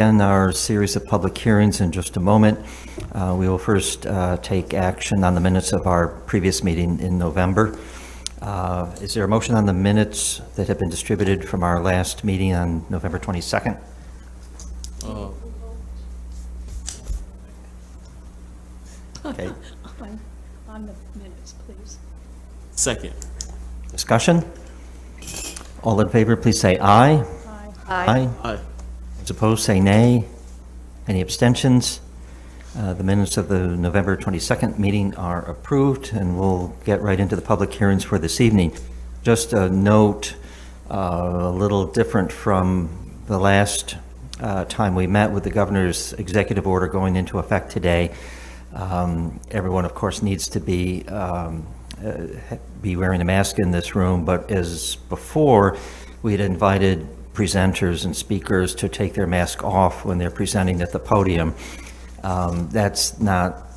begin our series of public hearings in just a moment. We will first take action on the minutes of our previous meeting in November. Is there a motion on the minutes that have been distributed from our last meeting on November 22nd? Okay. On the minutes, please. Second. Discussion? All in favor, please say aye. Aye. Aye. Those opposed, say nay. Any abstentions? The minutes of the November 22nd meeting are approved, and we'll get right into the public hearings for this evening. Just a note, a little different from the last time we met with the governor's executive order going into effect today. Everyone, of course, needs to be wearing a mask in this room, but as before, we had invited presenters and speakers to take their mask off when they're presenting at the podium. That's not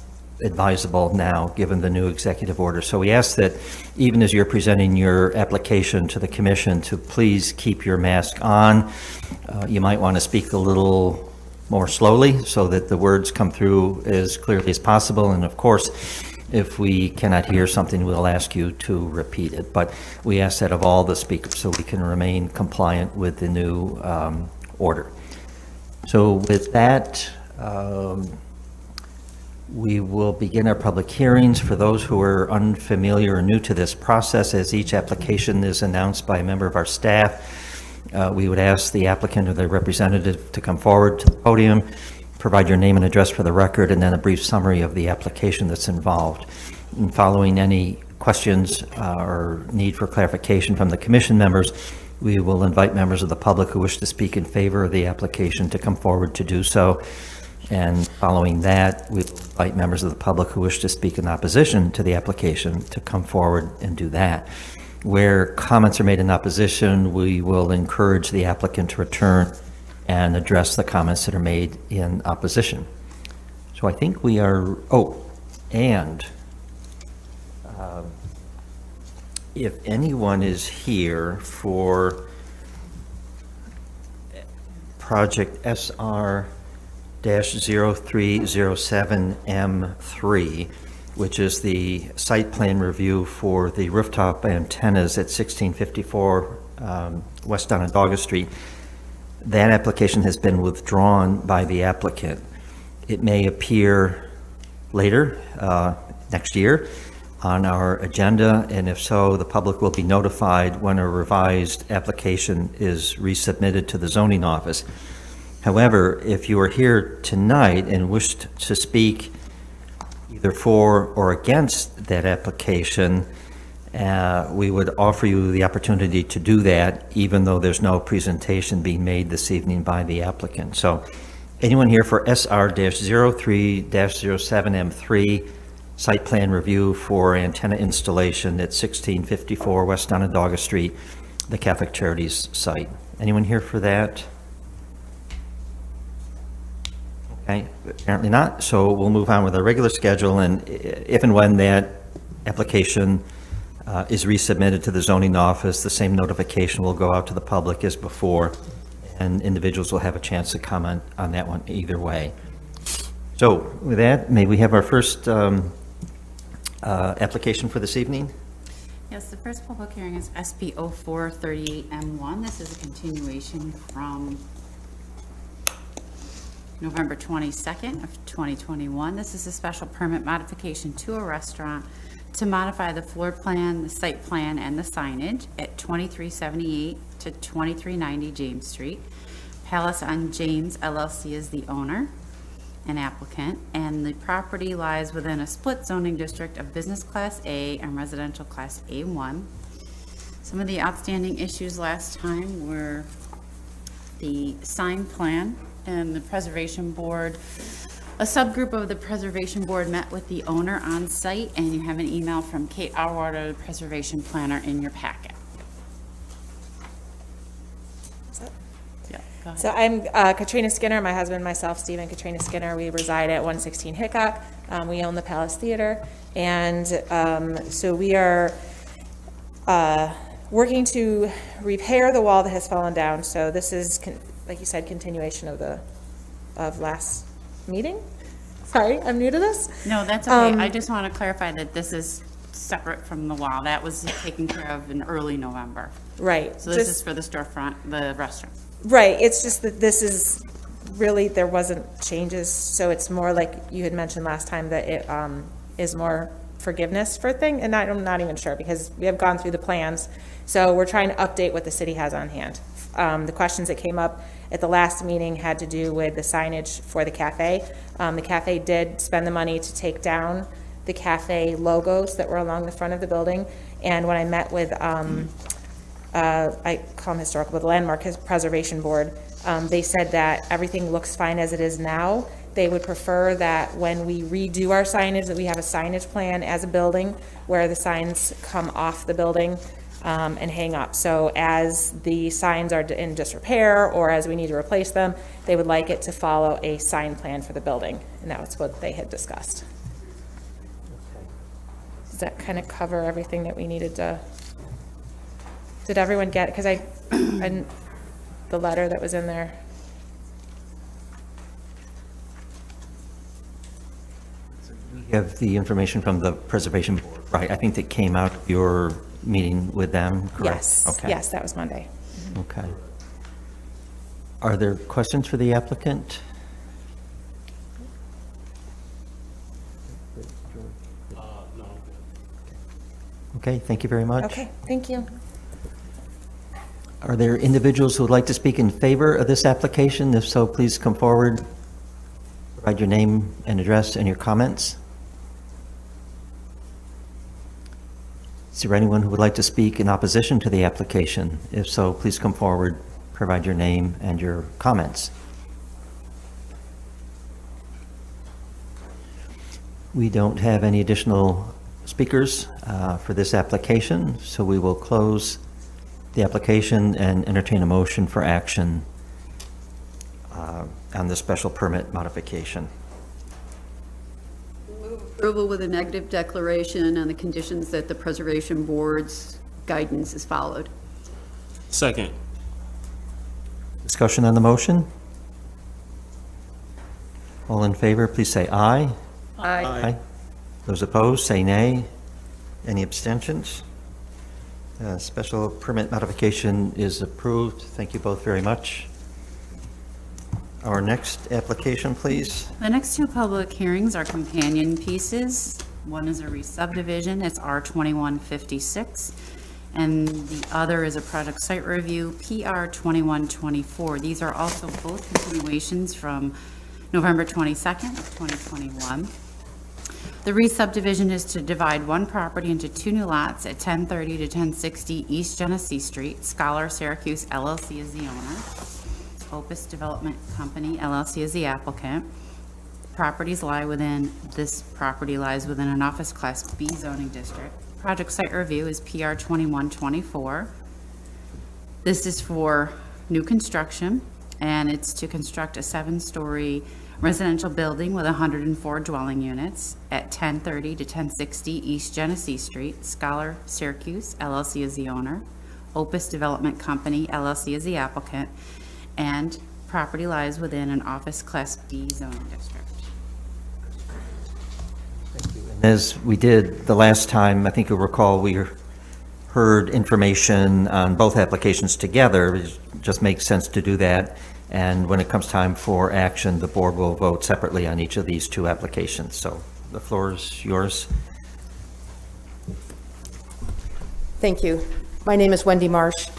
advisable now, given the new executive order. So we ask that even as you're presenting your application to the commission, to please keep your mask on. You might want to speak a little more slowly so that the words come through as clearly as possible. And of course, if we cannot hear something, we'll ask you to repeat it. But we ask that of all the speakers so we can remain compliant with the new order. So with that, we will begin our public hearings. For those who are unfamiliar or new to this process, as each application is announced by a member of our staff, we would ask the applicant or their representative to come forward to the podium, provide your name and address for the record, and then a brief summary of the application that's involved. And following any questions or need for clarification from the commission members, we will invite members of the public who wish to speak in favor of the application to come forward to do so. And following that, we will invite members of the public who wish to speak in opposition to the application to come forward and do that. Where comments are made in opposition, we will encourage the applicant to return and address the comments that are made in opposition. So I think we are, if anyone is here for project SR-0307M3, which is the site plan review for the rooftop antennas at 1654 West Onondaga Street. That application has been withdrawn by the applicant. It may appear later next year on our agenda, and if so, the public will be notified when a revised application is resubmitted to the zoning office. However, if you are here tonight and wish to speak either for or against that application, we would offer you the opportunity to do that, even though there's no presentation being made this evening by the applicant. So anyone here for SR-03-07M3, site plan review for antenna installation at 1654 West Onondaga Street, the Catholic Charities site? Anyone here for that? Okay, apparently not. So we'll move on with our regular schedule, and if and when that application is resubmitted to the zoning office, the same notification will go out to the public as before, and individuals will have a chance to comment on that one either way. So with that, may we have our first application for this evening? Yes, the first public hearing is SB 0438M1. This is a continuation from November 22nd of 2021. This is a special permit modification to a restaurant to modify the floor plan, the site plan, and the signage at 2378 to 2390 James Street. Palace on James LLC is the owner and applicant, and the property lies within a split zoning district of Business Class A and Residential Class A1. Some of the outstanding issues last time were the sign plan and the Preservation Board. A subgroup of the Preservation Board met with the owner on site, and you have an email from Kate Arwater, the Preservation Planner, in your packet. Yeah, go ahead. So I'm Katrina Skinner, my husband and myself, Stephen Katrina Skinner. We reside at 116 Hickok. We own the Palace Theater, and so we are working to repair the wall that has fallen down. So this is, like you said, continuation of the of last meeting. Sorry, I'm new to this. No, that's okay. I just want to clarify that this is separate from the wall. That was taken care of in early November. Right. So this is for the storefront, the restaurant. Right, it's just that this is really, there wasn't changes, so it's more like you had mentioned last time that it is more forgiveness for thing, and I'm not even sure, because we have gone through the plans, so we're trying to update what the city has on hand. The questions that came up at the last meeting had to do with the signage for the cafe. The cafe did spend the money to take down the cafe logos that were along the front of the building, and when I met with I call them historical, but the Landmark Preservation Board, they said that everything looks fine as it is now. They would prefer that when we redo our signage, that we have a signage plan as a building where the signs come off the building and hang up. So as the signs are in disrepair or as we need to replace them, they would like it to follow a sign plan for the building, and that was what they had discussed. Does that kind of cover everything that we needed to? Did everyone get, because the letter that was in there? We have the information from the Preservation Board, right? I think that came out of your meeting with them, correct? Yes, Okay. yes, that was Monday. Okay. Are there questions for the applicant? No. Okay, thank you very much. Okay, thank you. Are there individuals who would like to speak in favor of this application? If so, please come forward, provide your name and address and your comments. Is there anyone who would like to speak in opposition to the application? If so, please come forward, provide your name and your comments. We don't have any additional speakers for this application, so we will close the application and entertain a motion for action on the special permit modification. Move approval with a negative declaration on the conditions that the Preservation Board's guidance is followed. Second. Discussion on the motion? All in favor, please say aye. Aye. Those opposed, say nay. Any abstentions? Special permit modification is approved. Thank you both very much. Our next application, please. The next two public hearings are companion pieces. One is a re-subdivision, it's R2156, and the other is a project site review, PR2124. These are also both continuations from November 22nd of 2021. The re-subdivision is to divide one property into two new lots at 1030 to 1060 East Genesee Street. Scholar Syracuse LLC is the owner. Opus Development Company LLC is the applicant. This property lies within an Office Class B zoning district. Project site review is PR 2124. This is for new construction, and it's to construct a 7-story residential building with 104 dwelling units at 1030 to 1060 East Genesee Street. Scholar Syracuse LLC is the owner. Opus Development Company LLC is the applicant, and property lies within an Office Class B zoning district. As we did the last time, I think you'll recall, we heard information on both applications together. It just makes sense to do that. And when it comes time for action, the board will vote separately on each of these two applications. So the floor is yours. Thank you. My name is Wendy Marsh.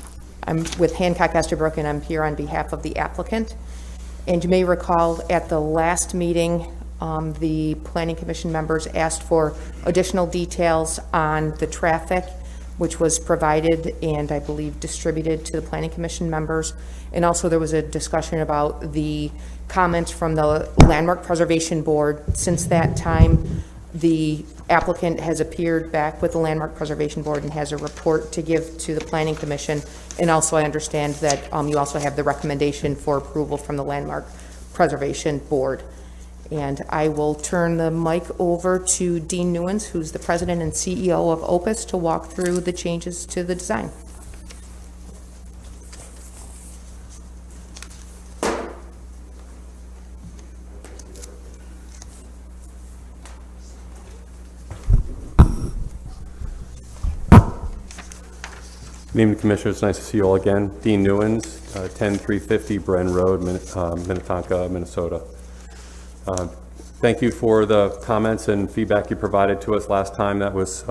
I'm with Hancock Estabrook, and I'm here on behalf of the applicant. And you may recall at the last meeting, the Planning Commission members asked for additional details on the traffic, which was provided and I believe distributed to the Planning Commission members. And also there was a discussion about the comments from the Landmark Preservation Board. Since that time, the applicant has appeared back with the Landmark Preservation Board and has a report to give to the Planning Commission. And also I understand that you also have the recommendation for approval from the Landmark Preservation Board. And I will turn the mic over to Dean Newens, who's the president and CEO of Opus, to walk through the changes to the design. Good evening, Commissioners. Nice to see you all again. Dean Newens, 10350 Bren Road, Minnetonka, Minnesota. Thank you for the comments and feedback you provided to us last time. That was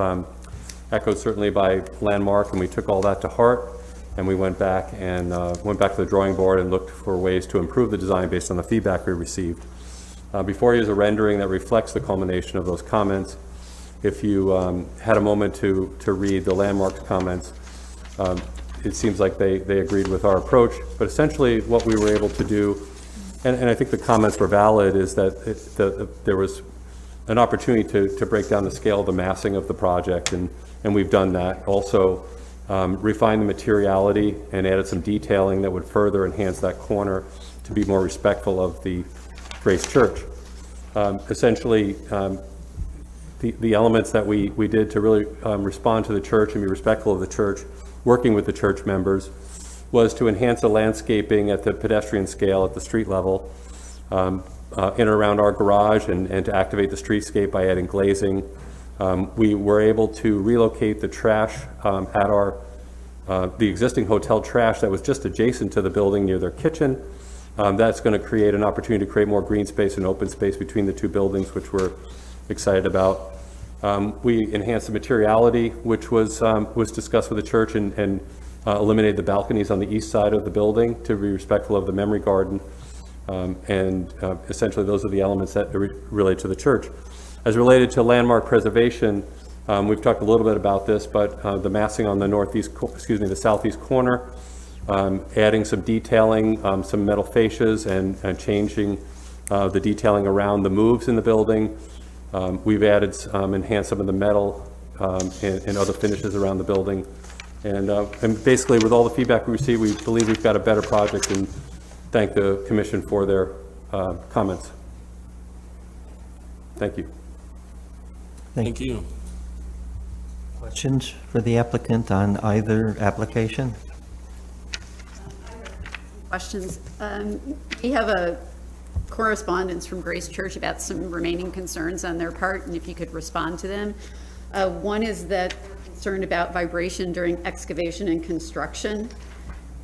echoed certainly by Landmark, and we took all that to heart, and we went back to the drawing board and looked for ways to improve the design based on the feedback we received. Before you is a rendering that reflects the culmination of those comments. If you had a moment to read the Landmark's comments, it seems like they agreed with our approach, but essentially what we were able to do, and I think the comments were valid, is that there was an opportunity to break down the scale of the massing of the project, and we've done that. Also, refine the materiality and added some detailing that would further enhance that corner to be more respectful of the Grace Church. Essentially, the elements that we did to really respond to the church and be respectful of the church, working with the church members, was to enhance the landscaping at the pedestrian scale at the street level, in and around our garage, and to activate the streetscape by adding glazing. We were able to relocate the trash at the existing hotel trash that was just adjacent to the building near their kitchen. That's going to create an opportunity to create more green space and open space between the two buildings, which we're excited about. We enhanced the materiality, which was discussed with the church, and eliminated the balconies on the east side of the building to be respectful of the memory garden. Essentially, those are the elements that relate to the church. As related to landmark preservation, we've talked a little bit about this, but the massing on the southeast corner, adding some detailing, some metal fascias, and changing the detailing around the moves in the building. We've added, enhanced some of the metal and other finishes around the building. And basically, with all the feedback we received, we believe we've got a better project, and thank the Commission for their comments. Thank you. Thank you. Questions for the applicant on either application? Questions? We have a correspondence from Grace Church about some remaining concerns on their part, and if you could respond to them. One is that they're concerned about vibration during excavation and construction,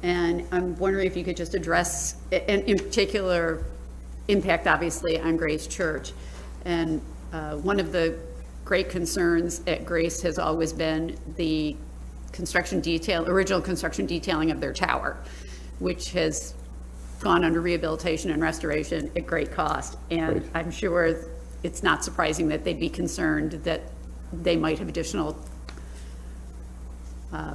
and I'm wondering if you could just address, and in particular, impact obviously on Grace Church. And one of the great concerns at Grace has always been the original construction detailing of their tower, which has gone under rehabilitation and restoration at great cost. And Right. I'm sure it's not surprising that they'd be concerned that they might have additional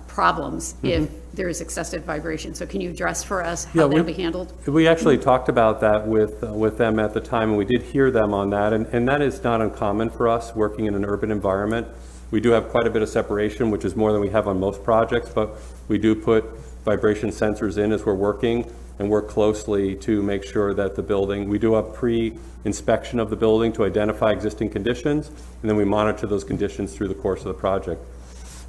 problems if there is excessive vibration. So can you address for us how that'll be handled? We actually talked about that with them at the time, and we did hear them on that, and that is not uncommon for us working in an urban environment. We do have quite a bit of separation, which is more than we have on most projects, but we do put vibration sensors in as we're working, and work closely to make sure that the building, we do a pre-inspection of the building to identify existing conditions, and then we monitor those conditions through the course of the project.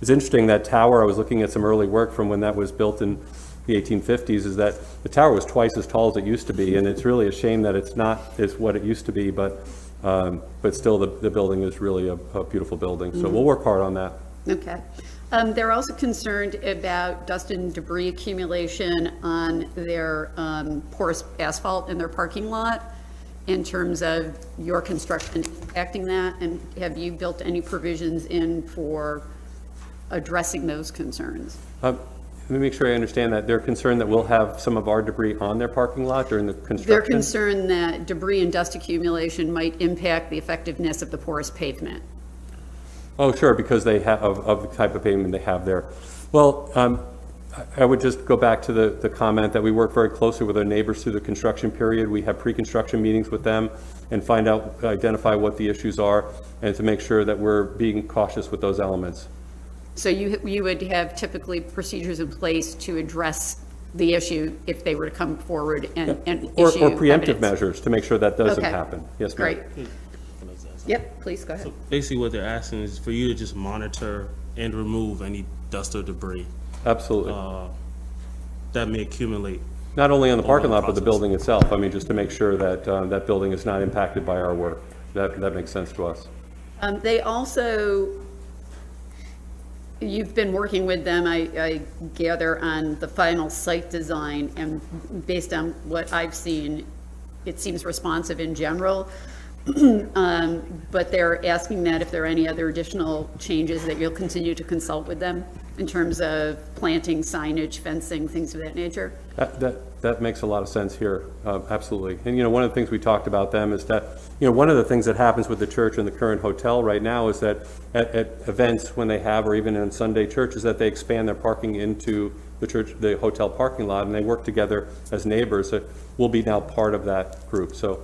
It's interesting, that tower, I was looking at some early work from when that was built in the 1850s, is that the tower was twice as tall as it used to be, and it's really a shame that it's not as what it used to be, but still the building is really a beautiful building. So we'll work hard on that. Okay. They're also concerned about dust and debris accumulation on their porous asphalt in their parking lot in terms of your construction impacting that. And have you built any provisions in for addressing those concerns? Let me make sure I understand that. They're concerned that we'll have some of our debris on their parking lot during the construction? They're concerned that debris and dust accumulation might impact the effectiveness of the porous pavement. Oh, sure, because they have, of the type of pavement they have there. Well, I would just go back to the comment that we work very closely with our neighbors through the construction period. We have pre-construction meetings with them and identify what the issues are, and to make sure that we're being cautious with those elements. So you would have typically procedures in place to address the issue if they were to come forward and Or issue preemptive evidence. measures to make sure that doesn't Okay. happen. Yes, ma'am. Great. Yep, please go ahead. So basically what they're asking is for you to just monitor and remove any dust or debris Absolutely. that may accumulate. Not only on the parking lot, but the process. building itself. I mean, just to make sure that that building is not impacted by our work. That makes sense to us. They also You've been working with them, I gather, on the final site design, and based on what I've seen, it seems responsive in general. But they're asking that if there are any other additional changes, that you'll continue to consult with them in terms of planting, signage, fencing, things of that nature. That makes a lot of sense here, absolutely. And, one of the things we talked about them is that, one of the things that happens with the church and the current hotel right now is that at events when they have, or even in Sunday church, is that they expand their parking into the church, the hotel parking lot, and they work together as neighbors. So we'll be now part of that group. So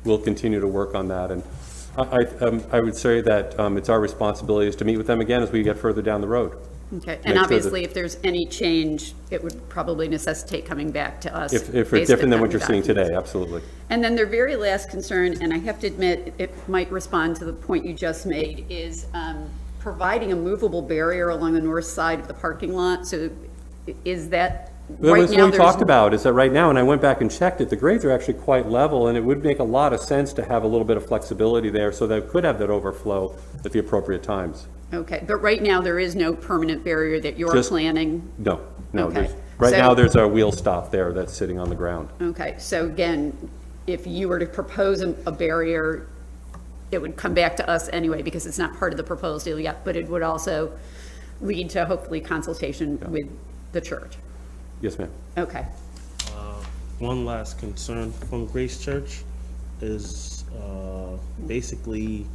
we'll continue to work on that. And I would say that it's our responsibility is to meet with them again as we get further down the road. Okay, Make and sure obviously, that- if there's any change, it would probably necessitate coming back to us. If it's based different than upon what you're seeing documents. today, absolutely. And then their very last concern, and I have to admit, it might respond to the point you just made, is providing a movable barrier along the north side of the parking lot. So is that, That right was now, what we talked there's, about, is that right now, and I went back and checked it, the grades are actually quite level, and it would make a lot of sense to have a little bit of flexibility there, so that it could have that overflow at the appropriate times. okay, but right now, there is no permanent barrier that you're Just- planning? No, Okay. there's, right So- now, there's a wheel stop there that's sitting on the ground. Okay, so again, if you were to propose a barrier, it would come back to us anyway, because it's not part of the proposal yet, but it would also lead to hopefully consultation with the church. Yes, ma'am. Okay, One last concern from Grace Church is basically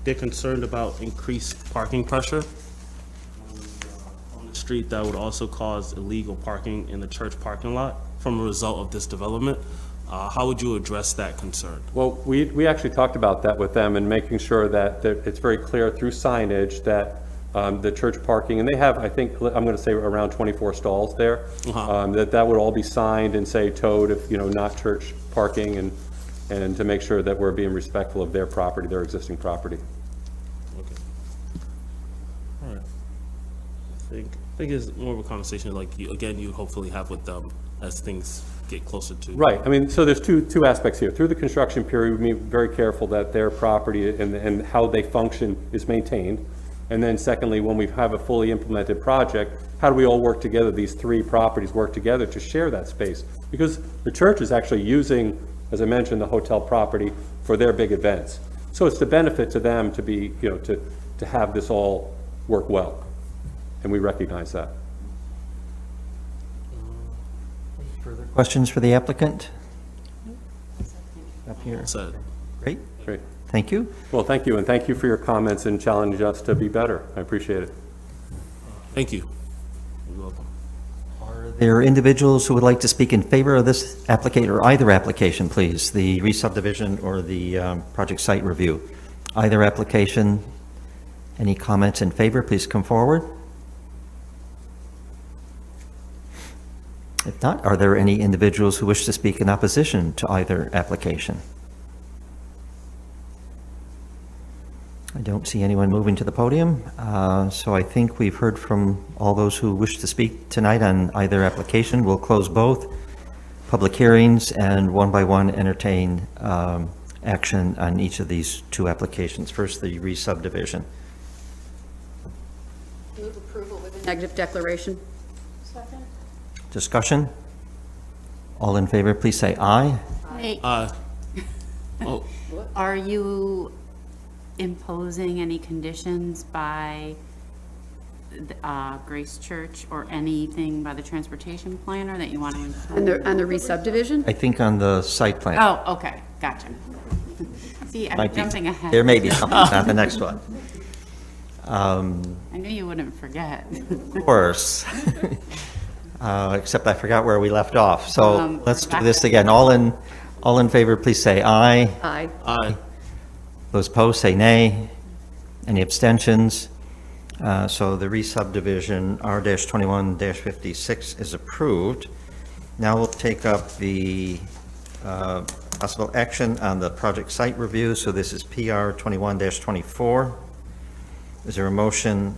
they're concerned about increased parking pressure on the street that would also cause illegal parking in the church parking lot from a result of this development. How would you address that concern? Well, we actually talked about that with them and making sure that it's very clear through signage that the church parking, and they have, I think, I'm going to say around 24 stalls there, that would all be signed and say towed if, not church parking, and to make sure that we're being respectful of their property, their existing property. Okay. All right. I think it's more of a conversation like you hopefully have with them as things get closer to. Right, I mean, so there's two aspects here. Through the construction period, we be very careful that their property and how they function is maintained. And then secondly, when we have a fully implemented project, how do we all work together, these three properties work together to share that space? Because the church is actually using, as I mentioned, the hotel property for their big events. So it's the benefit to them to be, to have this all work well. And we recognize that. Further questions for the applicant? Up here. So, Great, Great. thank you. Well, thank you, and thank you for your comments and challenging us to be better. I appreciate it. thank you. You're welcome. Are there individuals who would like to speak in favor of this application, or either application, please? The re-subdivision or the project site review? Either application, any comments in favor, please come forward. If not, are there any individuals who wish to speak in opposition to either application? I don't see anyone moving to the podium, so I think we've heard from all those who wish to speak tonight on either application. We'll close both public hearings and one by one entertain action on each of these two applications. First, the re-subdivision. move approval with a negative declaration. Discussion? All in favor, please say aye. Hey, Oh, are you imposing any conditions by Grace Church or anything by the transportation planner that you want to? On the re-subdivision? I think on the site plan. Oh, okay, gotcha. See, I'm Might be- jumping ahead. There may be something, not the next one. I knew you wouldn't forget. Of course. Except I forgot where we left off. So let's do this again. All in favor, please say aye. Aye. aye. Those opposed, say nay. Any abstentions? So the re-subdivision R-21-56 is approved. Now we'll take up the possible action on the project site review. So this is PR 21-24. Is there a motion?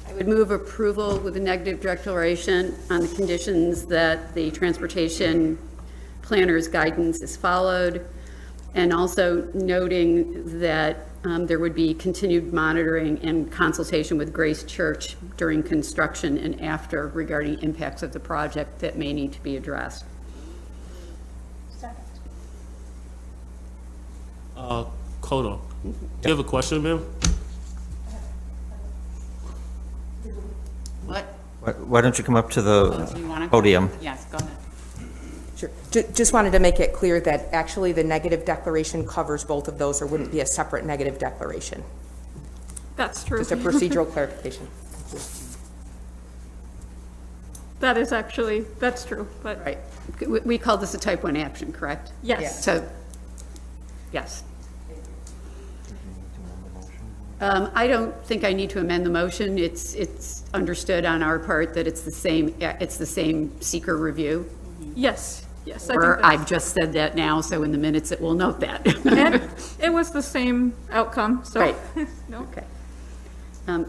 I would move approval with a negative declaration on the conditions that the transportation planner's guidance is followed, and also noting that there would be continued monitoring and consultation with Grace Church during construction and after regarding impacts of the project that may need to be addressed. Hold on. Do you have a question, ma'am? What? Why don't you come up to Oh, do you want the to? podium? Yes, go ahead. Sure. Just wanted to make it clear that actually the negative declaration covers both of those, or wouldn't be a separate negative declaration. That's true. Just a procedural clarification. That is actually, that's true, but Right. We call this a type 1 action, correct? yes. So, yes. I don't think I need to amend the motion. It's understood on our part that it's the same seeker review. Yes, yes. I Or think I've just said that now, so in the minutes it will note that. and it was the same outcome, so. Right. No. Okay. And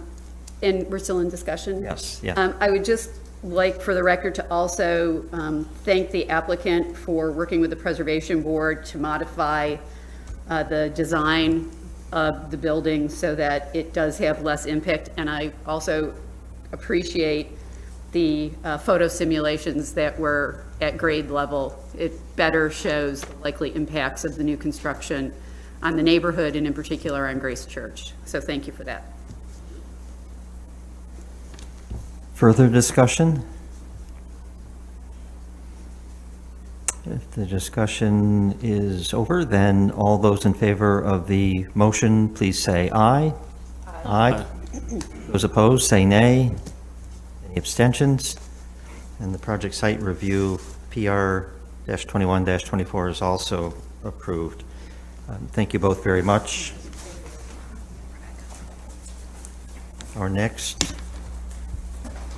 we're still in discussion? Yes, yeah. I would just like for the record to also thank the applicant for working with the Preservation Board to modify the design of the building so that it does have less impact. And I also appreciate the photo simulations that were at grade level. It better shows the likely impacts of the new construction on the neighborhood and in particular on Grace Church. So thank you for that. Further discussion? If the discussion is over, then all those in favor of the motion, please say aye. Aye. Those opposed, say nay. Any abstentions? And the project site review, PR-21-24, is also approved. Thank you both very much. Our next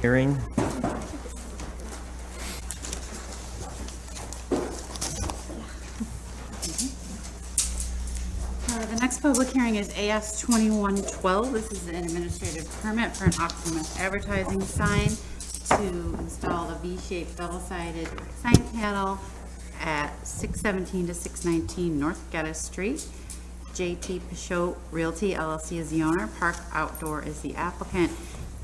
hearing. The next public hearing is AS 2112. This is an administrative permit for an off-premise advertising sign to install a V-shaped double-sided sign panel at 617 to 619 North Geddes Street. JT Pichot Realty LLC is the owner, Park Outdoor is the applicant,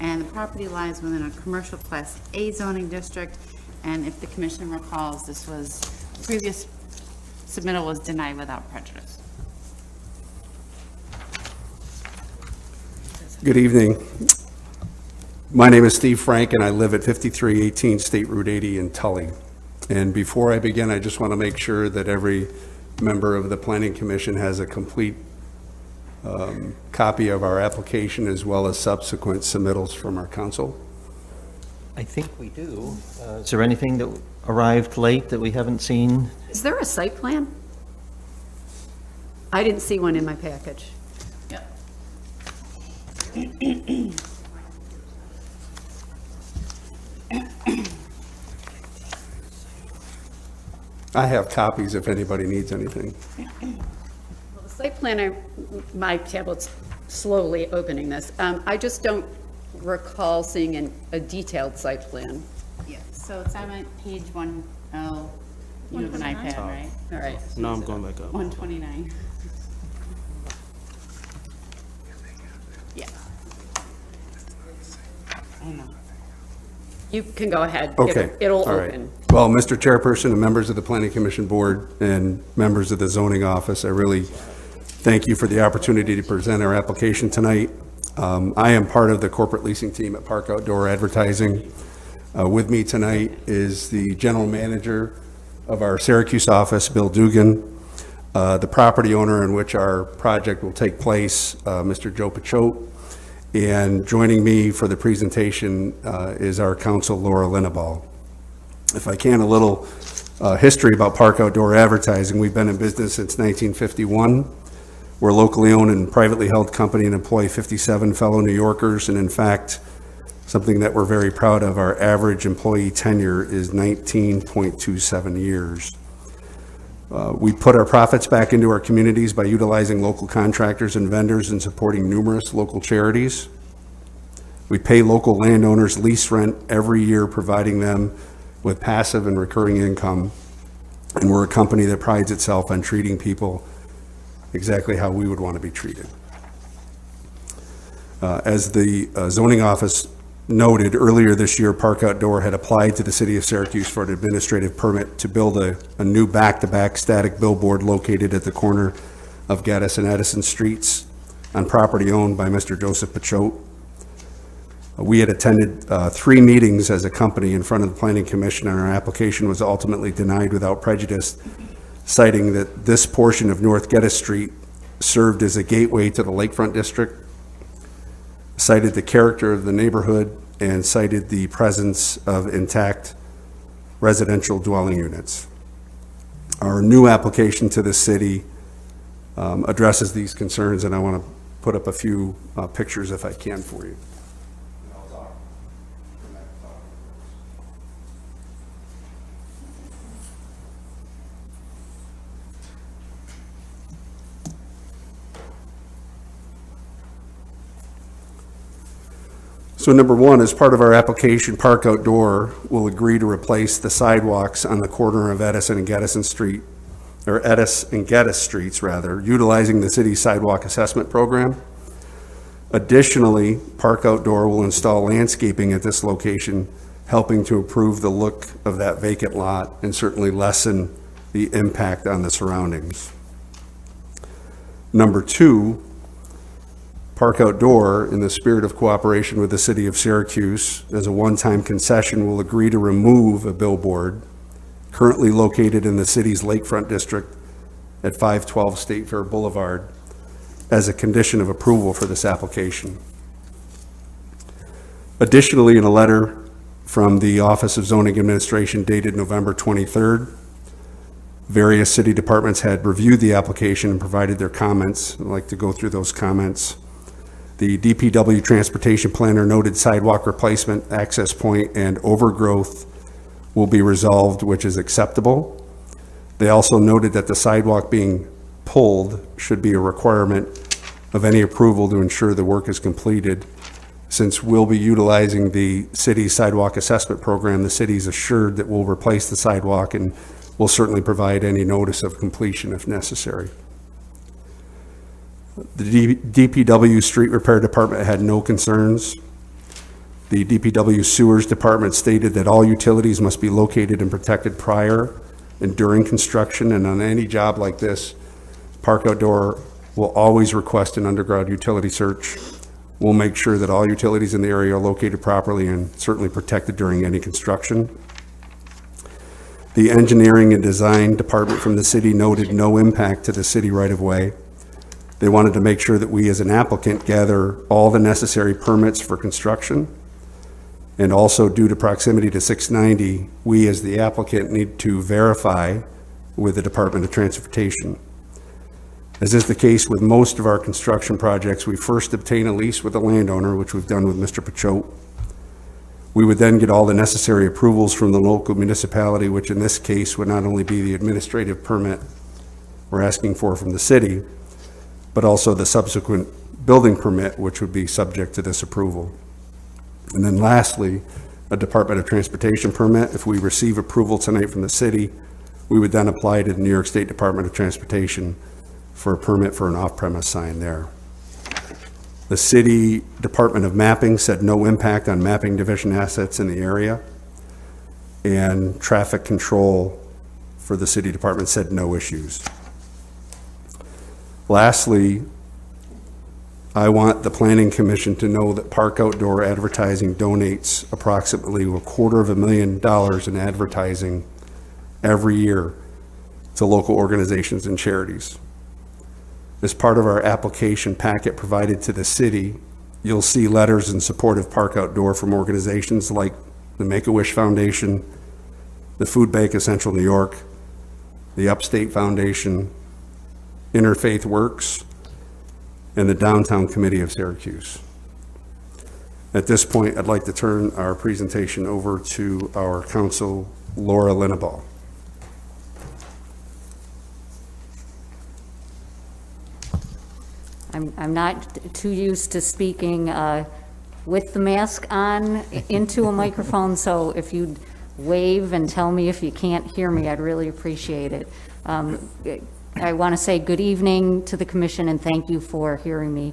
and the property lies within a commercial class A zoning district. And if the commission recalls, this was, the previous submittal was denied without prejudice. Good evening. My name is Steve Frank, and I live at 5318 State Route 80 in Tully. And before I begin, I just want to make sure that every member of the Planning Commission has a complete copy of our application as well as subsequent submittals from our council. I think we do. Is there anything that arrived late that we haven't seen? Is there a site plan? I didn't see one in my package. Yep. I have copies if anybody needs anything. Well, the site plan, my tablet's slowly opening this. I just don't recall seeing a detailed site plan. Yeah, so it's on page 10, you have an iPad, right? All right. No, I'm going back up. 129. Yeah. I know. You can go ahead. Okay. It'll All right. open. Well, Mr. Chairperson and members of the Planning Commission Board and members of the zoning office, I really thank you for the opportunity to present our application tonight. I am part of the corporate leasing team at Park Outdoor Advertising. With me tonight is the general manager of our Syracuse office, Bill Dugan, the property owner in which our project will take place, Mr. Joe Pichot, and joining me for the presentation is our counsel, Laura Linneball. If I can, a little history about Park Outdoor Advertising. We've been in business since 1951. We're a locally owned and privately held company and employ 57 fellow New Yorkers, and in fact, something that we're very proud of, our average employee tenure is 19.27 years. We put our profits back into our communities by utilizing local contractors and vendors and supporting numerous local charities. We pay local landowners lease rent every year, providing them with passive and recurring income. And we're a company that prides itself on treating people exactly how we would want to be treated. As the zoning office noted, earlier this year, Park Outdoor had applied to the city of Syracuse for an administrative permit to build a new back-to-back static billboard located at the corner of Gaddis and Edison Streets on property owned by Mr. Joseph Pachote. We had attended 3 meetings as a company in front of the Planning Commission, and our application was ultimately denied without prejudice, citing that this portion of North Geddes Street served as a gateway to the Lakefront District, cited the character of the neighborhood, and cited the presence of intact residential dwelling units. Our new application to the city addresses these concerns, and I want to put up a few pictures if I can for you. So number one, as part of our application, Park Outdoor will agree to replace the sidewalks on the corner of Edison and Gaddison Street, or Edis and Geddes Streets rather, utilizing the city's sidewalk assessment program. Additionally, Park Outdoor will install landscaping at this location, helping to improve the look of that vacant lot and certainly lessen the impact on the surroundings. Number two, Park Outdoor, in the spirit of cooperation with the city of Syracuse, as a one-time concession, will agree to remove a billboard currently located in the city's Lakefront District at 512 State Fair Boulevard as a condition of approval for this application. Additionally, in a letter from the Office of Zoning Administration dated November 23rd, various city departments had reviewed the application and provided their comments. I'd like to go through those comments. The DPW transportation planner noted sidewalk replacement, access point, and overgrowth will be resolved, which is acceptable. They also noted that the sidewalk being pulled should be a requirement of any approval to ensure the work is completed. Since we'll be utilizing the city's sidewalk assessment program, the city's assured that we'll replace the sidewalk and will certainly provide any notice of completion if necessary. The DPW Street Repair Department had no concerns. The DPW Sewers Department stated that all utilities must be located and protected prior and during construction, and on any job like this, Park Outdoor will always request an underground utility search. We'll make sure that all utilities in the area are located properly and certainly protected during any construction. The Engineering and Design Department from the city noted no impact to the city right-of-way. They wanted to make sure that we as an applicant gather all the necessary permits for construction. And also, due to proximity to 690, we as the applicant need to verify with the Department of Transportation. As is the case with most of our construction projects, we first obtain a lease with the landowner, which we've done with Mr. Pachote. We would then get all the necessary approvals from the local municipality, which in this case would not only be the administrative permit we're asking for from the city, but also the subsequent building permit, which would be subject to this approval. And then lastly, a Department of Transportation permit. If we receive approval tonight from the city, we would then apply to the New York State Department of Transportation for a permit for an off-premise sign there. The City Department of Mapping said no impact on mapping division assets in the area, and traffic control for the City Department said no issues. Lastly, I want the Planning Commission to know that Park Outdoor Advertising donates approximately $250,000 in advertising every year to local organizations and charities. As part of our application packet provided to the city, you'll see letters in support of Park Outdoor from organizations like the Make-A-Wish Foundation, the Food Bank of Central New York, the Upstate Foundation, Interfaith Works, and the Downtown Committee of Syracuse. At this point, I'd like to turn our presentation over to our counsel, Laura Linneball. I'm not too used to speaking with the mask on into a microphone, so if you'd wave and tell me if you can't hear me, I'd really appreciate it. I want to say good evening to the commission and thank you for hearing me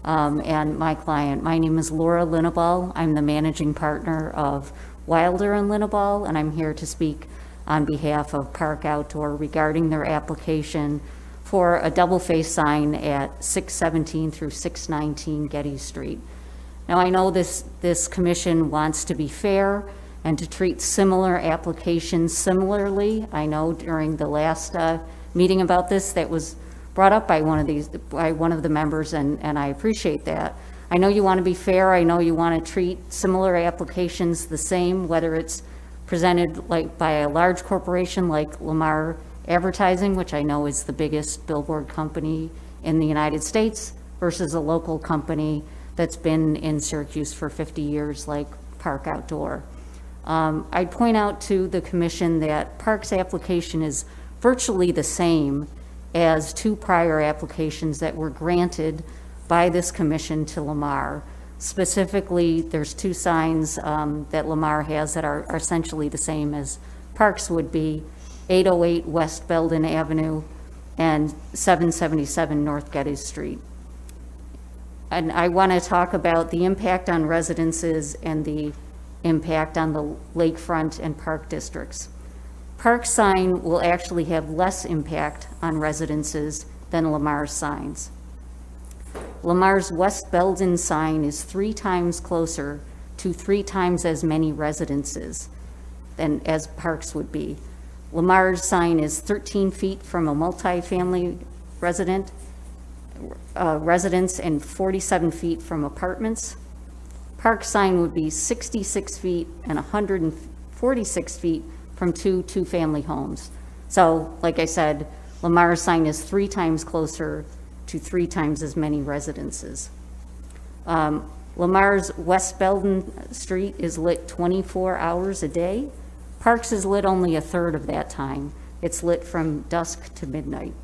and my client. My name is Laura Linneball. I'm the managing partner of Wilder and Linneball, and I'm here to speak on behalf of Park Outdoor regarding their application for a double-face sign at 617 through 619 Getty Street. Now, I know this commission wants to be fair and to treat similar applications similarly. I know during the last meeting about this that was brought up by one of the members, and I appreciate that. I know you want to be fair. I know you want to treat similar applications the same, whether it's presented like by a large corporation like Lamar Advertising, which I know is the biggest billboard company in the United States, versus a local company that's been in Syracuse for 50 years like Park Outdoor. I'd point out to the commission that Park's application is virtually the same as two prior applications that were granted by this commission to Lamar. Specifically, there's two signs that Lamar has that are essentially the same as Park's would be, 808 West Belden Avenue and 777 North Getty Street. And I want to talk about the impact on residences and the impact on the lakefront and park districts. Park sign will actually have less impact on residences than Lamar's signs. Lamar's West Belden sign is 3 times closer to 3 times as many residences than as Park's would be. Lamar's sign is 13 feet from a multifamily residence and 47 feet from apartments. Park's sign would be 66 feet and 146 feet from two-family homes. So, like I said, Lamar's sign is 3 times closer to 3 times as many residences. Lamar's West Belden Street is lit 24 hours a day. Park's is lit only a third of that time. It's lit from dusk to midnight.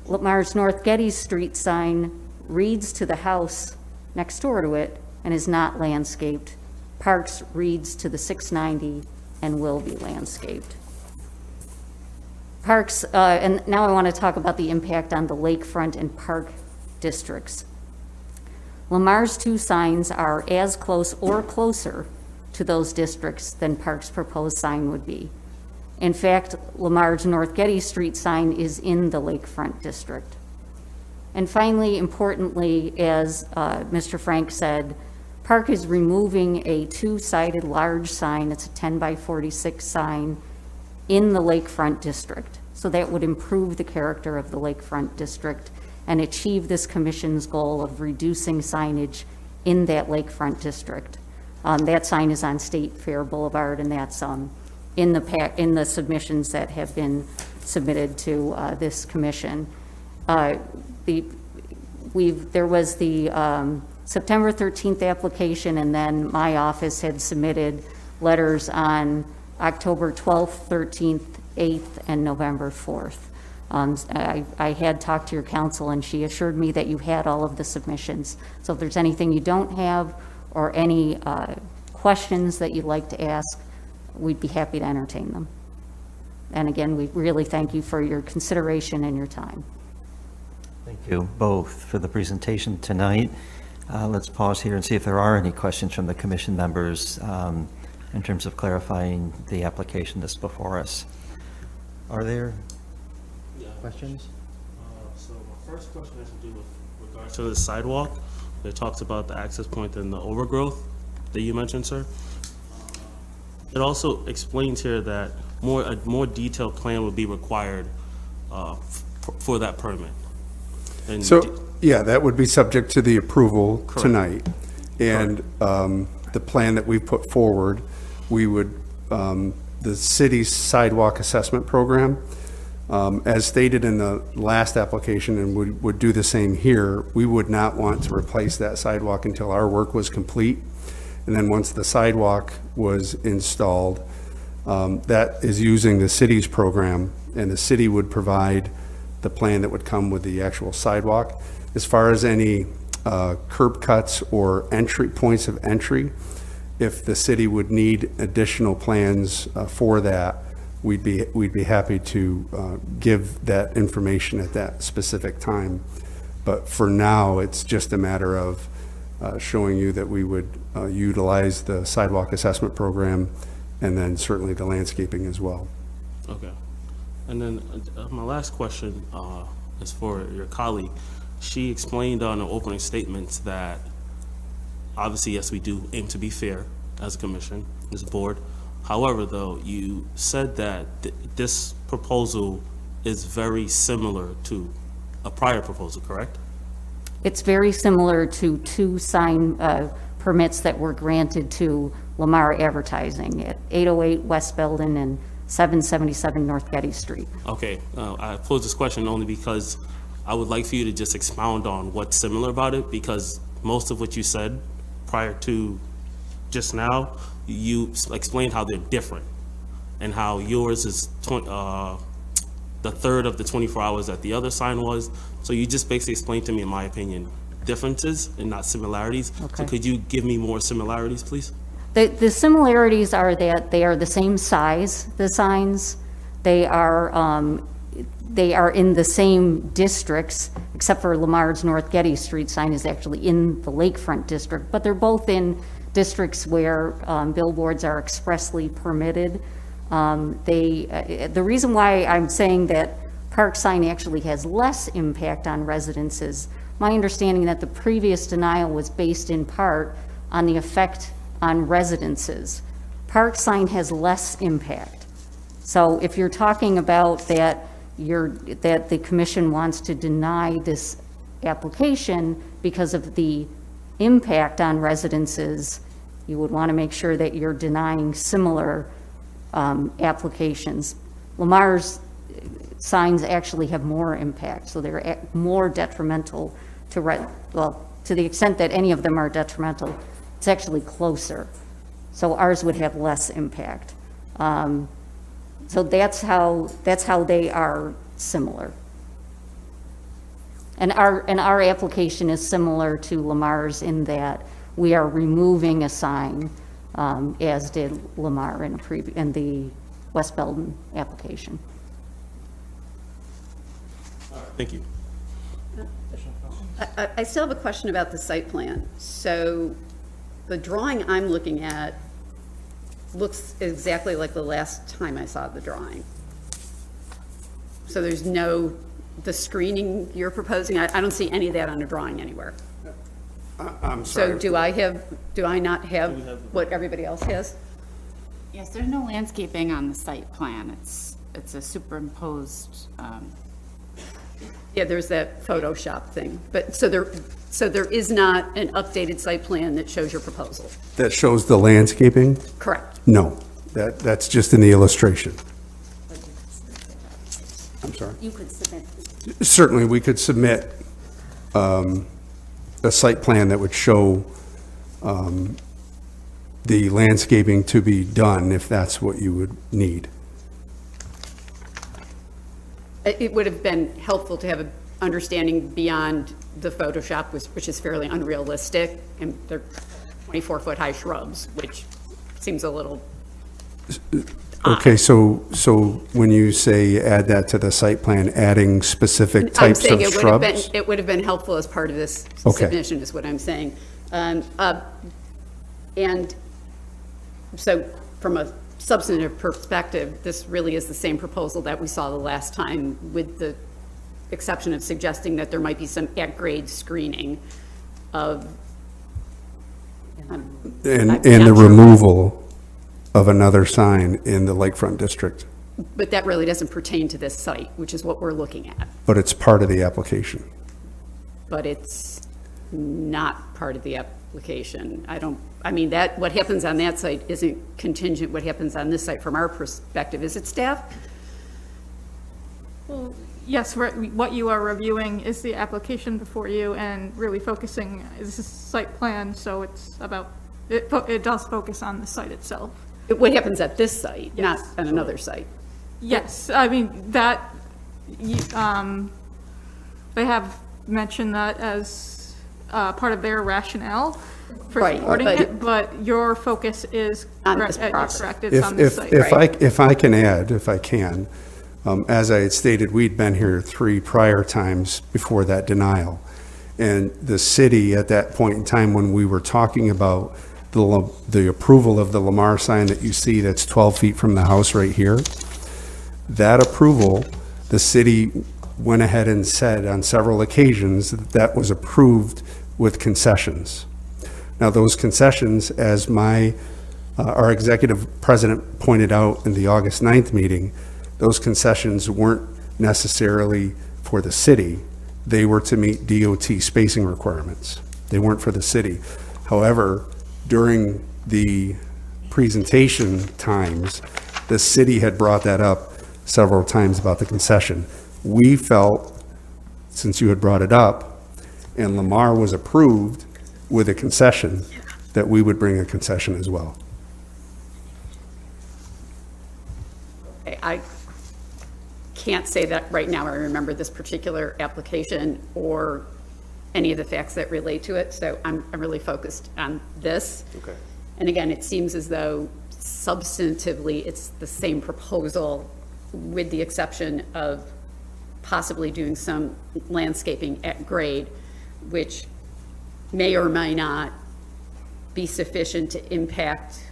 Lamar's North Getty Street sign reads to the house next door to it and is not landscaped. Park's reads to the 690 and will be landscaped. Parks, and now I want to talk about the impact on the lakefront and park districts. Lamar's 2 signs are as close or closer to those districts than Park's proposed sign would be. In fact, Lamar's North Getty Street sign is in the lakefront district. And finally, importantly, as Mr. Frank said, Park is removing a 2-sided large sign. It's a 10 by 46 sign in the lakefront district. So that would improve the character of the lakefront district and achieve this commission's goal of reducing signage in that lakefront district. That sign is on State Fair Boulevard, and that's in the submissions that have been submitted to this commission. There was the September 13th application, and then my office had submitted letters on October 12th, 13th, 8th, and November 4th. I had talked to your counsel, and she assured me that you had all of the submissions. So if there's anything you don't have or any questions that you'd like to ask, we'd be happy to entertain them. And again, we really thank you for your consideration and your time. Thank you both for the presentation tonight. Let's pause here and see if there are any questions from the commission members in terms of clarifying the application that's before us. Are there questions? So my first question has to do with regards to the sidewalk. It talks about the access point and the overgrowth that you mentioned, sir. It also explains here that a more detailed plan would be required for that permit. And So, yeah, that would be subject to the approval tonight. And the plan that we put forward, we would, the city's sidewalk assessment program, as stated in the last application, and would do the same here, we would not want to replace that sidewalk until our work was complete. And then once the sidewalk was installed, that is using the city's program, and the city would provide the plan that would come with the actual sidewalk. As far as any curb cuts or entry points of entry, if the city would need additional plans for that, we'd be happy to give that information at that specific time. But for now, it's just a matter of showing you that we would utilize the sidewalk assessment program and then certainly the landscaping as well. Okay. And then my last question is for your colleague. She explained on her opening statements that obviously, yes, we do aim to be fair as a commission, as a board. However, though, you said that this proposal is very similar to a prior proposal, correct? It's very similar to two sign permits that were granted to Lamar Advertising at 808 West Belden and 777 North Getty Street. Okay, I pose this question only because I would like for you to just expound on what's similar about it, because most of what you said prior to just now, you explained how they're different and how yours is the third of the 24 hours that the other sign was. So you just basically explained to me, in my opinion, differences and not similarities. Okay. So could you give me more similarities, please? The similarities are that they are the same size, the signs. They are in the same districts, except for Lamar's North Getty Street sign is actually in the lakefront district, but they're both in districts where billboards are expressly permitted. The reason why I'm saying that park sign actually has less impact on residents is my understanding that the previous denial was based in part on the effect on residences. Park sign has less impact. So if you're talking about that the commission wants to deny this application because of the impact on residences, you would want to make sure that you're denying similar applications. Lamar's signs actually have more impact, so they're more detrimental to to the extent that any of them are detrimental, it's actually closer. So ours would have less impact. So that's how they are similar. And our application is similar to Lamar's in that we are removing a sign, as did Lamar in the West Belden application. Thank you. I still have a question about the site plan. So the drawing I'm looking at looks exactly like the last time I saw the drawing. So there's the screening you're proposing, I don't see any of that on a drawing anywhere. I'm sorry. So do I not have what everybody else has? Yes, there's no landscaping on the site plan. It's a superimposed, Yeah, there's that Photoshop thing, but so there is not an updated site plan that shows your proposal? That shows the landscaping? Correct. No, that's just in the illustration. I'm sorry. You could submit. Certainly, we could submit a site plan that would show the landscaping to be done if that's what you would need. It would have been helpful to have an understanding beyond the Photoshop, which is fairly unrealistic, and they're 24-foot high shrubs, which seems a little Okay, so when you say add that to the site plan, adding specific types of shrubs? It would have been helpful as part of this Okay. submission, is what I'm saying. And so from a substantive perspective, this really is the same proposal that we saw the last time, with the exception of suggesting that there might be some at-grade screening of. And the removal of another sign in the lakefront district. But that really doesn't pertain to this site, which is what we're looking at. But it's part of the application. But it's not part of the application. What happens on that site isn't contingent what happens on this site from our perspective. Is it, staff? Well, yes, what you are reviewing is the application before you, and really focusing is the site plan, so it's about, it does focus on the site itself. What happens at this site, not Yes. on another site? Yes, I mean, that, they have mentioned that as part of their rationale. for Right, supporting but- it, but your focus is On correct, this property. correct, it's on this site. If I can add, if I can, as I had stated, we'd been here 3 prior times before that denial. And the city, at that point in time, when we were talking about the approval of the Lamar sign that you see that's 12 feet from the house right here, that approval, the city went ahead and said on several occasions that that was approved with concessions. Now, those concessions, as our executive president pointed out in the August 9th meeting, those concessions weren't necessarily for the city. They were to meet DOT spacing requirements. They weren't for the city. However, during the presentation times, the city had brought that up several times about the concession. We felt, since you had brought it up, and Lamar was approved with a concession, that we would bring a concession as well. I can't say that right now I remember this particular application or any of the facts that relate to it, so I'm really focused on this. Okay. And again, it seems as though substantively, it's the same proposal with the exception of possibly doing some landscaping at grade, which may or may not be sufficient to impact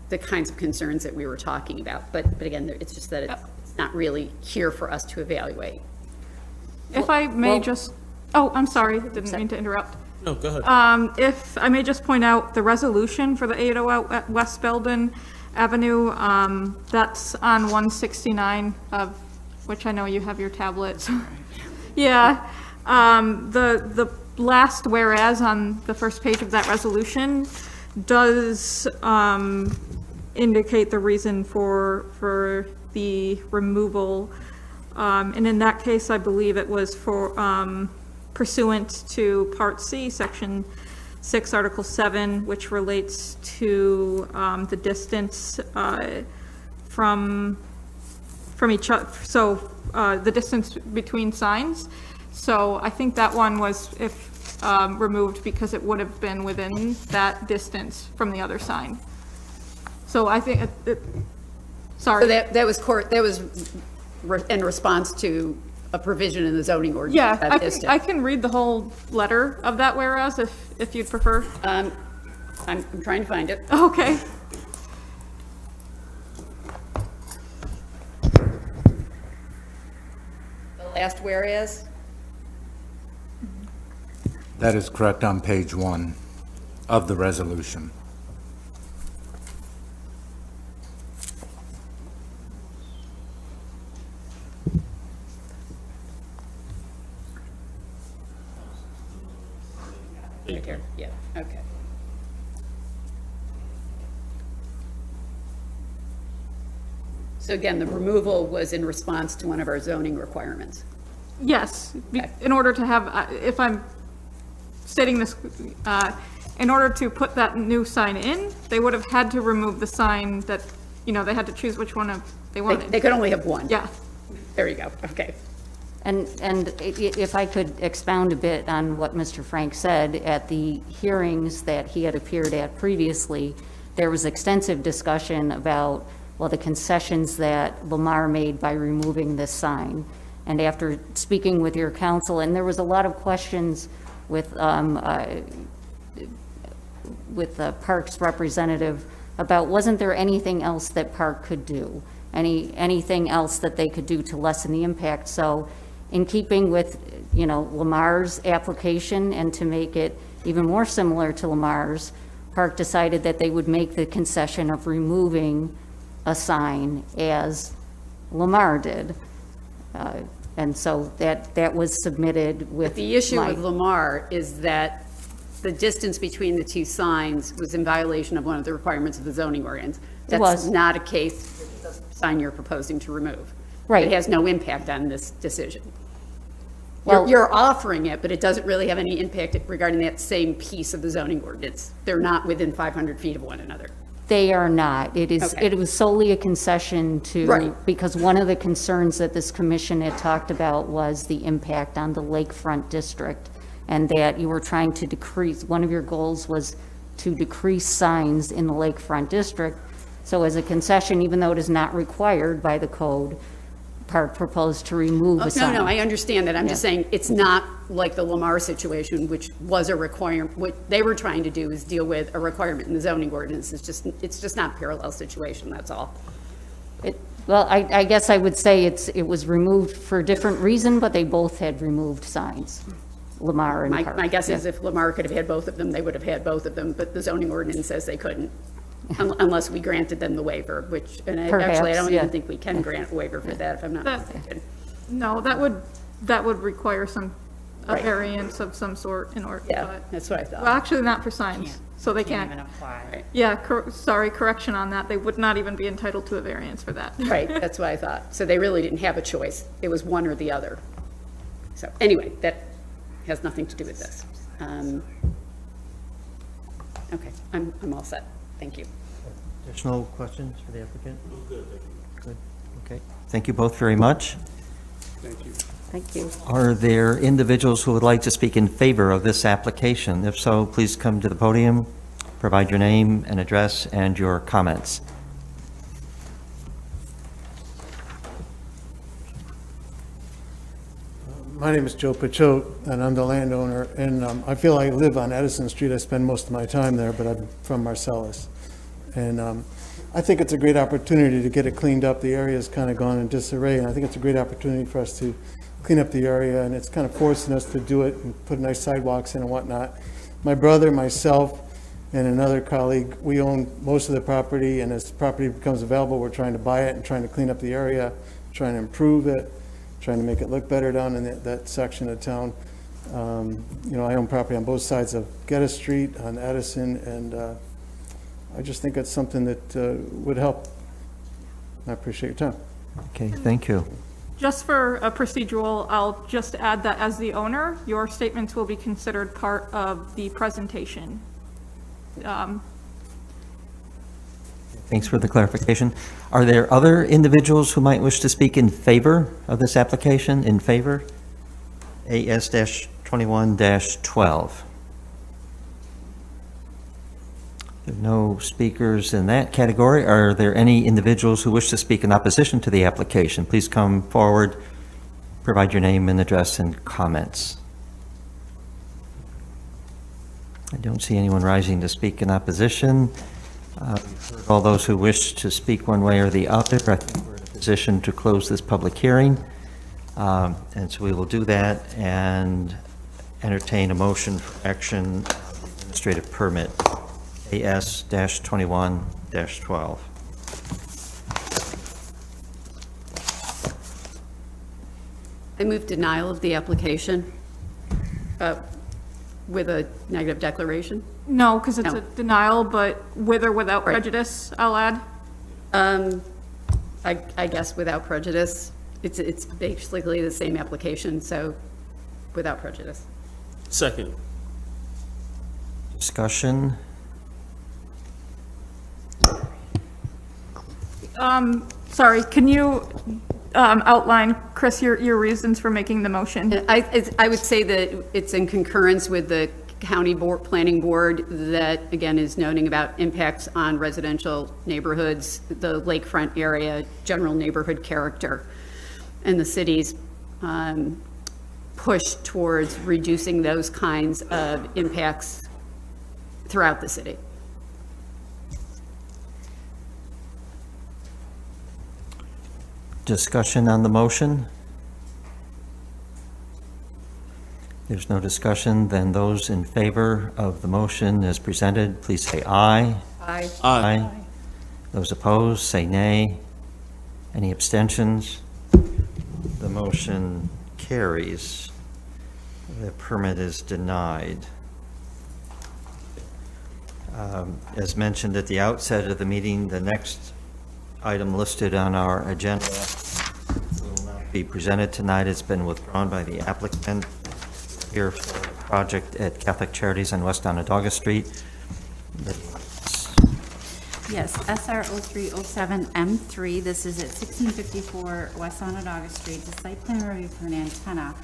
the kinds of concerns that we were talking about. But again, it's just that it's not really here for us to evaluate. If I may well- just, oh, I'm sorry, didn't mean to interrupt. No, go ahead. If I may just point out the resolution for the 808 at West Belden Avenue, that's on 169 of, which I know you have your tablets. Yeah, the last whereas on the first page of that resolution does indicate the reason for the removal. And in that case, I believe it was for pursuant to Part C, Section 6, Article 7, which relates to the distance from each other, so the distance between signs. So I think that one was removed because it would have been within that distance from the other sign. So I think, sorry. So that was in response to a provision in the zoning ordinance. Yeah, that I can read the whole letter of that whereas if you'd prefer. I'm trying to find it. Okay. The last whereas. That is correct on page 1 of the resolution. Right here, yeah, okay. So again, the removal was in response to one of our zoning requirements. Yes, Okay. in order to have, if I'm stating this, in order to put that new sign in, they would have had to remove the sign that, they had to choose which one they They wanted. could only have one. Yeah. There you go, okay. And if I could expound a bit on what Mr. Frank said, at the hearings that he had appeared at previously, there was extensive discussion about, the concessions that Lamar made by removing this sign. And after speaking with your counsel, and there was a lot of questions with the Parks representative about, wasn't there anything else that Park could do? Anything else that they could do to lessen the impact? So in keeping with, Lamar's application and to make it even more similar to Lamar's, Park decided that they would make the concession of removing a sign as Lamar did. And so that was submitted with The issue my- with Lamar is that the distance between the two signs was in violation of one of the requirements of the zoning ordinance. It was. That's not a case with the sign you're proposing to remove. Right. It has no impact on this decision. Well- You're offering it, but it doesn't really have any impact regarding that same piece of the zoning ordinance. They're not within 500 feet of one another. They are not. Okay. It was solely a concession to, Right. because one of the concerns that this commission had talked about was the impact on the lakefront district and that you were trying to decrease, one of your goals was to decrease signs in the lakefront district. So as a concession, even though it is not required by the code, Park proposed to remove a sign. No, I understand that. I'm just saying, it's not like the Lamar situation, which was a requirement. What they were trying to do is deal with a requirement in the zoning ordinance. It's just not a parallel situation, that's all. Well, I guess I would say it was removed for a different reason, but they both had removed signs, Lamar and Park. My guess is Yeah. if Lamar could have had both of them, they would have had both of them, but the zoning ordinance says they couldn't, unless we granted them the waiver, which, and actually, I Perhaps, don't yeah. even think we can grant a waiver for that, if I'm not That- mistaken. No, that would require a Right. variance of some sort in order. Yeah, that's what I Well, thought. actually, not for signs, so they Can't can't. even apply. Yeah, sorry, correction on that. They would not even be entitled to a variance for that. Right, that's what I thought. So they really didn't have a choice. It was one or the other. So anyway, that has nothing to do with this. Okay, I'm all set. Thank you. Additional questions for the applicant? Good. Okay. Thank you both very much. Thank you. Thank you. Are there individuals who would like to speak in favor of this application? If so, please come to the podium, provide your name and address and your comments. My name is Joe Pachote, and I'm the landowner, and I feel I live on Edison Street. I spend most of my time there, but I'm from Marcellus. And I think it's a great opportunity to get it cleaned up. The area's kind of gone in disarray, and I think it's a great opportunity for us to clean up the area, and it's kind of forcing us to do it and put nice sidewalks in and whatnot. My brother, myself, and another colleague, we own most of the property, and as property becomes available, we're trying to buy it and trying to clean up the area, trying to improve it, trying to make it look better down in that section of town. You know, I own property on both sides of Geddes Street on Edison, and I just think it's something that would help. I appreciate your time. Okay, thank you. Just for a procedural, I'll just add that as the owner, your statements will be considered part of the presentation. Thanks for the clarification. Are there other individuals who might wish to speak in favor of this application? In favor? AS-21-12. There are no speakers in that category. Are there any individuals who wish to speak in opposition to the application? Please come forward, provide your name and address and comments. I don't see anyone rising to speak in opposition. All those who wish to speak one way or the other, I think we're in a position to close this public hearing. And so we will do that and entertain a motion for action on the administrative permit, AS-21-12. I move denial of the application with a negative declaration. No, because it's No. a denial, but with or without Right. prejudice, I'll add. I guess without prejudice. It's basically the same application, so without prejudice. Second. Discussion? Sorry, can you outline, Chris, your reasons for making the motion? I would say that it's in concurrence with the county board, planning board, that again is noting about impacts on residential neighborhoods, the lakefront area, general neighborhood character, and the city's push towards reducing those kinds of impacts throughout the city. Discussion on the motion? There's no discussion, then those in favor of the motion as presented, please say aye. Aye. Aye. Those opposed, say nay. Any abstentions? The motion carries. The permit is denied. As mentioned at the outset of the meeting, the next item listed on our agenda will not be presented tonight. It's been withdrawn by the applicant here for the project at Catholic Charities on West Onondaga Street. Yes, SR 0307M3, this is at 1654 West Onondaga Street, the site plan review for an antenna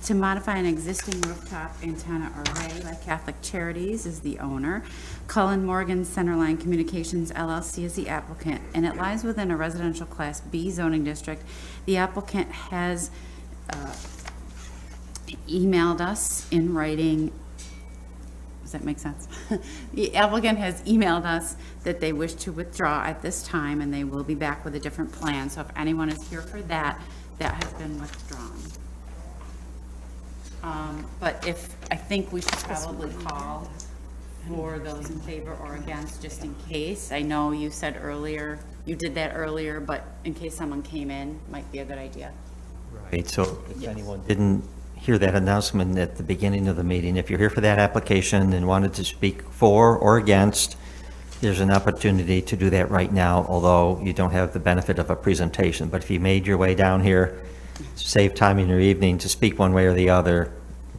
to modify an existing rooftop antenna array by Catholic Charities is the owner. Cullen Morgan Centerline Communications LLC is the applicant, and it lies within a residential Class B zoning district. The applicant has emailed us in writing. Does that make sense? The applicant has emailed us that they wish to withdraw at this time, and they will be back with a different plan. So if anyone is here for that, that has been withdrawn. But I think we should probably call for those in favor or against, just in case. I know you said earlier, you did that earlier, but in case someone came in, might be a good idea. Right, so if anyone didn't hear that announcement at the beginning of the meeting, if you're here for that application and wanted to speak for or against, there's an opportunity to do that right now, although you don't have the benefit of a presentation. But if you made your way down here, save time in your evening to speak one way or the other,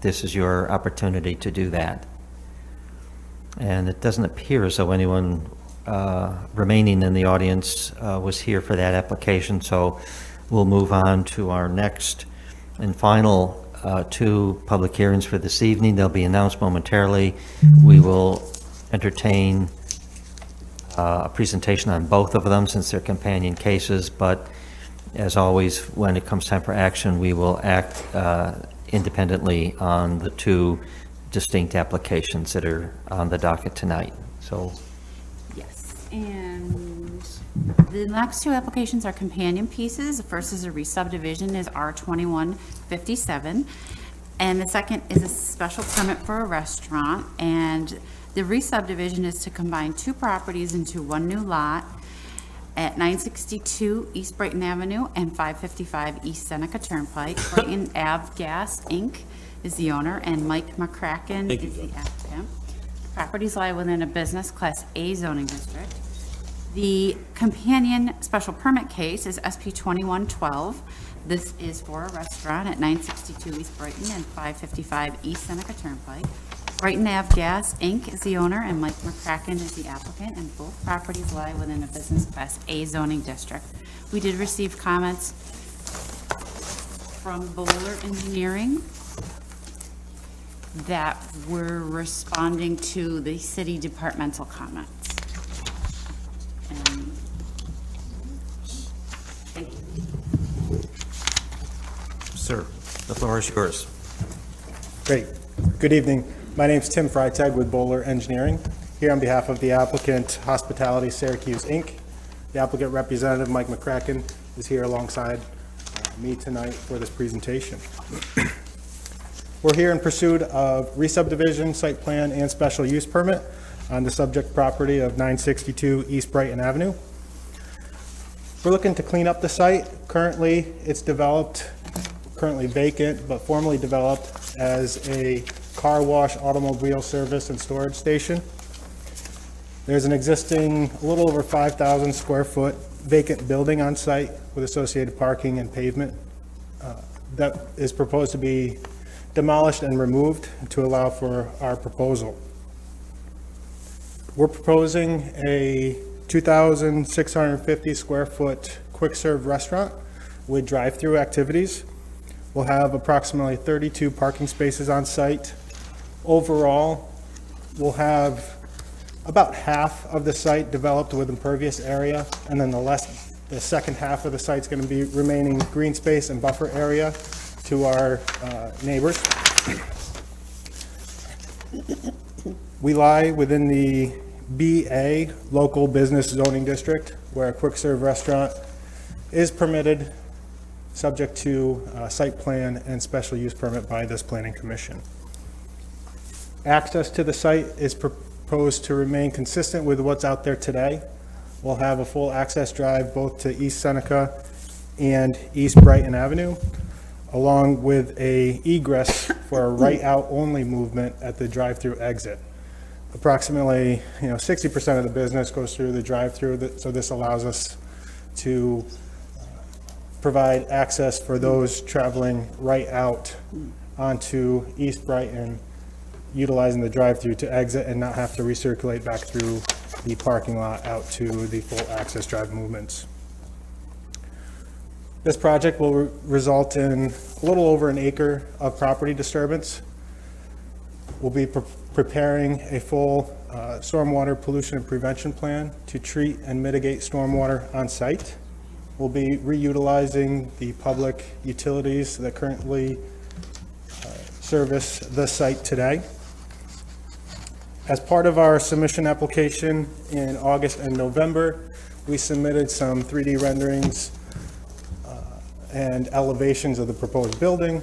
this is your opportunity to do that. And it doesn't appear as though anyone remaining in the audience was here for that application, so we'll move on to our next and final two public hearings for this evening. They'll be announced momentarily. We will entertain a presentation on both of them since they're companion cases, but as always, when it comes time for action, we will act independently on the two distinct applications that are on the docket tonight. So, Yes, and the next two applications are companion pieces. The first is a re-subdivision, is R2157, and the second is a special permit for a restaurant. And the re-subdivision is to combine two properties into one new lot at 962 East Brighton Avenue and 555 East Seneca Turnpike. Brighton Ave Gas, Inc. is the owner, and Mike McCracken is the applicant. Properties lie within a business Class A zoning district. The companion special permit case is SP 2112. This is for a restaurant at 962 East Brighton and 555 East Seneca Turnpike. Brighton Ave Gas, Inc. is the owner, and Mike McCracken is the applicant, and both properties lie within a business Class A zoning district. We did receive comments from Bowler Engineering that we're responding to the city departmental comments. And thank you. sir, the floor is yours. Great. Good evening. My name's Tim Freitag with Bowler Engineering, here on behalf of the applicant Hospitality Syracuse, Inc. The applicant representative, Mike McCracken, is here alongside me tonight for this presentation. We're here in pursuit of re-subdivision, site plan, and special use permit on the subject property of 962 East Brighton Avenue. We're looking to clean up the site. Currently, it's developed, currently vacant, but formerly developed as a car wash, automobile service, and storage station. There's an existing, a little over 5,000 square foot vacant building on site with associated parking and pavement that is proposed to be demolished and removed to allow for our proposal. We're proposing a 2,650 square foot quick serve restaurant with drive-through activities. We'll have approximately 32 parking spaces on site. Overall, we'll have about half of the site developed with impervious area, and then the second half of the site's going to be remaining green space and buffer area to our neighbors. We lie within the BA local business zoning district, where a quick serve restaurant is permitted, subject to site plan and special use permit by this planning commission. Access to the site is proposed to remain consistent with what's out there today. We'll have a full access drive both to East Seneca and East Brighton Avenue, along with a egress for a right out only movement at the drive-through exit. Approximately, 60% of the business goes through the drive-through, so this allows us to provide access for those traveling right out onto East Brighton, utilizing the drive-through to exit and not have to recirculate back through the parking lot out to the full access drive movements. This project will result in a little over an acre of property disturbance. We'll be preparing a full stormwater pollution and prevention plan to treat and mitigate stormwater on site. We'll be reutilizing the public utilities that currently service the site today. As part of our submission application in August and November, we submitted some 3D renderings and elevations of the proposed building.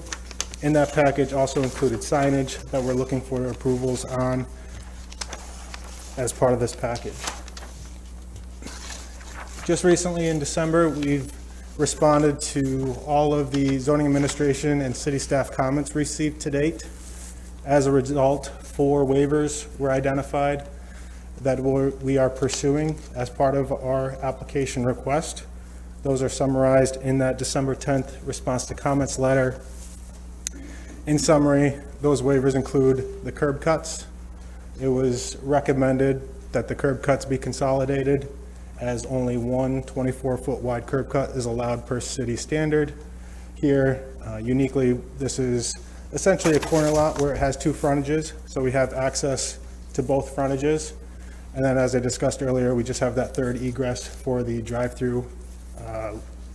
In that package also included signage that we're looking for approvals on as part of this package. Just recently in December, we've responded to all of the zoning administration and city staff comments received to date. As a result, 4 waivers were identified that we are pursuing as part of our application request. Those are summarized in that December 10th response to comments letter. In summary, those waivers include the curb cuts. It was recommended that the curb cuts be consolidated, as only one 24-foot wide curb cut is allowed per city standard. Here, uniquely, this is essentially a corner lot where it has 2 frontages, so we have access to both frontages. And then, as I discussed earlier, we just have that third egress for the drive-through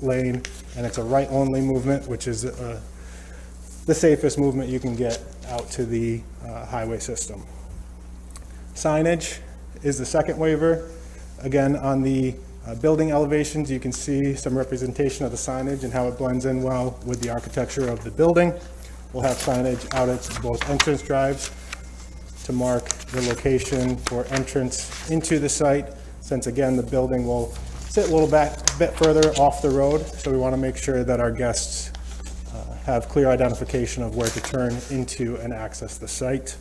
lane, and it's a right-only movement, which is the safest movement you can get out to the highway system. Signage is the second waiver. Again, on the building elevations, you can see some representation of the signage and how it blends in well with the architecture of the building. We'll have signage out at both entrance drives to mark the location for entrance into the site, since again, the building will sit a little bit further off the road, so we want to make sure that our guests have clear identification of where to turn into and access the site.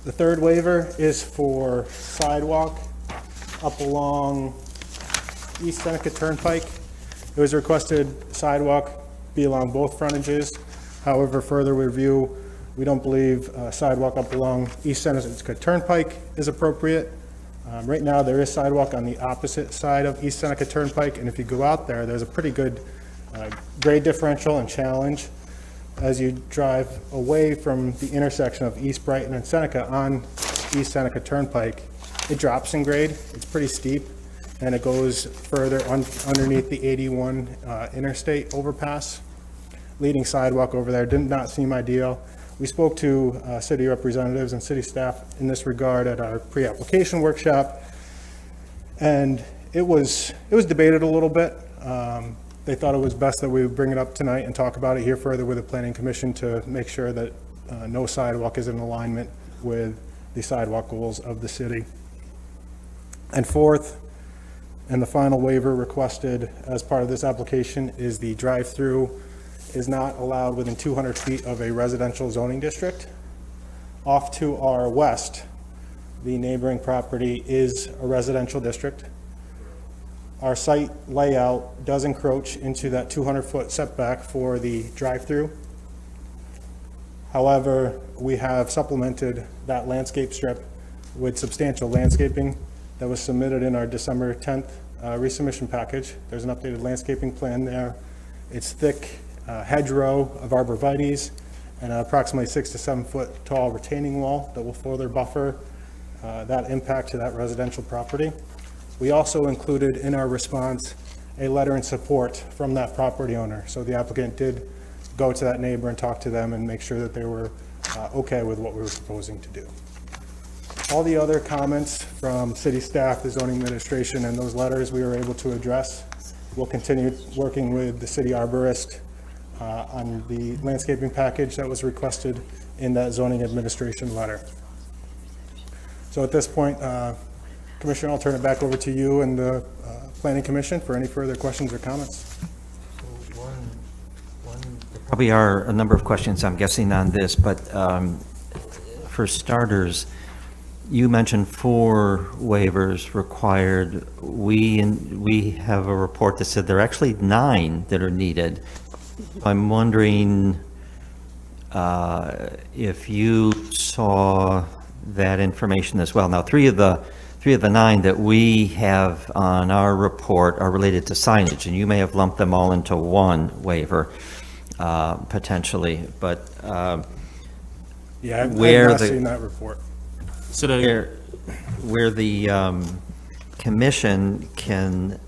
The third waiver is for sidewalk up along East Seneca Turnpike. It was requested sidewalk be along both frontages. However, further review, we don't believe sidewalk up along East Seneca Turnpike is appropriate. Right now, there is sidewalk on the opposite side of East Seneca Turnpike, and if you go out there, there's a pretty good grade differential and challenge as you drive away from the intersection of East Brighton and Seneca on East Seneca Turnpike. It drops in grade, it's pretty steep, and it goes further underneath the 81 interstate overpass. Leading sidewalk over there did not seem ideal. We spoke to city representatives and city staff in this regard at our pre-application workshop, and it was debated a little bit. They thought it was best that we would bring it up tonight and talk about it here further with the Planning Commission to make sure that no sidewalk is in alignment with the sidewalk goals of the city. And fourth, and the final waiver requested as part of this application is the drive-through is not allowed within 200 feet of a residential zoning district. Off to our west, the neighboring property is a residential district. Our site layout does encroach into that 200-foot setback for the drive-through. However, we have supplemented that landscape strip with substantial landscaping that was submitted in our December 10th resubmission package. There's an updated landscaping plan there. It's thick hedgerow of arborvitaes and approximately 6 to 7 foot tall retaining wall that will further buffer that impact to that residential property. We also included in our response a letter in support from that property owner. So the applicant did go to that neighbor and talk to them and make sure that they were okay with what we were proposing to do. All the other comments from city staff, the zoning administration, and those letters we were able to address. We'll continue working with the city arborist on the landscaping package that was requested in that zoning administration letter. So at this point, Commissioner, I'll turn it back over to you and the Planning Commission for any further questions or comments. There probably are a number of questions, I'm guessing, on this, but for starters, you mentioned 4 waivers required. We have a report that said there are actually 9 that are needed. I'm wondering if you saw that information as well. Now, 3 of the 3 of the 9 that we have on our report are related to signage, and you may have lumped them all into one waiver, potentially, but Yeah, I've where not the- seen that report. So that, where the commission can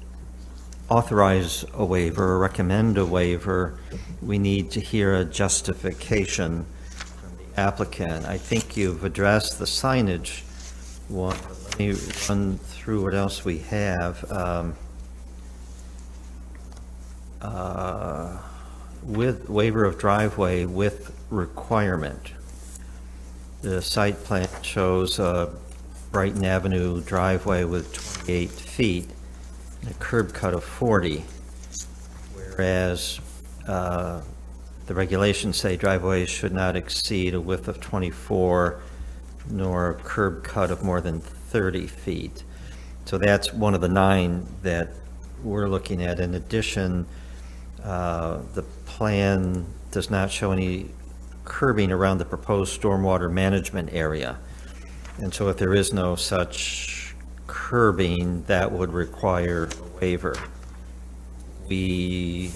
authorize a waiver or recommend a waiver, we need to hear a justification from the applicant. I think you've addressed the signage one. Let me run through what else we have. With waiver of driveway with requirement. The site plan shows a Brighton Avenue driveway with 28 feet, and a curb cut of 40, whereas the regulations say driveways should not exceed a width of 24, nor a curb cut of more than 30 feet. So that's one of the 9 that we're looking at. In addition, the plan does not show any curbing around the proposed stormwater management area. And so if there is no such curbing, that would require a waiver. We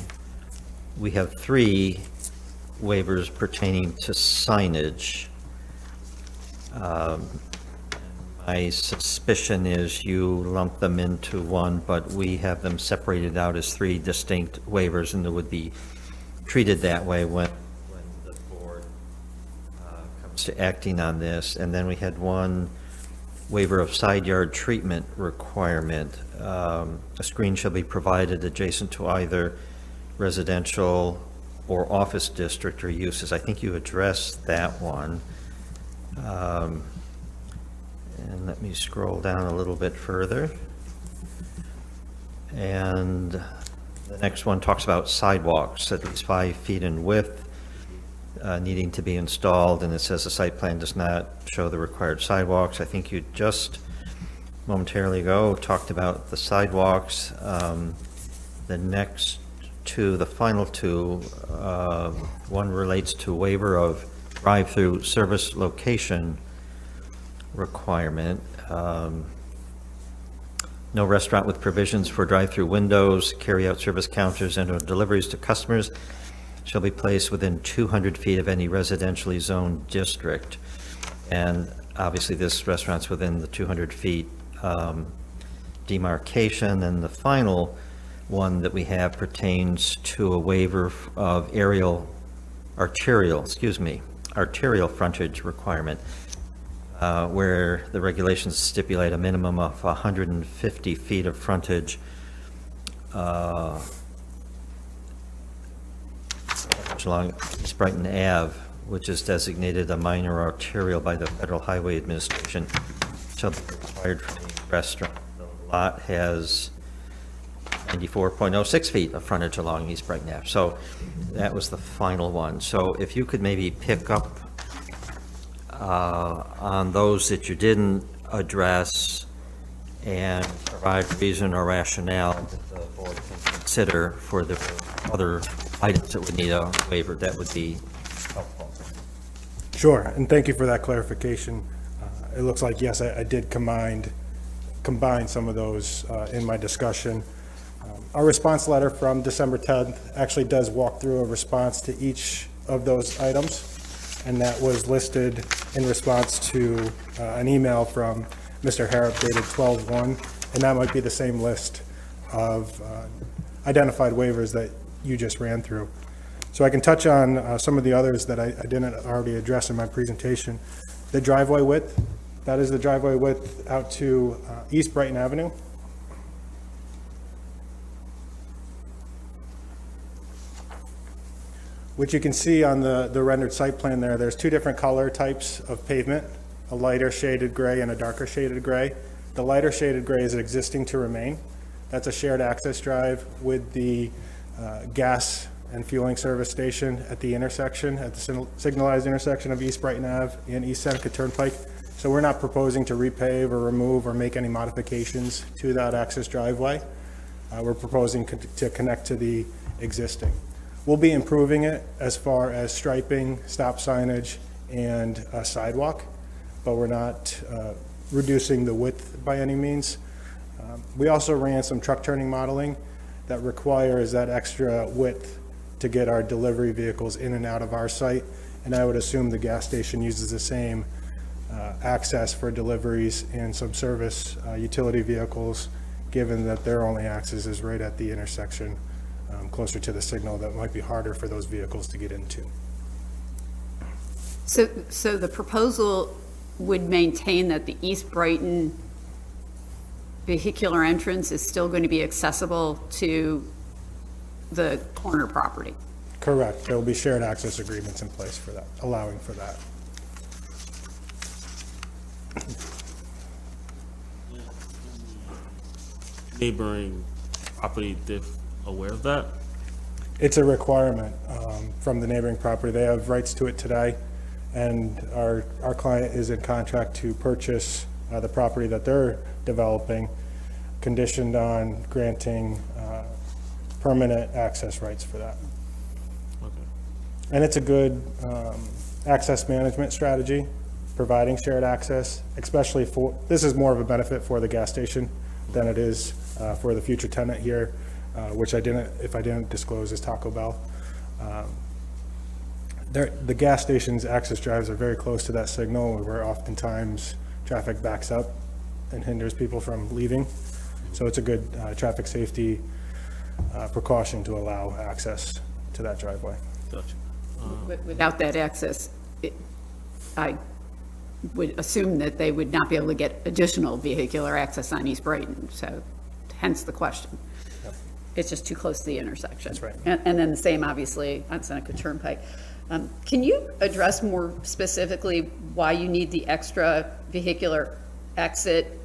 have 3 waivers pertaining to signage. My suspicion is you lump them into one, but we have them separated out as 3 distinct waivers, and it would be treated that way when the board comes to acting on this. And then we had one waiver of side yard treatment requirement. A screen shall be provided adjacent to either residential or office district or uses. I think you addressed that one. And let me scroll down a little bit further. And the next one talks about sidewalks at least 5 feet in width needing to be installed, and it says the site plan does not show the required sidewalks. I think you just momentarily ago talked about the sidewalks. The next 2, the final 2, one relates to waiver of drive-through service location requirement. No restaurant with provisions for drive-through windows, carry-out service counters, and/or deliveries to customers shall be placed within 200 feet of any residentially zoned district. And obviously, this restaurant's within the 200 feet demarcation. And the final one that we have pertains to a waiver of arterial frontage requirement, where the regulations stipulate a minimum of 150 feet of frontage along East Brighton Ave, which is designated a minor arterial by the Federal Highway Administration, shall be required for the restaurant. The lot has 94.06 feet of frontage along East Brighton Ave. So that was the final one. So if you could maybe pick up on those that you didn't address and provide reason or rationale that the board can consider for the other items that would need a waiver, that would be helpful. Sure, and thank you for that clarification. It looks like, yes, I did combine some of those in my discussion. Our response letter from December 10th actually does walk through a response to each of those items, and that was listed in response to an email from Mr. Harrop dated 12/1, and that might be the same list of identified waivers that you just ran through. So I can touch on some of the others that I didn't already address in my presentation. The driveway width, that is the driveway width out to East Brighton Avenue. Which you can see on the rendered site plan there. There's 2 different color types of pavement, a lighter shaded gray and a darker shaded gray. The lighter shaded gray is existing to remain. That's a shared access drive with the gas and fueling service station at the intersection, at the signalized intersection of East Brighton Ave and East Seneca Turnpike. So we're not proposing to repave or remove or make any modifications to that access driveway. We're proposing to connect to the existing. We'll be improving it as far as striping, stop signage, and a sidewalk, but we're not reducing the width by any means. We also ran some truck turning modeling that requires that extra width to get our delivery vehicles in and out of our site. And I would assume the gas station uses the same access for deliveries and some service utility vehicles, given that their only access is right at the intersection, closer to the signal, that might be harder for those vehicles to get into. So the proposal would maintain that the East Brighton vehicular entrance is still going to be accessible to the corner property? Correct. There will be shared access agreements in place for that, allowing for that. Neighboring property, they're aware of that? It's a requirement from the neighboring property. They have rights to it today, and our client is in contract to purchase the property that they're developing, conditioned on granting permanent access rights for that. Okay. And it's a good access management strategy, providing shared access, especially for, this is more of a benefit for the gas station than it is for the future tenant here, which if I didn't disclose, is Taco Bell. The gas station's access drives are very close to that signal, where oftentimes traffic backs up and hinders people from leaving. So it's a good traffic safety precaution to allow access to that driveway. Gotcha. Without that access, I would assume that they would not be able to get additional vehicular access on East Brighton, so hence the question. Yep. It's just too close to the intersection. That's right. And then the same, obviously, on Seneca Turnpike. Can you address more specifically why you need the extra vehicular exit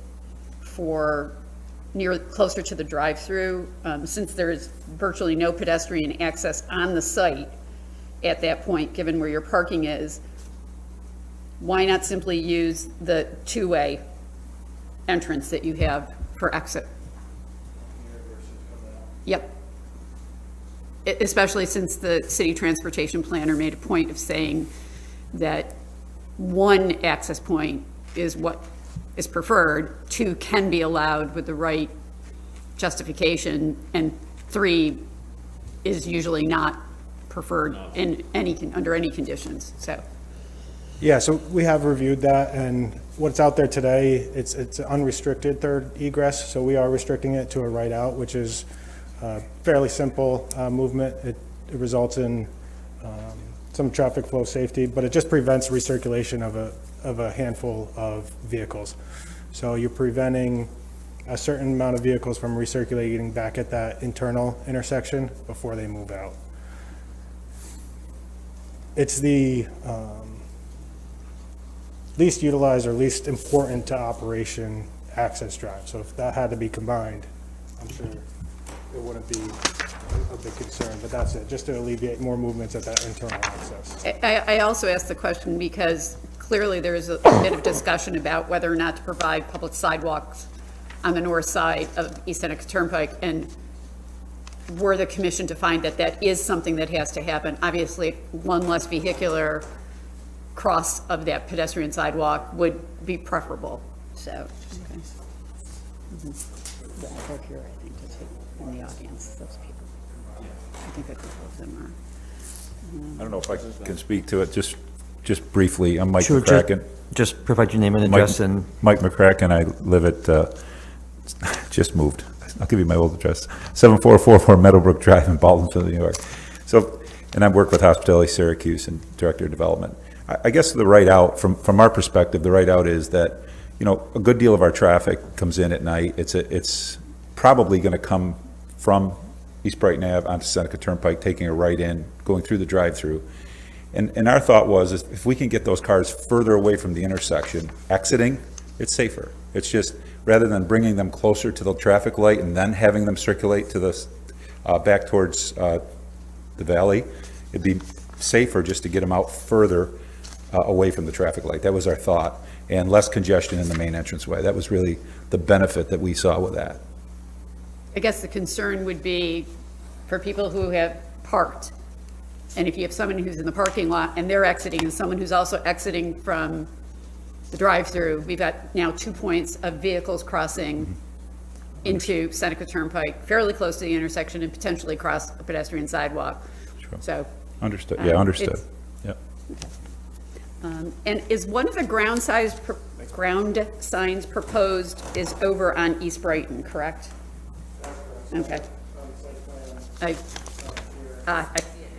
for closer to the drive-through, since there is virtually no pedestrian access on the site at that point, given where your parking is? Why not simply use the two-way entrance that you have for exit? Yep. Especially since the city transportation planner made a point of saying that one access point is what is preferred, two can be allowed with the right justification, and three is usually not preferred in under any conditions, so. Yeah, so we have reviewed that, and what's out there today, it's an unrestricted third egress, so we are restricting it to a right out, which is fairly simple movement. It results in some traffic flow safety, but it just prevents recirculation of a handful of vehicles. So you're preventing a certain amount of vehicles from recirculating back at that internal intersection before they move out. It's the least utilized or least important to operation access drive. So if that had to be combined, I'm sure it wouldn't be a big concern, but that's it, just to alleviate more movements at that internal access. I also asked the question because clearly there is a bit of discussion about whether or not to provide public sidewalks on the north side of East Seneca Turnpike, and were the commission to find that that is something that has to happen. Obviously, one less vehicular cross of that pedestrian sidewalk would be preferable, so. Okay. Yeah, I hope you're right, I think, to take in the audience, those people. I think a couple of them are. I don't know if I can speak to it, just briefly. I'm Mike Sure, McCracken. just provide your name and address and. Mike McCracken, I live at, just moved. I'll give you my old address, 7444 Meadowbrook Drive in Baldwinville, New York. So, and I work with Hospitality Syracuse and Director of Development. I guess the right out, from our perspective, the right out is that, you know, a good deal of our traffic comes in at night. It's probably going to come from East Brighton Ave onto Seneca Turnpike, taking a right in, going through the drive-through. And our thought was, is if we can get those cars further away from the intersection, exiting, it's safer. It's just, rather than bringing them closer to the traffic light and then having them circulate to the, back towards the valley, it'd be safer just to get them out further away from the traffic light. That was our thought, and less congestion in the main entranceway. That was really the benefit that we saw with that. I guess the concern would be for people who have parked, and if you have someone who's in the parking lot and they're exiting, and someone who's also exiting from the drive-through, we've got now 2 points of vehicles crossing into Seneca Turnpike, fairly close to the intersection, and potentially cross a pedestrian sidewalk. So. Understood, yeah, understood. it's- Yep. And is one of the ground signs proposed is over on East Brighton, correct? Okay. I see it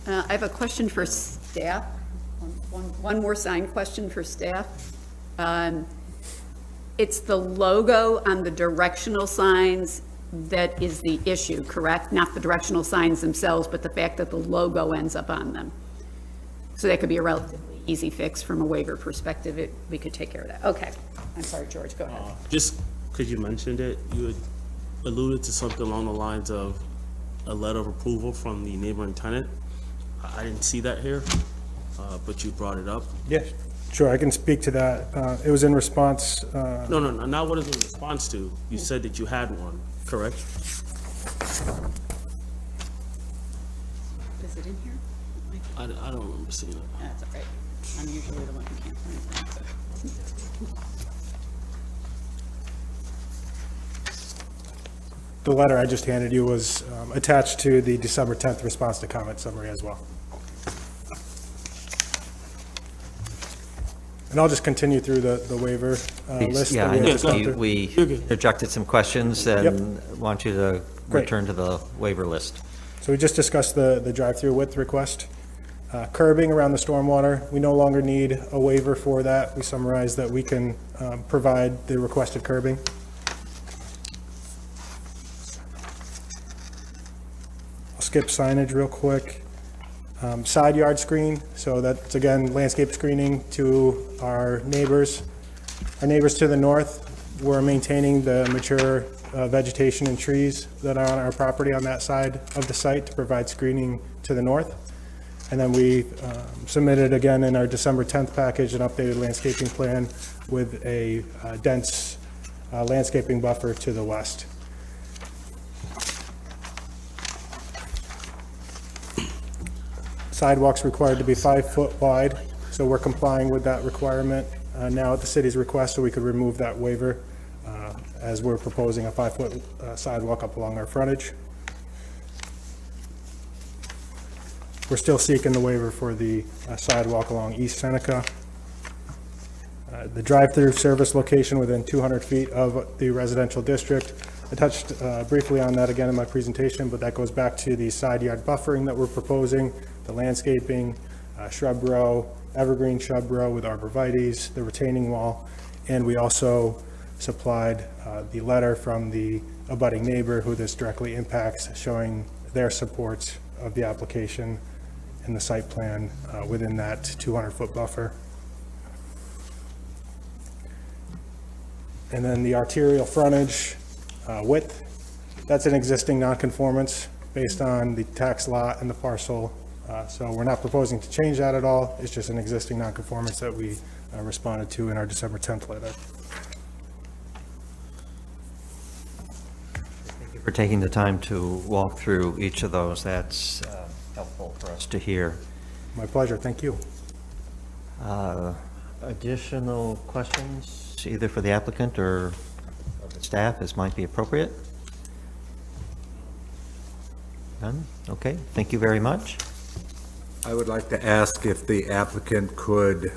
now. I have a question for staff. One more sign question for staff. It's the logo on the directional signs that is the issue, correct? Not the directional signs themselves, but the fact that the logo ends up on them. So that could be a relatively easy fix from a waiver perspective. We could take care of that. Okay. I'm sorry, George, go ahead. Just because you mentioned it, you had alluded to something along the lines of a letter of approval from the neighboring tenant. I didn't see that here, but you brought it up. Yeah, sure, I can speak to that. It was in response, No, not what is it in response to. You said that you had one, correct? Is it in here? I don't remember seeing it. That's all right. I'm usually the one who can't find it. the letter I just handed you was attached to the December 10th response to comment summary as well. And I'll just continue through the waiver list. Yeah, that I we know had gone through. we interjected some questions and want you to Great. return to the waiver list. So we just discussed the drive-through width request. Curbing around the stormwater, we no longer need a waiver for that. We summarized that we can provide the requested curbing. I'll skip signage real quick. Side yard screen, so that's again landscape screening to our neighbors. Our neighbors to the north, we're maintaining the mature vegetation and trees that are on our property on that side of the site to provide screening to the north. And then we submitted again in our December 10th package an updated landscaping plan with a dense landscaping buffer to the west. Sidewalks required to be 5 foot wide, so we're complying with that requirement now at the city's request, so we could remove that waiver as we're proposing a 5 foot sidewalk up along our frontage. We're still seeking the waiver for the sidewalk along East Seneca. The drive-through service location within 200 feet of the residential district. I touched briefly on that again in my presentation, but that goes back to the side yard buffering that we're proposing, the landscaping, shrub row, evergreen shrub row with arborvitaes, the retaining wall, and we also supplied the letter from the abutting neighbor who this directly impacts, showing their supports of the application and the site plan within that 200-foot buffer. And then the arterial frontage width, that's an existing nonconformance based on the tax lot and the parcel. So we're not proposing to change that at all. It's just an existing nonconformance that we responded to in our December 10th letter. Thank you for taking the time to walk through each of those. That's helpful for us to hear. My pleasure. Thank you. Additional questions, either for the applicant or of the staff, as might be appropriate? None? Okay, thank you very much. I would like to ask if the applicant could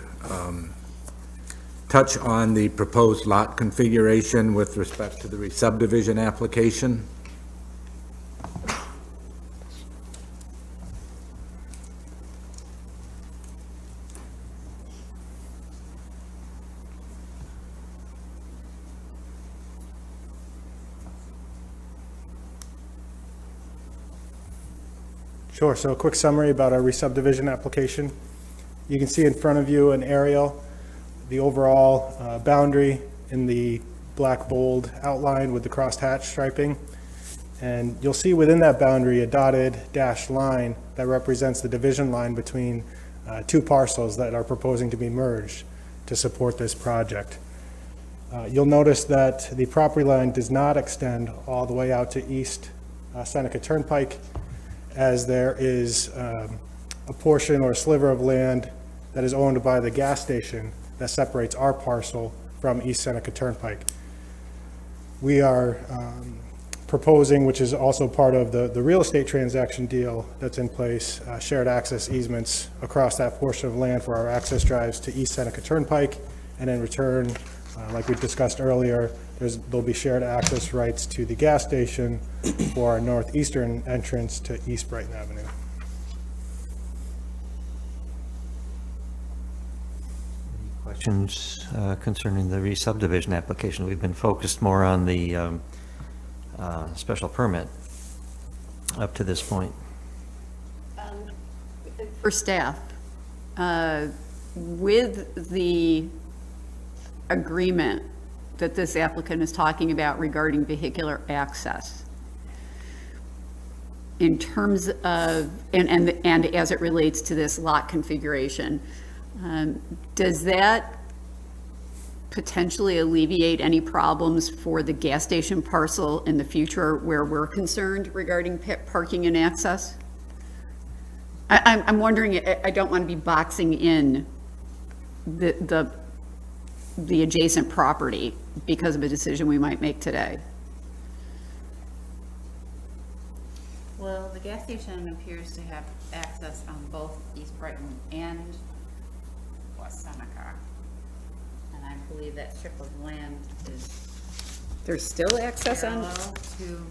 touch on the proposed lot configuration with respect to the re-subdivision application. Sure. So a quick summary about our re-subdivision application. You can see in front of you an aerial, the overall boundary in the black bold outline with the crossed hatch striping. And you'll see within that boundary a dotted dashed line that represents the division line between two parcels that are proposing to be merged to support this project. You'll notice that the property line does not extend all the way out to East Seneca Turnpike, as there is a portion or sliver of land that is owned by the gas station that separates our parcel from East Seneca Turnpike. We are proposing, which is also part of the real estate transaction deal that's in place, shared access easements across that portion of land for our access drives to East Seneca Turnpike. And in return, like we discussed earlier, there'll be shared access rights to the gas station for our northeastern entrance to East Brighton Avenue. Questions concerning the re-subdivision application? We've been focused more on the special permit up to this point. For staff, with the agreement that this applicant is talking about regarding vehicular access, in terms of, and as it relates to this lot configuration, does that potentially alleviate any problems for the gas station parcel in the future where we're concerned regarding parking and access? I'm wondering, I don't want to be boxing in the adjacent property because of a decision we might make today. Well, the gas station appears to have access on both East Brighton and West Seneca. And I believe that strip of land is There's still access on? parallel to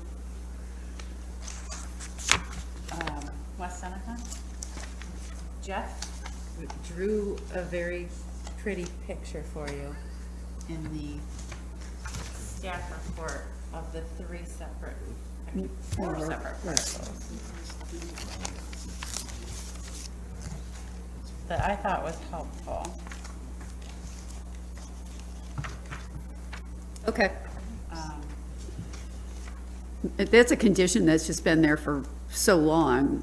West Seneca. Jeff drew a very pretty picture for you in the staff report of the four separate parcels that I thought was helpful. Okay. That's a condition that's just been there for so long.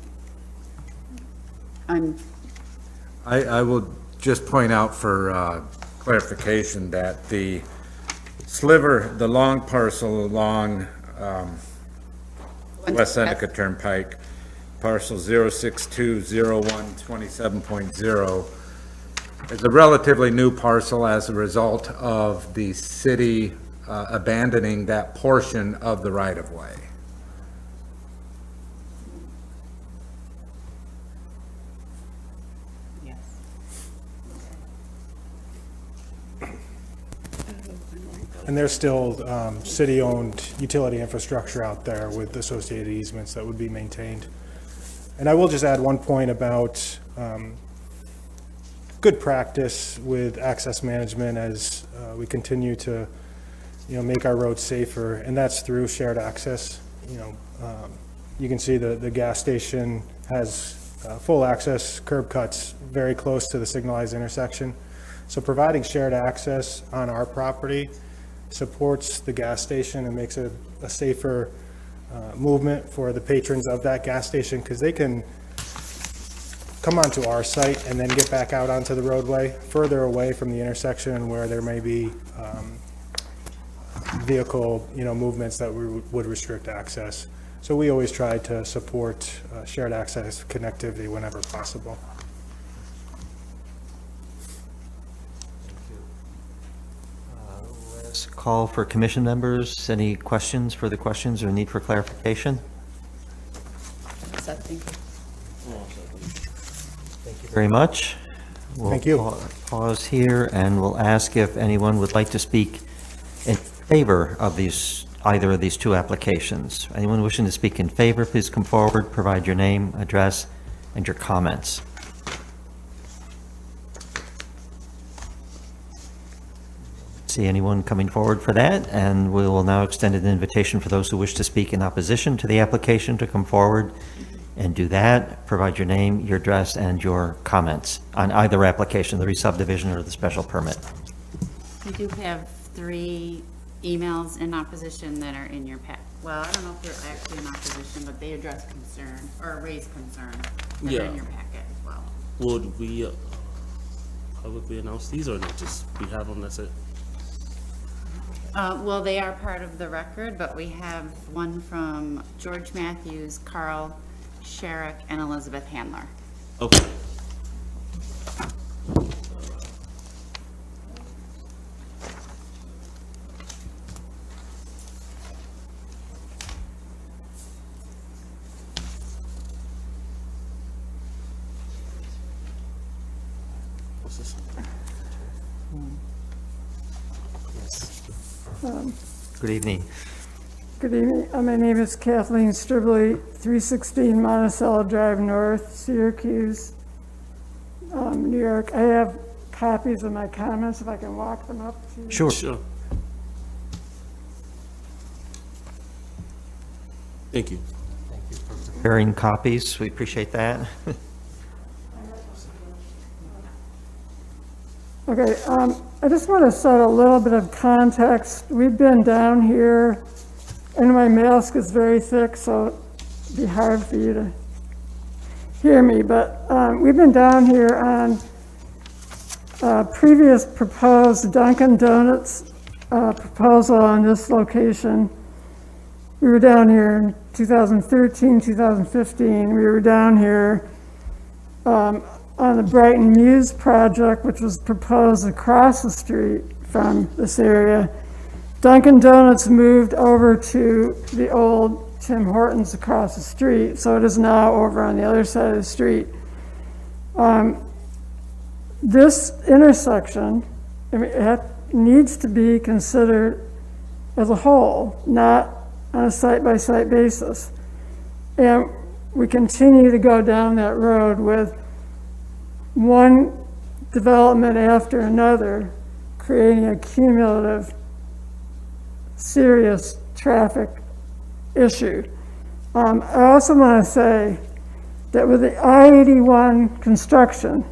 I will just point out for clarification that the sliver, the long parcel along West Seneca Turnpike, parcel 0620127.0, is a relatively new parcel as a result of the city abandoning that portion of the right-of-way. Yes. And there's still city-owned utility infrastructure out there with associated easements that would be maintained. And I will just add one point about good practice with access management as we continue to, make our roads safer, and that's through shared access. You can see the gas station has full access curb cuts very close to the signalized intersection. So providing shared access on our property supports the gas station and makes it a safer movement for the patrons of that gas station, because they can come onto our site and then get back out onto the roadway further away from the intersection where there may be vehicle movements that would restrict access. So we always try to support shared access connectivity whenever possible. Let's call for commission members. Any questions, further questions, or need for clarification? Thank you. Thank you very much. Thank you. We'll pause here, and we'll ask if anyone would like to speak in favor of either of these two applications. Anyone wishing to speak in favor, please come forward, provide your name, address, and your comments. See anyone coming forward for that, and we will now extend an invitation for those who wish to speak in opposition to the application to come forward and do that. Provide your name, your address, and your comments on either application, the re-subdivision or the special permit. We do have 3 emails in opposition that are in your pack. Well, I don't know if they're actually in opposition, but they address concern or raise concern. They're in your packet as well. Would we publicly announce these, or not just we have them, that's it? Well, they are part of the record, but we have one from George Matthews, Carl Sherrick, and Elizabeth Handler. Okay. What's this? Good evening. Good evening. My name is Kathleen Stribley, 316 Monticello Drive North, Syracuse, New York. I have copies of my comments, if I can walk them up to you. Sure. Sure. Thank you. Bearing copies, we appreciate that. Okay, I just want to set a little bit of context. We've been down here, and my mask is very thick, so it'd be hard for you to hear me, but we've been down here on previous proposed Dunkin' Donuts proposal on this location. We were down here in 2013, 2015. We were down here on the Brighton Muse project, which was proposed across the street from this area. Dunkin' Donuts moved over to the old Tim Hortons across the street, so it is now over on the other side of the street. This intersection, I mean, it needs to be considered as a whole, not on a site-by-site basis. And we continue to go down that road with one development after another, creating a cumulative, serious traffic issue. I also want to say that with the I-81 construction,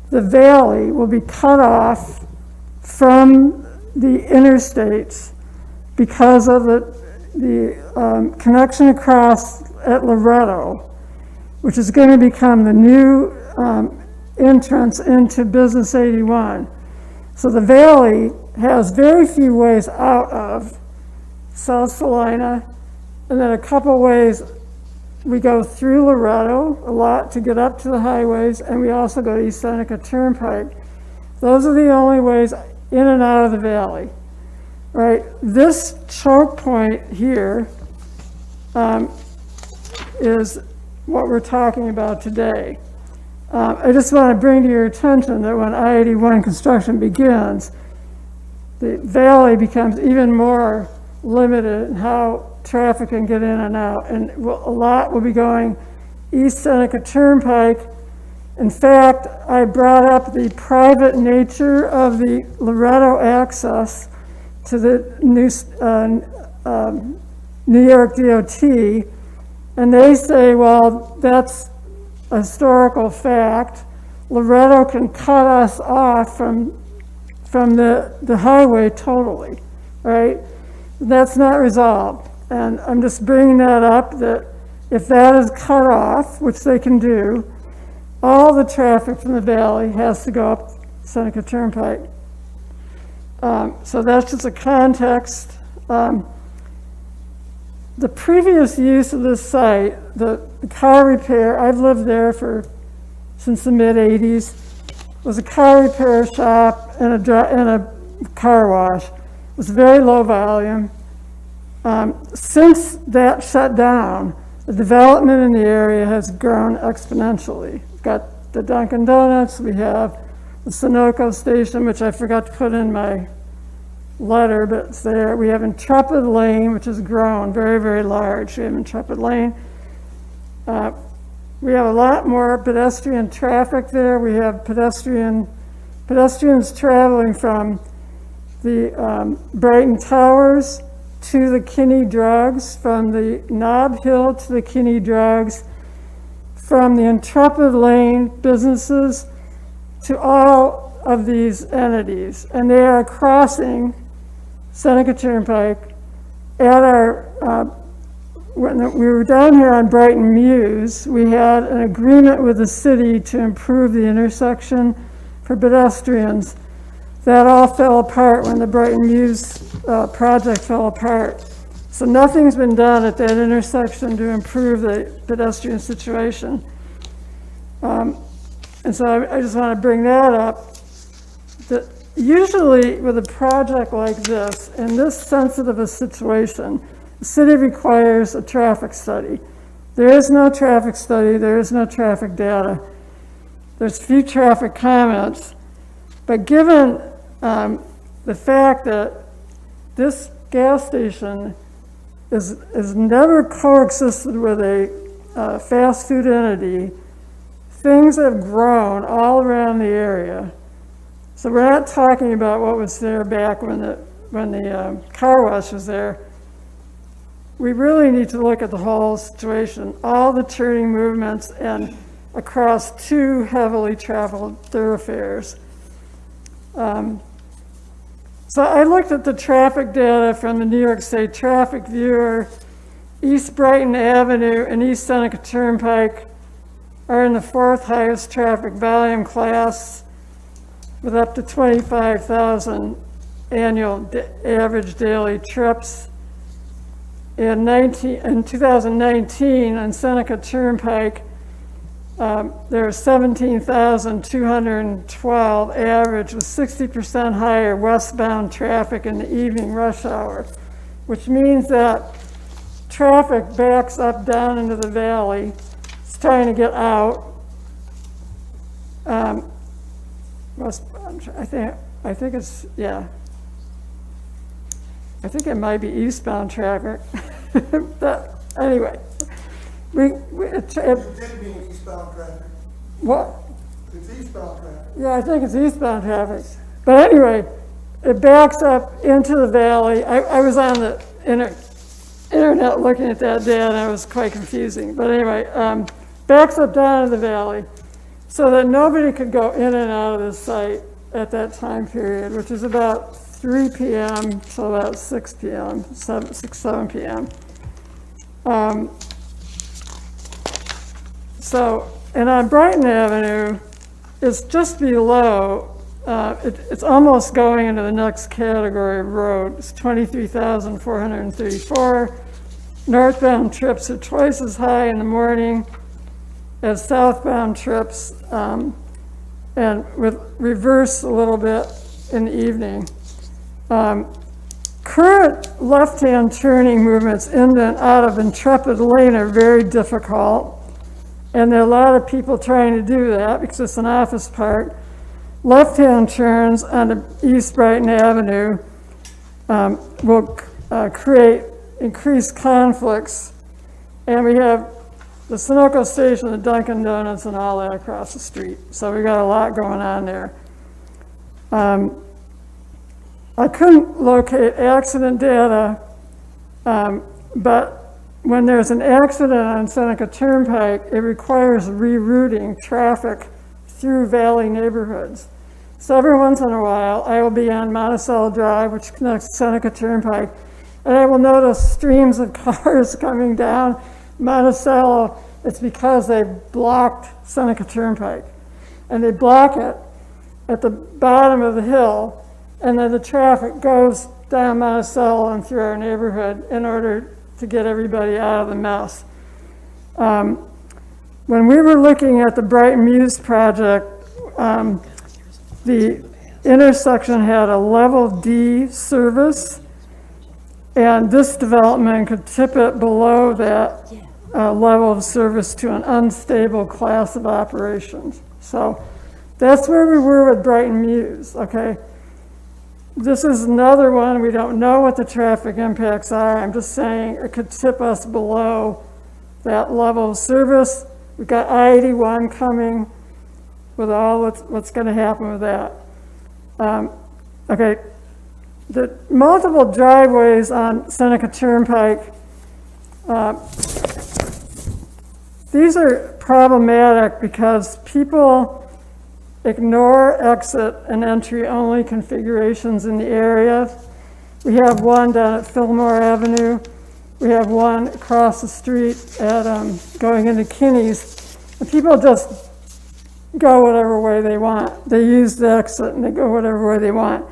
the valley will be cut off from the interstates because of the connection across at Loretto, which is going to become the new entrance into Business 81. So the valley has very few ways out of South Salina, and then a couple ways we go through Loretto a lot to get up to the highways, and we also go to East Seneca Turnpike. Those are the only ways in and out of the valley, right? This choke point here is what we're talking about today. I just want to bring to your attention that when I-81 construction begins, the valley becomes even more limited in how traffic can get in and out, and a lot will be going East Seneca Turnpike. In fact, I brought up the private nature of the Loretto access to the New York DOT, and they say, well, that's a historical fact. Loretto can cut us off from the highway totally, right? That's not resolved. And I'm just bringing that up, that if that is cut off, which they can do, all the traffic from the valley has to go up Seneca Turnpike. So that's just a context. The previous use of this site, the car repair, I've lived there since the mid-'80s, was a car repair shop and a car wash. It was very low volume. Since that shut down, the development in the area has grown exponentially. We've got the Dunkin' Donuts, we have the Seneca station, which I forgot to put in my letter, but it's there. We have Intrepid Lane, which has grown very, very large. We have Intrepid Lane. We have a lot more pedestrian traffic there. We have pedestrians traveling from the Brighton Towers to the Kinney Drugs, from the Nob Hill to the Kinney Drugs, from the Intrepid Lane businesses to all of these entities. And they are crossing Seneca Turnpike at our, when we were down here on Brighton Muse, we had an agreement with the city to improve the intersection for pedestrians. that all fell apart when the Brighton Muse project fell apart. So nothing's been done at that intersection to improve the pedestrian situation. And so I just want to bring that up, that usually with a project like this, in this sensitive a situation, the city requires a traffic study. There is no traffic study, there is no traffic data. There's few traffic comments, but given the fact that this gas station is never coexisted with a fast food entity, things have grown all around the area. So we're not talking about what was there back when the car wash was there. We really need to look at the whole situation, all the turning movements and across two heavily traveled thoroughfares. So I looked at the traffic data from the New York State Traffic Viewer. East Brighton Avenue and East Seneca Turnpike are in the 4th highest traffic volume class with up to 25,000 annual average daily trips. In 2019 on Seneca Turnpike, there are 17,212 average with 60% higher westbound traffic in the evening rush hour, which means that traffic backs up down into the valley. It's trying to get out. I think it's, yeah. I think it might be eastbound traffic. But anyway, it did mean eastbound traffic. What? It's eastbound traffic. Yeah, I think it's eastbound traffic. But anyway, it backs up into the valley. I was on the internet looking at that data, and it was quite confusing. But anyway, backs up down to the valley so that nobody could go in and out of the site at that time period, which is about 3 p.m. to about 6 p.m., 7 p.m. And on Brighton Avenue, it's just below, it's almost going into the next category of road. It's 23,434. Northbound trips are twice as high in the morning as southbound trips, and with reverse a little bit in the evening. Current left-hand turning movements in and out of Intrepid Lane are very difficult, and there are a lot of people trying to do that because it's an office park. Left-hand turns on the East Brighton Avenue will create increased conflicts, and we have the Sunoco station, the Dunkin' Donuts, and all that across the street. So we got a lot going on there. I couldn't locate accident data, but when there's an accident on Seneca Turnpike, it requires rerouting traffic through valley neighborhoods. So every once in a while, I will be on Monticello Drive, which connects Seneca Turnpike, and I will notice streams of cars coming down Monticello. It's because they blocked Seneca Turnpike, and they block it at the bottom of the hill, and then the traffic goes down Monticello and through our neighborhood in order to get everybody out of the mess. When we were looking at the Brighton Muse project, the intersection had a level D service, and this development could tip it below that level of service to an unstable class of operations. So that's where we were with Brighton Muse, okay? This is another one, we don't know what the traffic impacts are. I'm just saying it could tip us below that level of service. We've got I-81 coming with all what's going to happen with that. Okay, the multiple driveways on Seneca Turnpike, these are problematic because people ignore exit and entry only configurations in the area. We have one down at Fillmore Avenue. We have one across the street at going into Kinney's. And people just go whatever way they want. They use the exit and they go whatever way they want.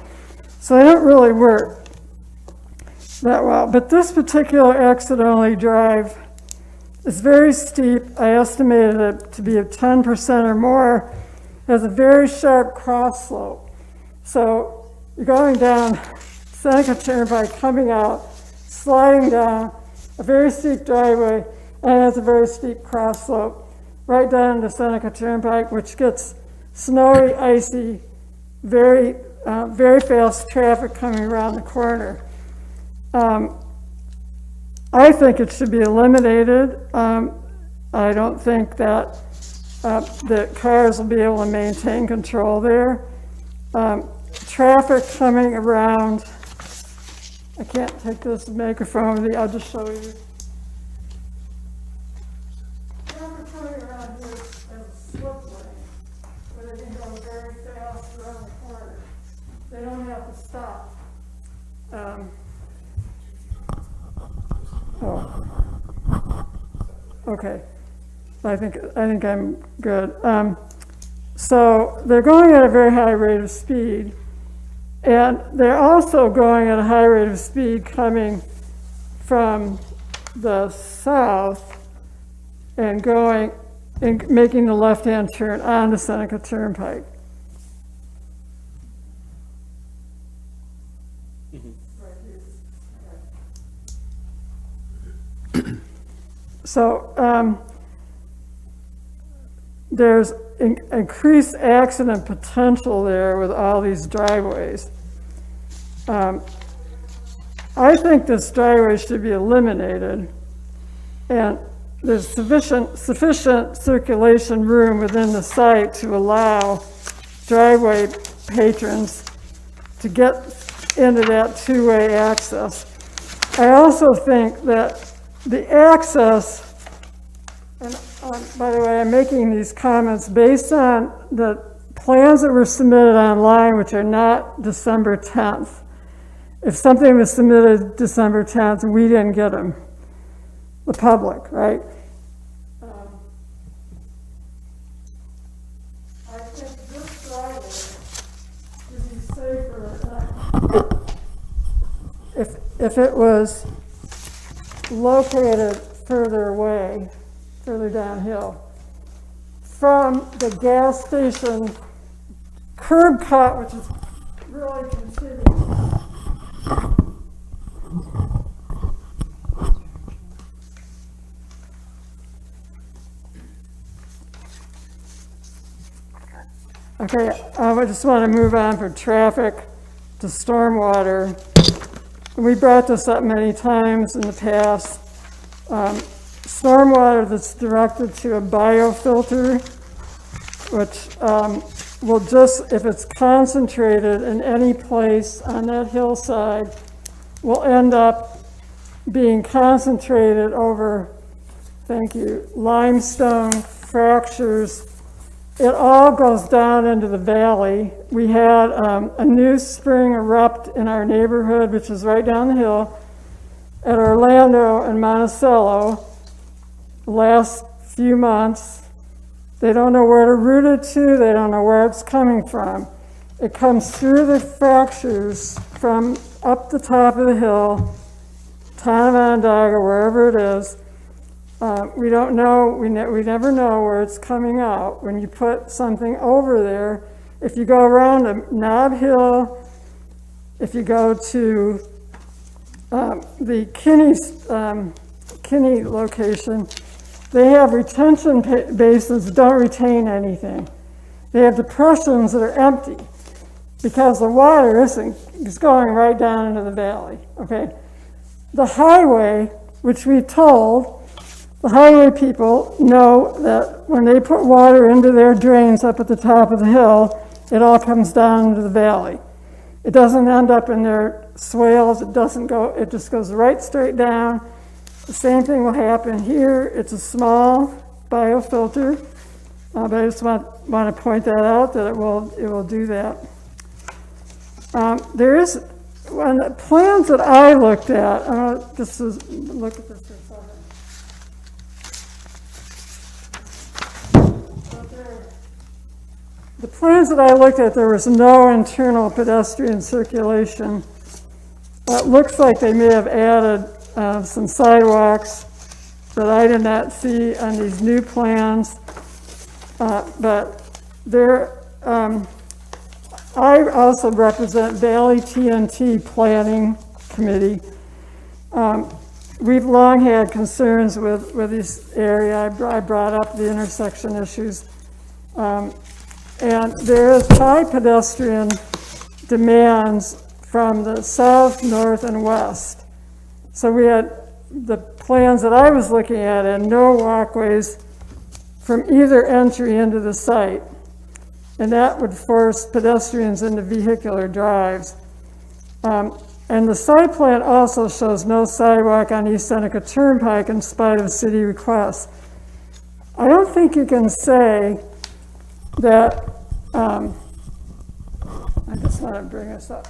So they don't really work that well. But this particular exit-only drive is very steep. I estimated it to be a 10% or more. It has a very sharp cross slope. So you're going down Seneca Turnpike, coming out, sliding down a very steep driveway, and it has a very steep cross slope right down to Seneca Turnpike, which gets snowy, icy, very fast traffic coming around the corner. I think it should be eliminated. I don't think that the cars will be able to maintain control there. Traffic coming around, I can't take this microphone with me, I'll just show you. Traffic coming around here is a slip lane, where they can go very fast around the corner. They don't have to stop. Okay. I think I'm good. So they're going at a very high rate of speed, and they're also going at a high rate of speed coming from the south and going and making the left-hand turn onto Seneca Turnpike. So there's increased accident potential there with all these driveways. I think this driveway should be eliminated, and there's sufficient circulation room within the site to allow driveway patrons to get into that two-way access. I also think that the access, and by the way, I'm making these comments based on the plans that were submitted online, which are not December 10th. If something was submitted December 10th, we didn't get them, the public, right? I think this driveway would be safer if it was located further away, further downhill, from the gas station curb cut, which is really continuous. Okay, I just want to move on from traffic to stormwater. We brought this up many times in the past. Stormwater that's directed to a biofilter, which will just, if it's concentrated in any place on that hillside, will end up being concentrated over, thank you, limestone fractures. It all goes down into the valley. We had a new spring erupt in our neighborhood, which is right down the hill, at Orlando and Monticello the last few months. They don't know where to route it to. They don't know where it's coming from. It comes through the fractures from up the top of the hill, town of Onondaga, wherever it is. We don't know, we never know where it's coming out. When you put something over there, if you go around a Knob Hill, if you go to the Kinney location, they have retention basins that don't retain anything. They have depressions that are empty because the water is going right down into the valley, okay? The highway, which we told, the highway people know that when they put water into their drains up at the top of the hill, it all comes down into the valley. It doesn't end up in their swales, it just goes right straight down. The same thing will happen here. It's a small biofilter, but I just want to point that out, that it will do that. There is, on the plans that I looked at, I want to just look at this for a second. the plans that I looked at, there was no internal pedestrian circulation. It looks like they may have added some sidewalks that I did not see on these new plans. But there, I also represent Valley TNT Planning Committee. We've long had concerns with this area. I brought up the intersection issues. And there is high pedestrian demands from the south, north, and west. So we had the plans that I was looking at and no walkways from either entry into the site. And that would force pedestrians into vehicular drives. And the site plan also shows no sidewalk on East Seneca Turnpike in spite of city requests. I don't think you can say that, I just want to bring this up.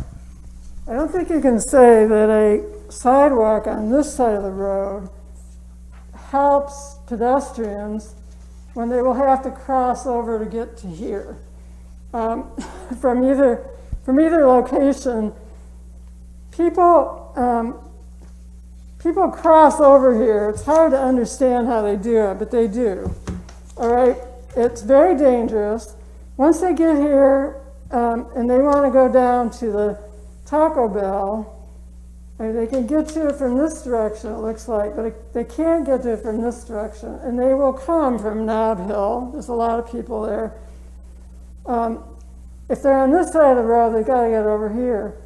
I don't think you can say that a sidewalk on this side of the road helps pedestrians when they will have to cross over to get to here. From either location, people cross over here. It's hard to understand how they do it, but they do. All right, it's very dangerous. Once they get here and they want to go down to the Taco Bell, they can get to it from this direction, it looks like, but they can't get to it from this direction, and they will come from Nob Hill. There's a lot of people there. If they're on this side of the road, they've got to get over here.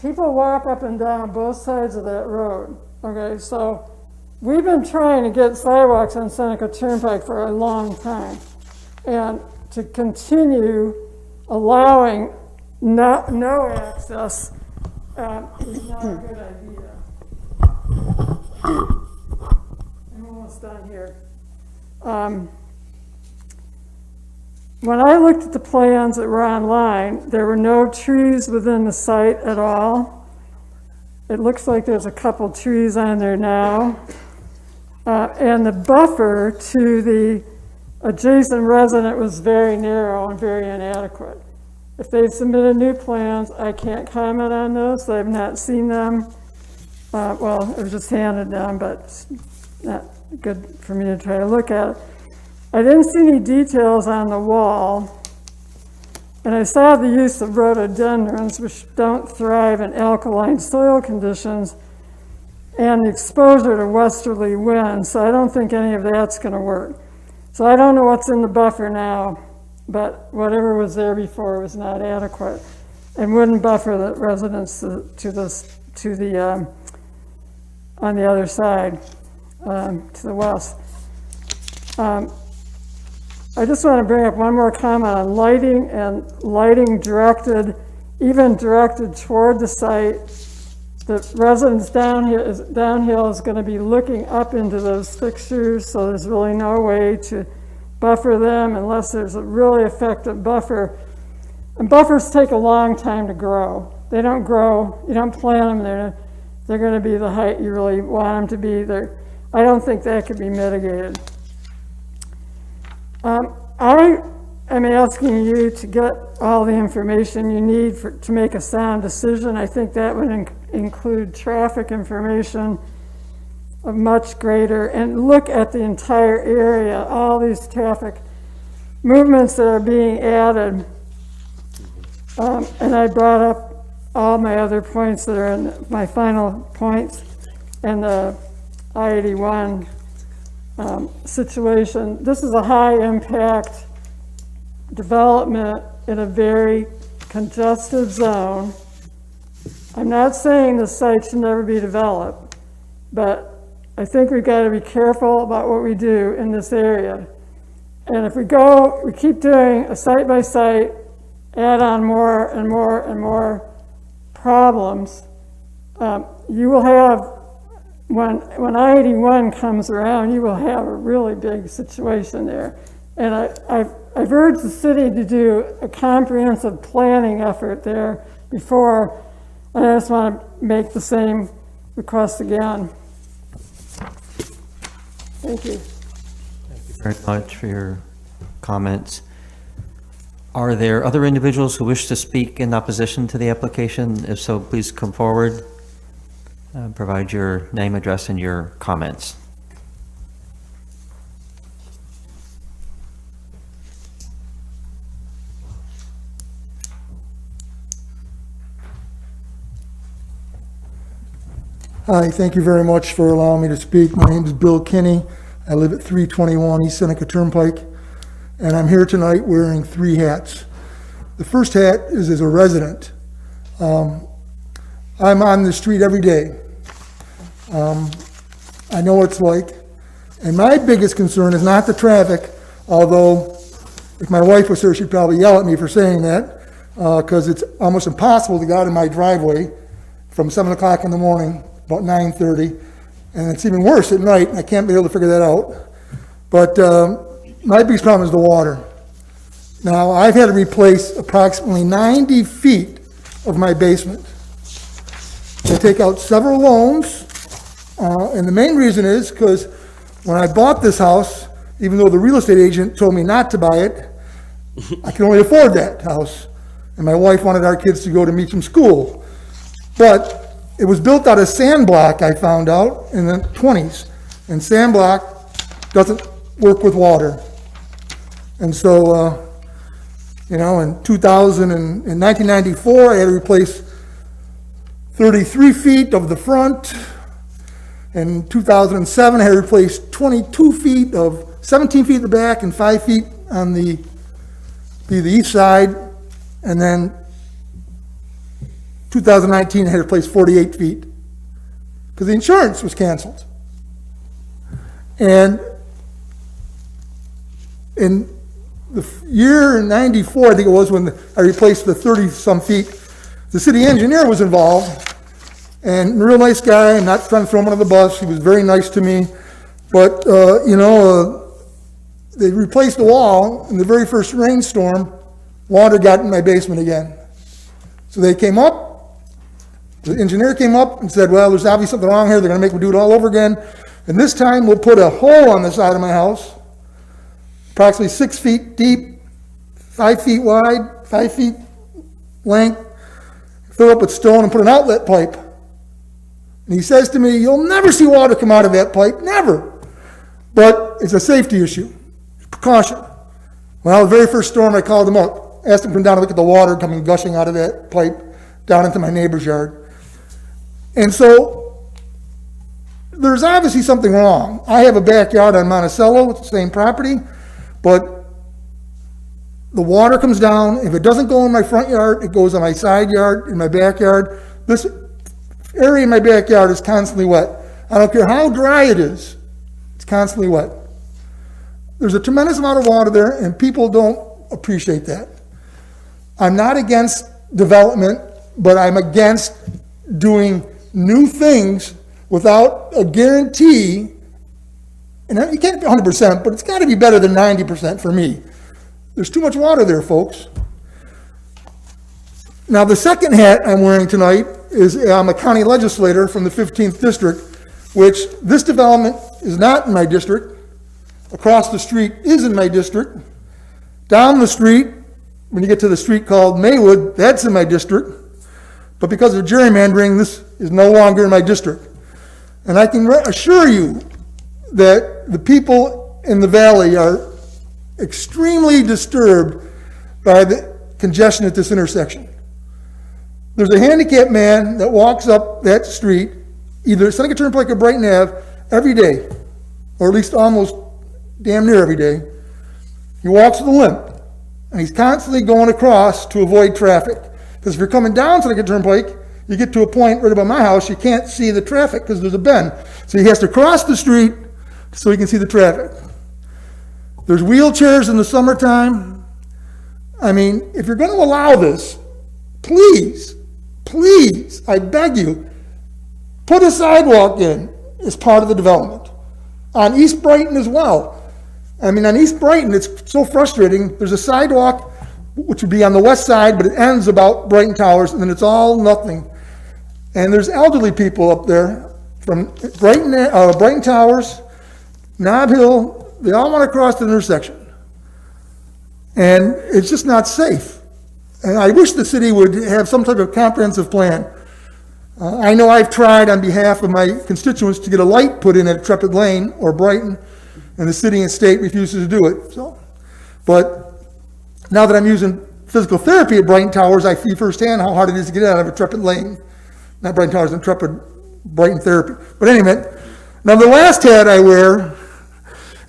People walk up and down both sides of that road. Okay, so we've been trying to get sidewalks on Seneca Turnpike for a long time, and to continue allowing no access is not a good idea. I'm almost done here. When I looked at the plans that were online, there were no trees within the site at all. It looks like there's a couple trees on there now. And the buffer to the adjacent resident was very narrow and very inadequate. If they've submitted new plans, I can't comment on those. I've not seen them. Well, it was just handed down, but it's not good for me to try to look at it. I didn't see any details on the wall, and I saw the use of rhododendrons, which don't thrive in alkaline soil conditions, and the exposure to westerly winds, so I don't think any of that's going to work. So I don't know what's in the buffer now, but whatever was there before was not adequate and wouldn't buffer the residents on the other side, to the west. I just want to bring up one more comment on lighting and lighting directed, even directed toward the site. The residents downhill is going to be looking up into those fixtures, so there's really no way to buffer them unless there's a really effective buffer. And buffers take a long time to grow. They don't grow, you don't plant them, they're going to be the height you really want them to be. I don't think that could be mitigated. I am asking you to get all the information you need to make a sound decision. I think that would include traffic information of much greater, and look at the entire area, all these traffic movements that are being added. And I brought up all my other points that are in my final points, and the I-81 situation. This is a high impact development in a very congested zone. I'm not saying the site should never be developed, but I think we've got to be careful about what we do in this area. And if we keep doing a site by site, add on more and more and more problems, you will have, when I-81 comes around, you will have a really big situation there. And I've urged the city to do a comprehensive planning effort there before, and I just want to make the same request again. Thank you. Thank you very much for your comments. Are there other individuals who wish to speak in opposition to the application? If so, please come forward. Provide your name, address, and your comments. Hi, thank you very much for allowing me to speak. My name is Bill Kinney. I live at 321 East Seneca Turnpike, and I'm here tonight wearing 3 hats. The first hat is as a resident. I'm on the street every day. I know what it's like. And my biggest concern is not the traffic, although if my wife was here, she'd probably yell at me for saying that, because it's almost impossible to get out of my driveway from 7 o'clock in the morning, about 9:30, and it's even worse at night, and I can't be able to figure that out. But my biggest problem is the water. Now, I've had to replace approximately 90 feet of my basement. I take out several loans, and the main reason is because when I bought this house, even though the real estate agent told me not to buy it, I could only afford that house. And my wife wanted our kids to go to Meacham School. But it was built out of sandblock, I found out, in the 20s. And sandblock doesn't work with water. And so, in 1994, I had to replace 33 feet of the front. In 2007, I had to replace 22 feet of 17 feet at the back and 5 feet on the east side. And then 2019, I had to replace 48 feet because the insurance was canceled. And in the year 94, I think it was, when I replaced the 30-some feet, the city engineer was involved, and a real nice guy. I'm not trying to throw him under the bus. He was very nice to me. But, they replaced the wall. In the very first rainstorm, water got in my basement again. So they came up. The engineer came up and said, well, there's obviously something wrong here. They're going to make me do it all over again. And this time we'll put a hole on the side of my house, approximately 6 feet deep, 5 feet wide, 5 feet length, fill it up with stone and put an outlet pipe. And he says to me, you'll never see water come out of that pipe, never. But it's a safety issue, precaution. Well, the very first storm, I called him up, asked him to come down and look at the water coming gushing out of that pipe down into my neighbor's yard. And so there's obviously something wrong. I have a backyard on Monticello, it's the same property, but the water comes down. If it doesn't go in my front yard, it goes on my side yard, in my backyard. This area in my backyard is constantly wet. I don't care how dry it is, it's constantly wet. There's a tremendous amount of water there, and people don't appreciate that. I'm not against development, but I'm against doing new things without a guarantee. And you can't be 100%, but it's got to be better than 90% for me. There's too much water there, folks. Now, the second hat I'm wearing tonight is I'm a county legislator from the 15th district, which this development is not in my district. Across the street is in my district. Down the street, when you get to the street called Maywood, that's in my district. But because of gerrymandering, this is no longer in my district. And I can assure you that the people in the valley are extremely disturbed by the congestion at this intersection. There's a handicapped man that walks up that street, either Seneca Turnpike or Brighton Ave, every day, or at least almost damn near every day. He walks with a limp, and he's constantly going across to avoid traffic. Because if you're coming down Seneca Turnpike, you get to a point right above my house, you can't see the traffic because there's a bend. So he has to cross the street so he can see the traffic. There's wheelchairs in the summertime. I mean, if you're going to allow this, please, I beg you, put a sidewalk in as part of the development. On East Brighton as well. I mean, on East Brighton, it's so frustrating. There's a sidewalk which would be on the west side, but it ends about Brighton Towers, and then it's all nothing. And there's elderly people up there from Brighton Towers, Nob Hill. They all want to cross the intersection. And it's just not safe. And I wish the city would have some type of comprehensive plan. I know I've tried on behalf of my constituents to get a light put in at Intrepid Lane or Brighton, and the city and state refuses to do it. So, but now that I'm using physical therapy at Brighton Towers, I see firsthand how hard it is to get out of Intrepid Lane. Not Brighton Towers, Intrepid Brighton Therapy. But anyway, now the last hat I wear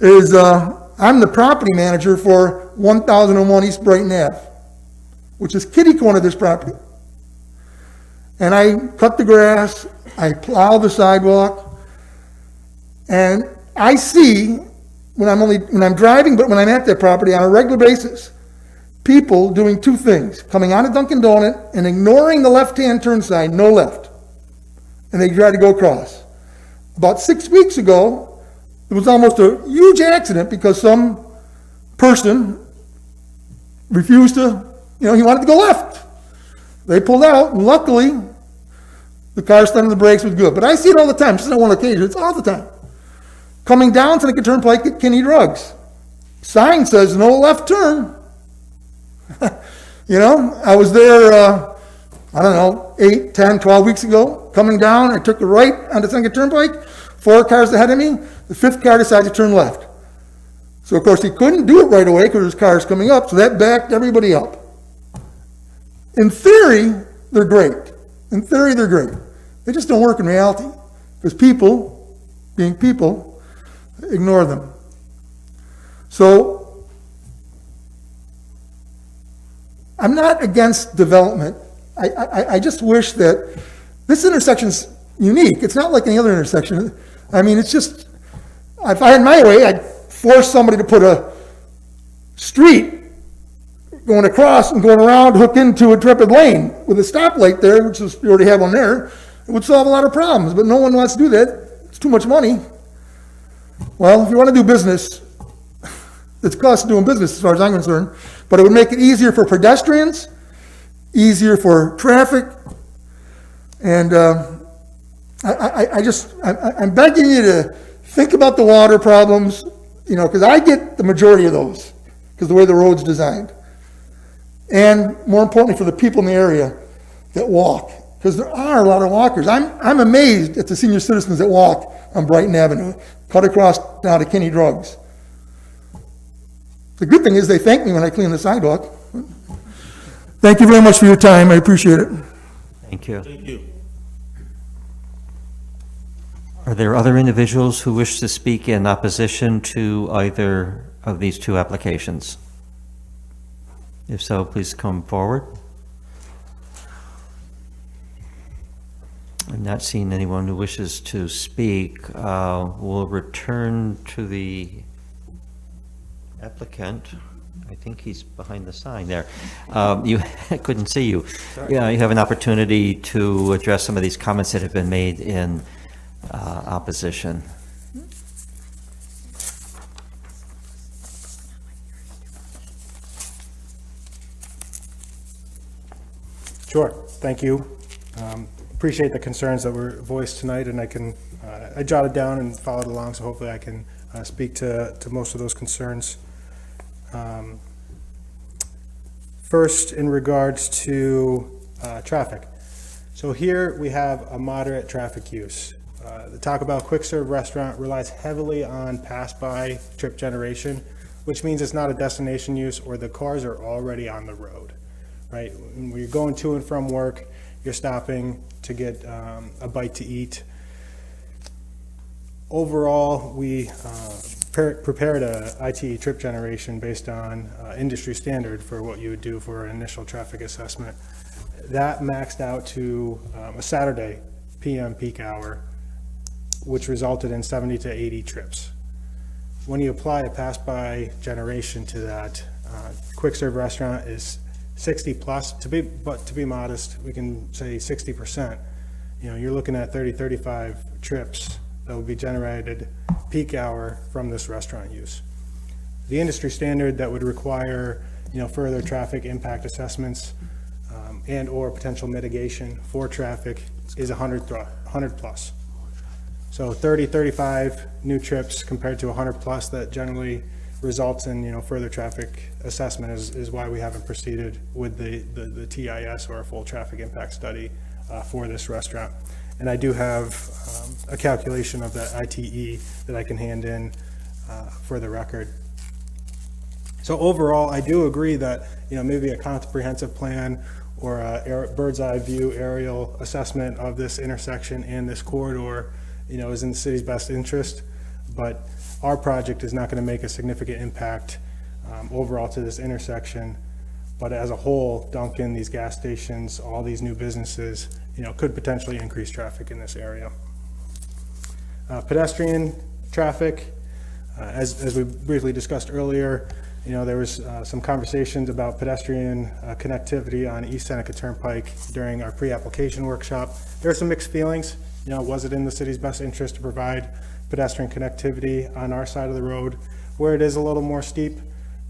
is I'm the property manager for 1001 East Brighton Ave, which is kitty corner of this property. And I cut the grass, I plow the sidewalk, and I see when I'm driving, but when I'm at that property on a regular basis, people doing two things: coming on a Dunkin' Donut and ignoring the left-hand turn sign, no left, and they try to go across. About 6 weeks ago, there was almost a huge accident because some person refused to, he wanted to go left. They pulled out, and luckily, the car slammed the brakes was good. But I see it all the time, just on one occasion, it's all the time. Coming down Seneca Turnpike at Kinney Drugs. Sign says no left turn. I was there, 8, 10, 12 weeks ago. Coming down, I took the right onto Seneca Turnpike. 4 cars ahead of me. The 5th car decided to turn left. So, of course, he couldn't do it right away because his car's coming up, so that backed everybody up. In theory, they're great. In theory, they're great. They just don't work in reality because people, being people, ignore them. So, I'm not against development. I just wish that this intersection's unique. It's not like any other intersection. I mean, it's just, if I had my way, I'd force somebody to put a street going across and going around, hook into Intrepid Lane with a stoplight there, which is, you already have one there. It would solve a lot of problems, but no one wants to do that. It's too much money. Well, if you want to do business, it's cost doing business as far as I'm concerned, but it would make it easier for pedestrians, easier for traffic, and I'm begging you to think about the water problems, because I get the majority of those because the way the road's designed. And more importantly, for the people in the area that walk, because there are a lot of walkers. I'm amazed at the senior citizens that walk on Brighton Avenue, cut across now to Kinney Drugs. The good thing is they thank me when I clean the sidewalk. Thank you very much for your time. I appreciate it. Thank you. Thank you. Are there other individuals who wish to speak in opposition to either of these two applications? If so, please come forward. I'm not seeing anyone who wishes to speak. We'll return to the applicant. I think he's behind the sign there. I couldn't see you. Yeah, you have an opportunity to address some of these comments that have been made in opposition. Sure, thank you. Appreciate the concerns that were voiced tonight, and I jotted down and followed along, so hopefully I can speak to most of those concerns. First, in regards to traffic. So here we have a moderate traffic use. The Taco Bell quick serve restaurant relies heavily on pass-by trip generation, which means it's not a destination use or the cars are already on the road, right? When you're going to and from work, you're stopping to get a bite to eat. Overall, we prepared a ITE trip generation based on industry standard for what you would do for an initial traffic assessment. That maxed out to a Saturday PM peak hour, which resulted in 70 to 80 trips. When you apply a pass-by generation to that, quick serve restaurant is 60 plus. To be modest, we can say 60%. You're looking at 30, 35 trips that will be generated peak hour from this restaurant use. The industry standard that would require, further traffic impact assessments and or potential mitigation for traffic is 100 plus. So 30, 35 new trips compared to 100 plus that generally results in, further traffic assessment is why we haven't proceeded with the TIS or a full traffic impact study for this restaurant. And I do have a calculation of that ITE that I can hand in for the record. So overall, I do agree that, maybe a comprehensive plan or a bird's eye view aerial assessment of this intersection and this corridor, is in the city's best interest. But our project is not going to make a significant impact overall to this intersection. But as a whole, Dunkin', these gas stations, all these new businesses, could potentially increase traffic in this area. Pedestrian traffic, as we briefly discussed earlier, there was some conversations about pedestrian connectivity on East Seneca Turnpike during our pre-application workshop. There are some mixed feelings. Was it in the city's best interest to provide pedestrian connectivity on our side of the road where it is a little more steep,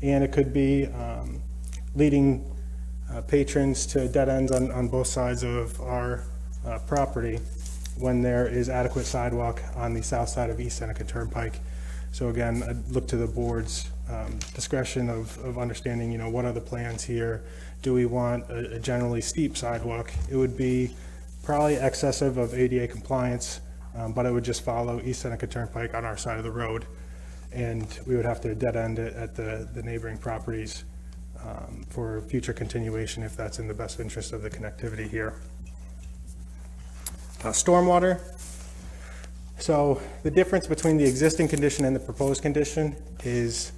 and it could be leading patrons to dead ends on both sides of our property when there is adequate sidewalk on the south side of East Seneca Turnpike. So again, I'd look to the board's discretion of understanding, what are the plans here? Do we want a generally steep sidewalk? It would be probably excessive of ADA compliance, but it would just follow East Seneca Turnpike on our side of the road. And we would have to dead end it at the neighboring properties for future continuation if that's in the best interest of the connectivity here. Stormwater. So the difference between the existing condition and the proposed condition is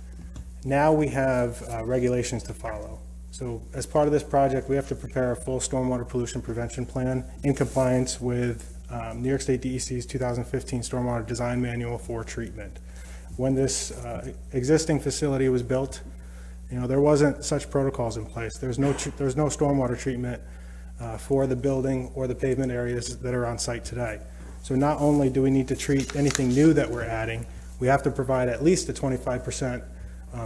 now we have regulations to follow. So as part of this project, we have to prepare a full stormwater pollution prevention plan in compliance with New York State DEC's 2015 Stormwater Design Manual for treatment. When this existing facility was built, there wasn't such protocols in place. There's no stormwater treatment for the building or the pavement areas that are on site today. So not only do we need to treat anything new that we're adding, we have to provide at least a 25%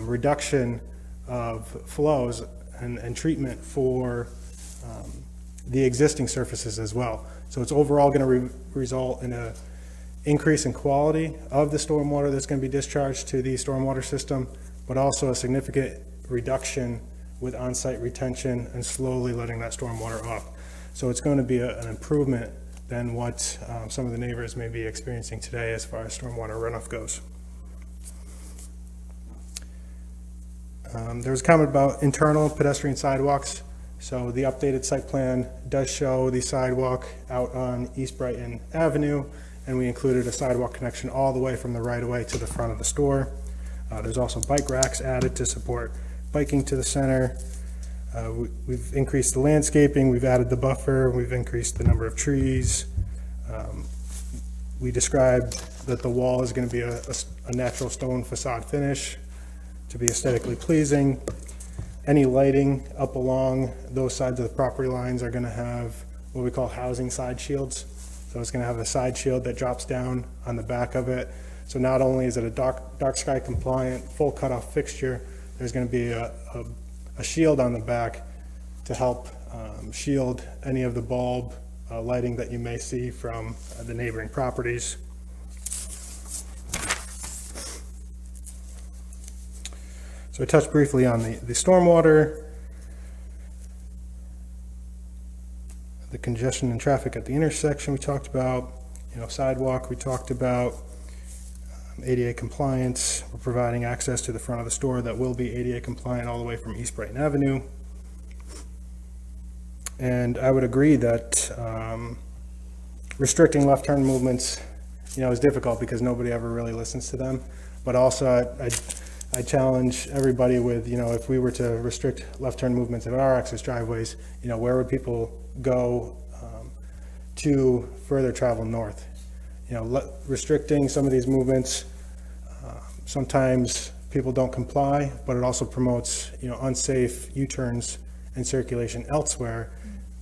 reduction of flows and treatment for the existing surfaces as well. So it's overall going to result in an increase in quality of the stormwater that's going to be discharged to the stormwater system, but also a significant reduction with on-site retention and slowly letting that stormwater off. So it's going to be an improvement than what some of the neighbors may be experiencing today as far as stormwater runoff goes. There was a comment about internal pedestrian sidewalks. So the updated site plan does show the sidewalk out on East Brighton Avenue, and we included a sidewalk connection all the way from the right-of-way to the front of the store. There's also bike racks added to support biking to the center. We've increased the landscaping, we've added the buffer, we've increased the number of trees. We described that the wall is going to be a natural stone facade finish to be aesthetically pleasing. Any lighting up along those sides of the property lines are going to have what we call housing side shields. So it's going to have a side shield that drops down on the back of it. So not only is it a dark sky compliant full cutoff fixture, there's going to be a shield on the back to help shield any of the bulb lighting that you may see from the neighboring properties. So I touched briefly on the stormwater, the congestion and traffic at the intersection we talked about, sidewalk we talked about, ADA compliance. We're providing access to the front of the store that will be ADA compliant all the way from East Brighton Avenue. And I would agree that restricting left turn movements, is difficult because nobody ever really listens to them. But also I challenge everybody with, if we were to restrict left turn movements at our access driveways, where would people go to further travel north? Restricting some of these movements, sometimes people don't comply, but it also promotes, unsafe U-turns and circulation elsewhere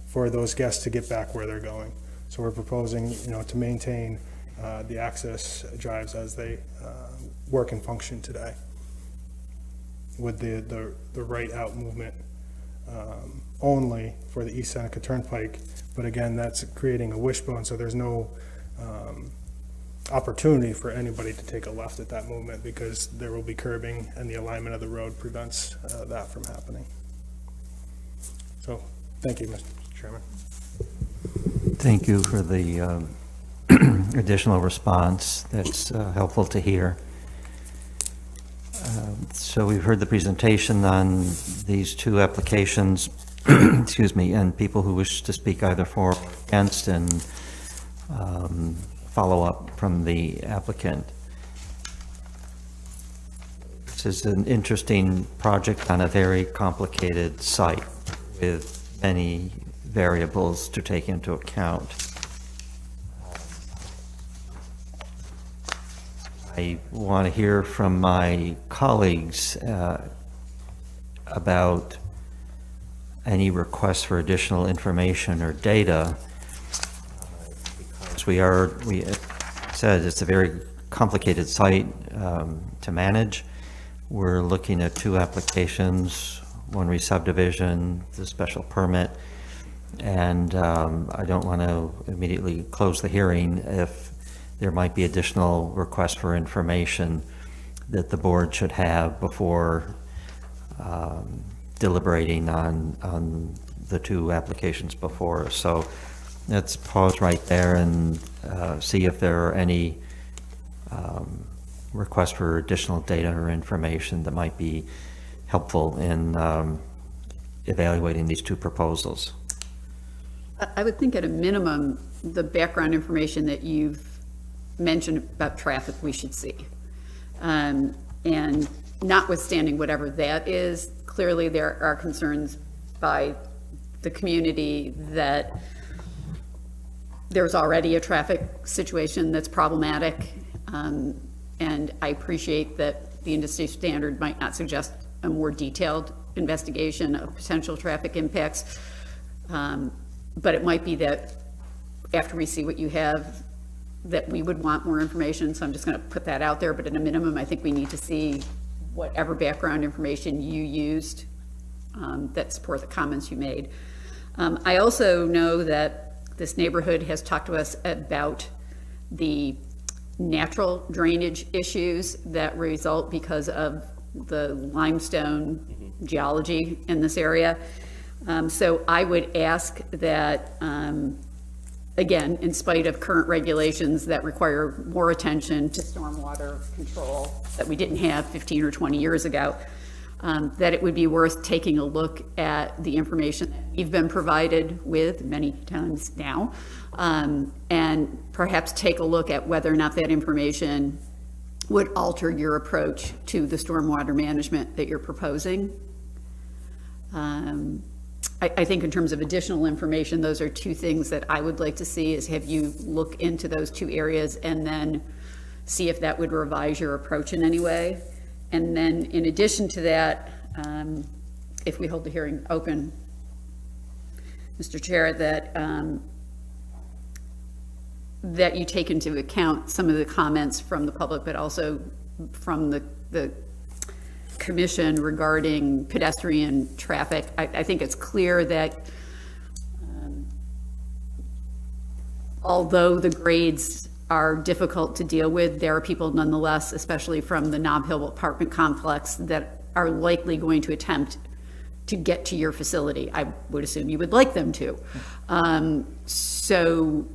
for those guests to get back where they're going. So we're proposing, to maintain the access drives as they work and function today with the right out movement only for the East Seneca Turnpike. But again, that's creating a wishbone, so there's no opportunity for anybody to take a left at that moment, because there will be curbing and the alignment of the road prevents that from happening. So, thank you, Mr. Chairman. Thank you for the additional response. That's helpful to hear. So we've heard the presentation on these two applications, excuse me, and people who wish to speak either for or against, and follow up from the applicant. This is an interesting project on a very complicated site with many variables to take into account. I want to hear from my colleagues about any requests for additional information or data. Because we said it's a very complicated site to manage. We're looking at two applications, one re-subdivision, the special permit, and I don't want to immediately close the hearing if there might be additional requests for information that the board should have before deliberating on the two applications before us. So let's pause right there and see if there are any requests for additional data or information that might be helpful in evaluating these two proposals. I would think at a minimum, the background information that you've mentioned about traffic we should see. And notwithstanding whatever that is, clearly there are concerns by the community that there's already a traffic situation that's problematic. And I appreciate that the industry standard might not suggest a more detailed investigation of potential traffic impacts. But it might be that after we see what you have, that we would want more information. So I'm just going to put that out there. But at a minimum, I think we need to see whatever background information you used that support the comments you made. I also know that this neighborhood has talked to us about the natural drainage issues that result because of the limestone geology in this area. So I would ask that, again, in spite of current regulations that require more attention to stormwater control that we didn't have 15 or 20 years ago, that it would be worth taking a look at the information that you've been provided with many times now, and perhaps take a look at whether or not that information would alter your approach to the stormwater management that you're proposing. I think in terms of additional information, those are two things that I would like to see, is have you look into those two areas and then see if that would revise your approach in any way. And then in addition to that, if we hold the hearing open, Mr. Chair, that you take into account some of the comments from the public, but also from the commission regarding pedestrian traffic. I think it's clear that although the grades are difficult to deal with, there are people nonetheless, especially from the Nob Hill apartment complex, that are likely going to attempt to get to your facility. I would assume you would like them to. So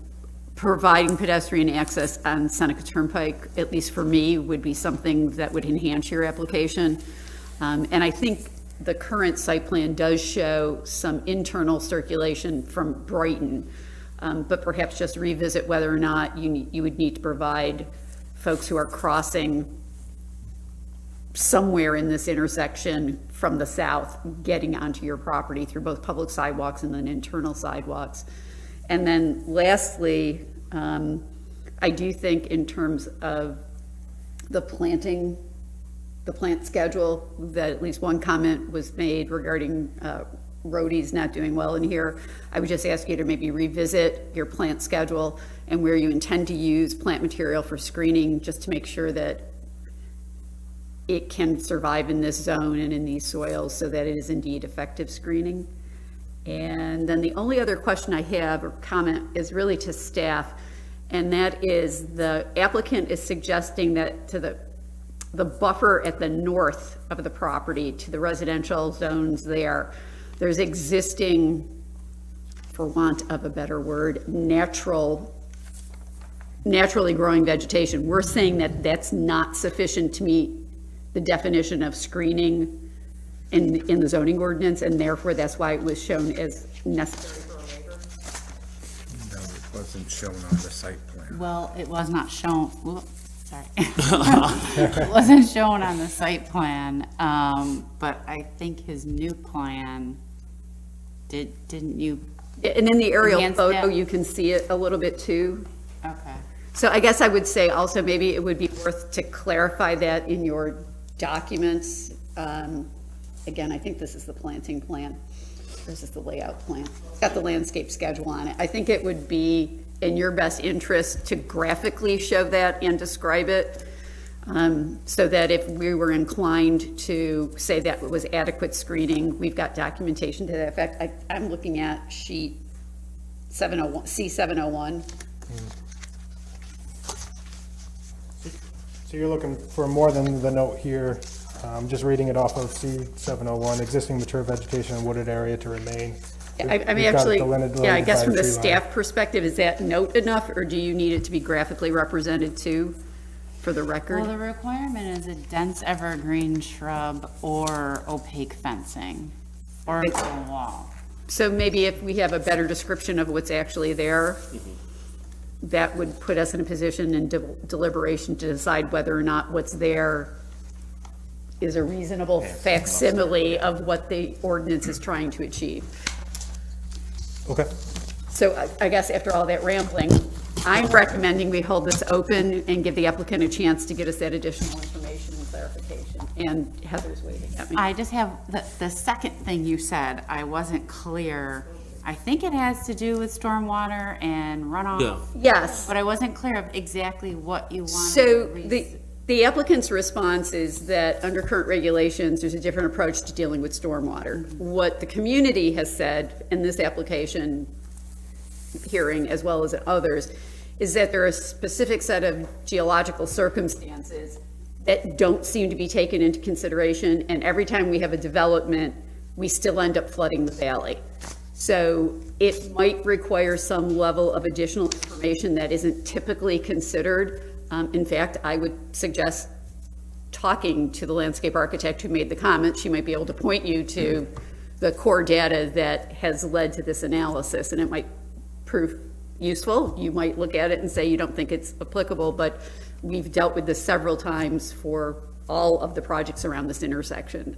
providing pedestrian access on Seneca Turnpike, at least for me, would be something that would enhance your application. And I think the current site plan does show some internal circulation from Brighton, but perhaps just revisit whether or not you would need to provide folks who are crossing somewhere in this intersection from the south, getting onto your property through both public sidewalks and then internal sidewalks. And then lastly, I do think in terms of the plant schedule, that at least one comment was made regarding roadies not doing well in here. I would just ask you to maybe revisit your plant schedule and where you intend to use plant material for screening, just to make sure that it can survive in this zone and in these soils, so that it is indeed effective screening. And then the only other question I have or comment is really to staff. And that is the applicant is suggesting that to the buffer at the north of the property to the residential zones there's existing, for want of a better word, naturally growing vegetation. We're saying that that's not sufficient to meet the definition of screening in the zoning ordinance, and therefore that's why it was shown as necessary for a waiver. No, it wasn't shown on the site plan. Well, it was not shown, sorry. It wasn't shown on the site plan, but I think his new plan, didn't you? And in the aerial enhance photo, that? you can see it a little bit too. Okay. So I guess I would say also maybe it would be worth to clarify that in your documents. Again, I think this is the planting plan. This is the layout plan. It's got the landscape schedule on it. I think it would be in your best interest to graphically show that and describe it, so that if we were inclined to say that it was adequate screening, we've got documentation to that effect. I'm looking at sheet 701, C701. So you're looking for more than the note here, just reading it off of C701, existing mature vegetation and wooded area to remain. I mean, We've got it actually, delineated yeah, I guess by from the tree line. staff perspective, is that note enough, or do you need it to be graphically represented too, for the record? Well, the requirement is a dense evergreen shrub or opaque fencing or a wall. So maybe if we have a better description of what's actually there, that would put us in a position in deliberation to decide whether or not what's there is a reasonable facsimile of what the ordinance is trying to achieve. Okay. So I guess after all that rambling, I'm recommending we hold this open and give the applicant a chance to get us that additional information and clarification. And Heather's waving at me. I just have, the second thing you said, I wasn't clear. I think it has to do with stormwater and runoff. Yeah. Yes. But I wasn't clear of exactly what you wanted. So to the applicant's response is that under current regulations, there's a different approach to dealing with stormwater. What the community has said in this application hearing, as well as in others, is that there are a specific set of geological circumstances that don't seem to be taken into consideration, and every time we have a development, we still end up flooding the valley. So it might require some level of additional information that isn't typically considered. In fact, I would suggest talking to the landscape architect who made the comment. She might be able to point you to the core data that has led to this analysis, and it might prove useful. You might look at it and say you don't think it's applicable, but we've dealt with this several times for all of the projects around this intersection.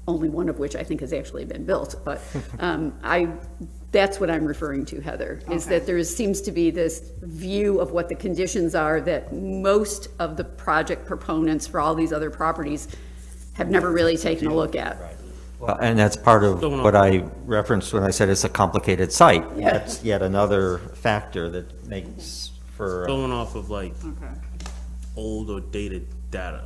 Only one of which I think has actually been built, but that's what I'm referring to, Heather, is that there seems to be this view of what the conditions are that most of the project proponents for all these other properties have never really taken a look at. Well, and that's part of what I referenced when I said it's a complicated site. Yeah. That's yet another factor that makes for. Going off of like old or dated data,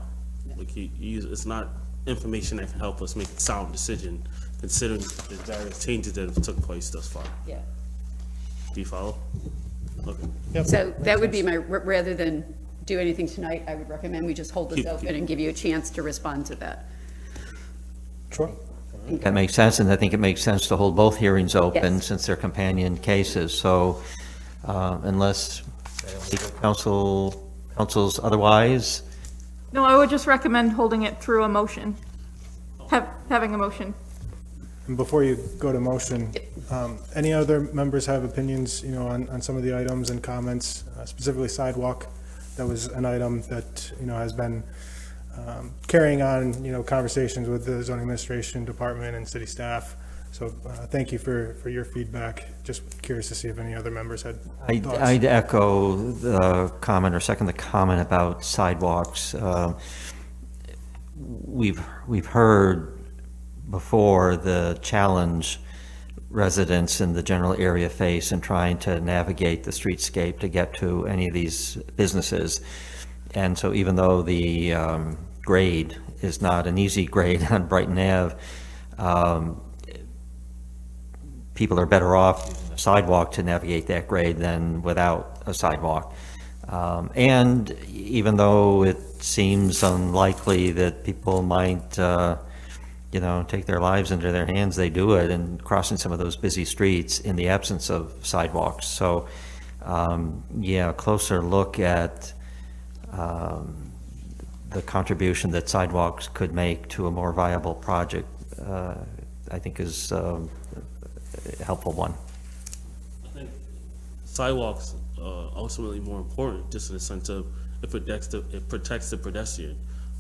like you use, it's not information that can help us make a sound decision considering the various changes that have took place thus far. Yeah. Do you follow? Okay. So that would be my, rather than do anything tonight, I would recommend we just hold this open and give you a chance to respond to that. Sure. That makes sense, and I think it makes sense to hold both hearings open Yes. since they're companion cases. So unless legal counsels otherwise, No, I would just recommend holding it through a motion, having a motion. And before you go to motion, any other members have opinions, on some of the items and comments, specifically sidewalk? That was an item that, has been carrying on, conversations with the zoning administration department and city staff. So thank you for your feedback. Just curious to see if any other members had thoughts. I'd echo the comment or second the comment about sidewalks. We've heard before the challenge residents in the general area face in trying to navigate the streetscape to get to any of these businesses. And so even though the grade is not an easy grade on Brighton Ave, people are better off using a sidewalk to navigate that grade than without a sidewalk. And even though it seems unlikely that people might, take their lives into their hands, they do it, and crossing some of those busy streets in the absence of sidewalks. So, a closer look at the contribution that sidewalks could make to a more viable project, I think is a helpful one. I think sidewalks are ultimately more important, just in the sense of it protects the pedestrian.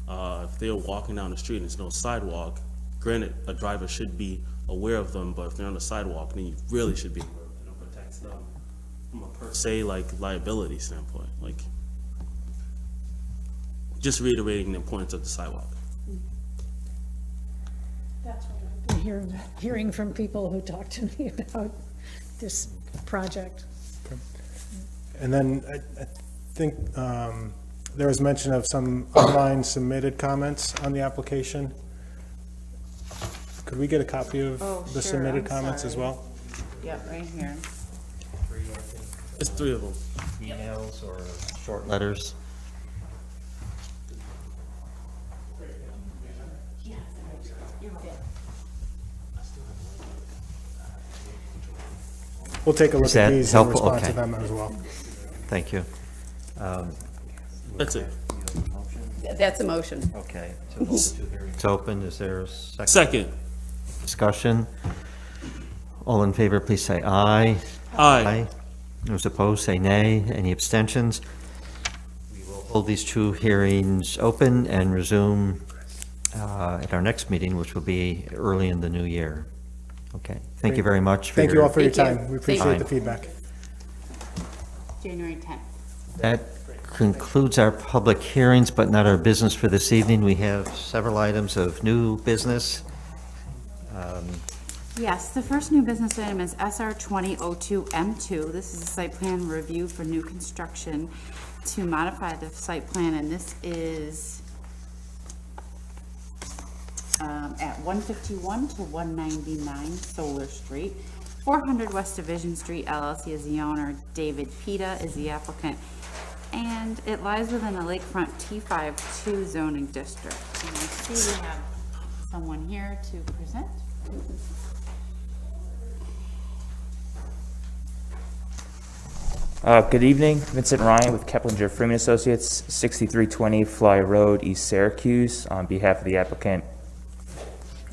If they're walking down the street and there's no sidewalk, granted, a driver should be aware of them, but if they're on the sidewalk, then you really should be aware of them. It protects them from a per se liability standpoint. Just reiterating the importance of the sidewalk. That's what I've been hearing from people who talk to me about this project. And then I think there was mention of some online submitted comments on the application. Could we get a copy of the submitted comments as well? Yep, right here. It's 3 of them. Emails or short letters? We'll take a look Is that at these and helpful? respond to Okay. them as well. Thank you. That's it. That's a motion. Okay. It's open. Is there a second? Second. Discussion? All in favor, please say aye. Aye. Those opposed, say nay. Any abstentions? We will hold these 2 hearings open and resume at our next meeting, which will be early in the new year. Okay. Thank you very much. Thank you all for your Thank you. time. We appreciate the feedback. January 10th. That concludes our public hearings, but not our business for this evening. We have several items of new business. Yes, the first new business item is SR 2002M2. This is a site plan review for new construction to modify the site plan, and this is at 151 to 199 Solar Street. 400 West Division Street LLC is the owner. David Pita is the applicant. And it lies within the Lakefront T52 zoning district. And I see we have someone here to present. Good evening, Vincent Ryan with Keplinger Freeman Associates, 6320 Fly Road, East Syracuse, on behalf of the applicant.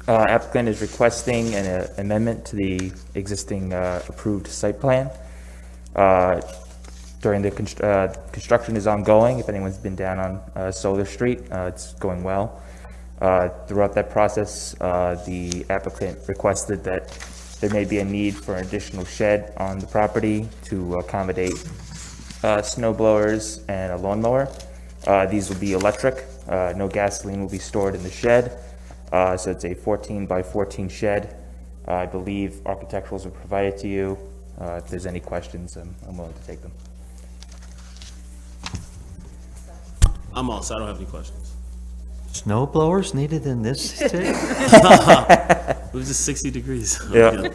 Applicant is requesting an amendment to the existing approved site plan. During the construction is ongoing. If anyone's been down on Solar Street, it's going well. Throughout that process, the applicant requested that there may be a need for an additional shed on the property to accommodate snow blowers and a lawnmower. These will be electric. No gasoline will be stored in the shed. So it's a 14 by 14 shed. I believe architecturals are provided to you. If there's any questions, I'm willing to take them. I'm all set. I don't have any questions. Snow blowers needed in this city? It was just 60 degrees. Yeah.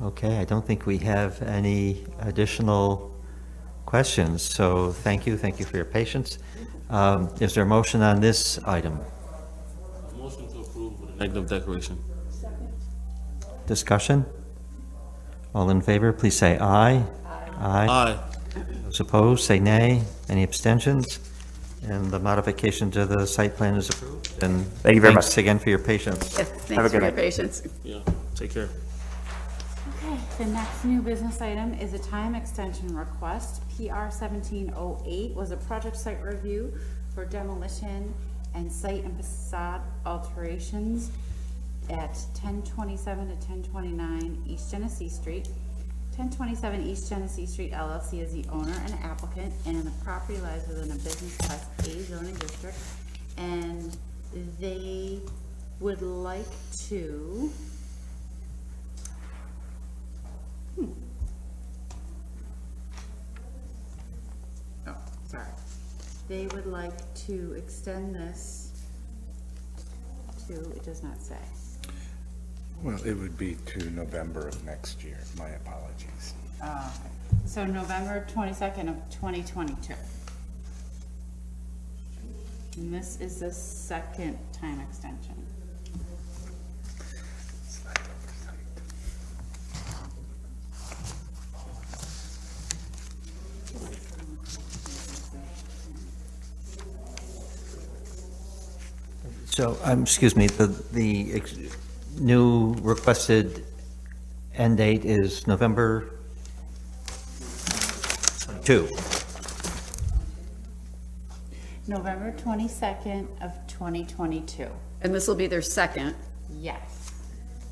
Okay, I don't think we have any additional questions, so thank you for your patience. Is there a motion on this item? Motion to approve with a negative declaration. Discussion? All in favor, please say aye. Aye. Those opposed, say nay. Any abstentions? And the modification to the site plan is approved. And Thank you very thanks much. again for your patience. Yes, Have a thanks good for your night. patience. Yeah, take care. Okay, the next new business item is a time extension request. PR 1708 was a project site review for demolition and site and facade alterations at 1027 to 1029 East Genesee Street. 1027 East Genesee Street LLC is the owner and applicant, and the property lies within a business class A zoning district, and they would like to they would like to extend this to, it does not say. Well, it would be to November of next year. My apologies. Okay. So November 22nd of 2022. And this is the second time extension. So, excuse me, the new requested end date is November 2. November 22nd of 2022. And this will be their second. Yes.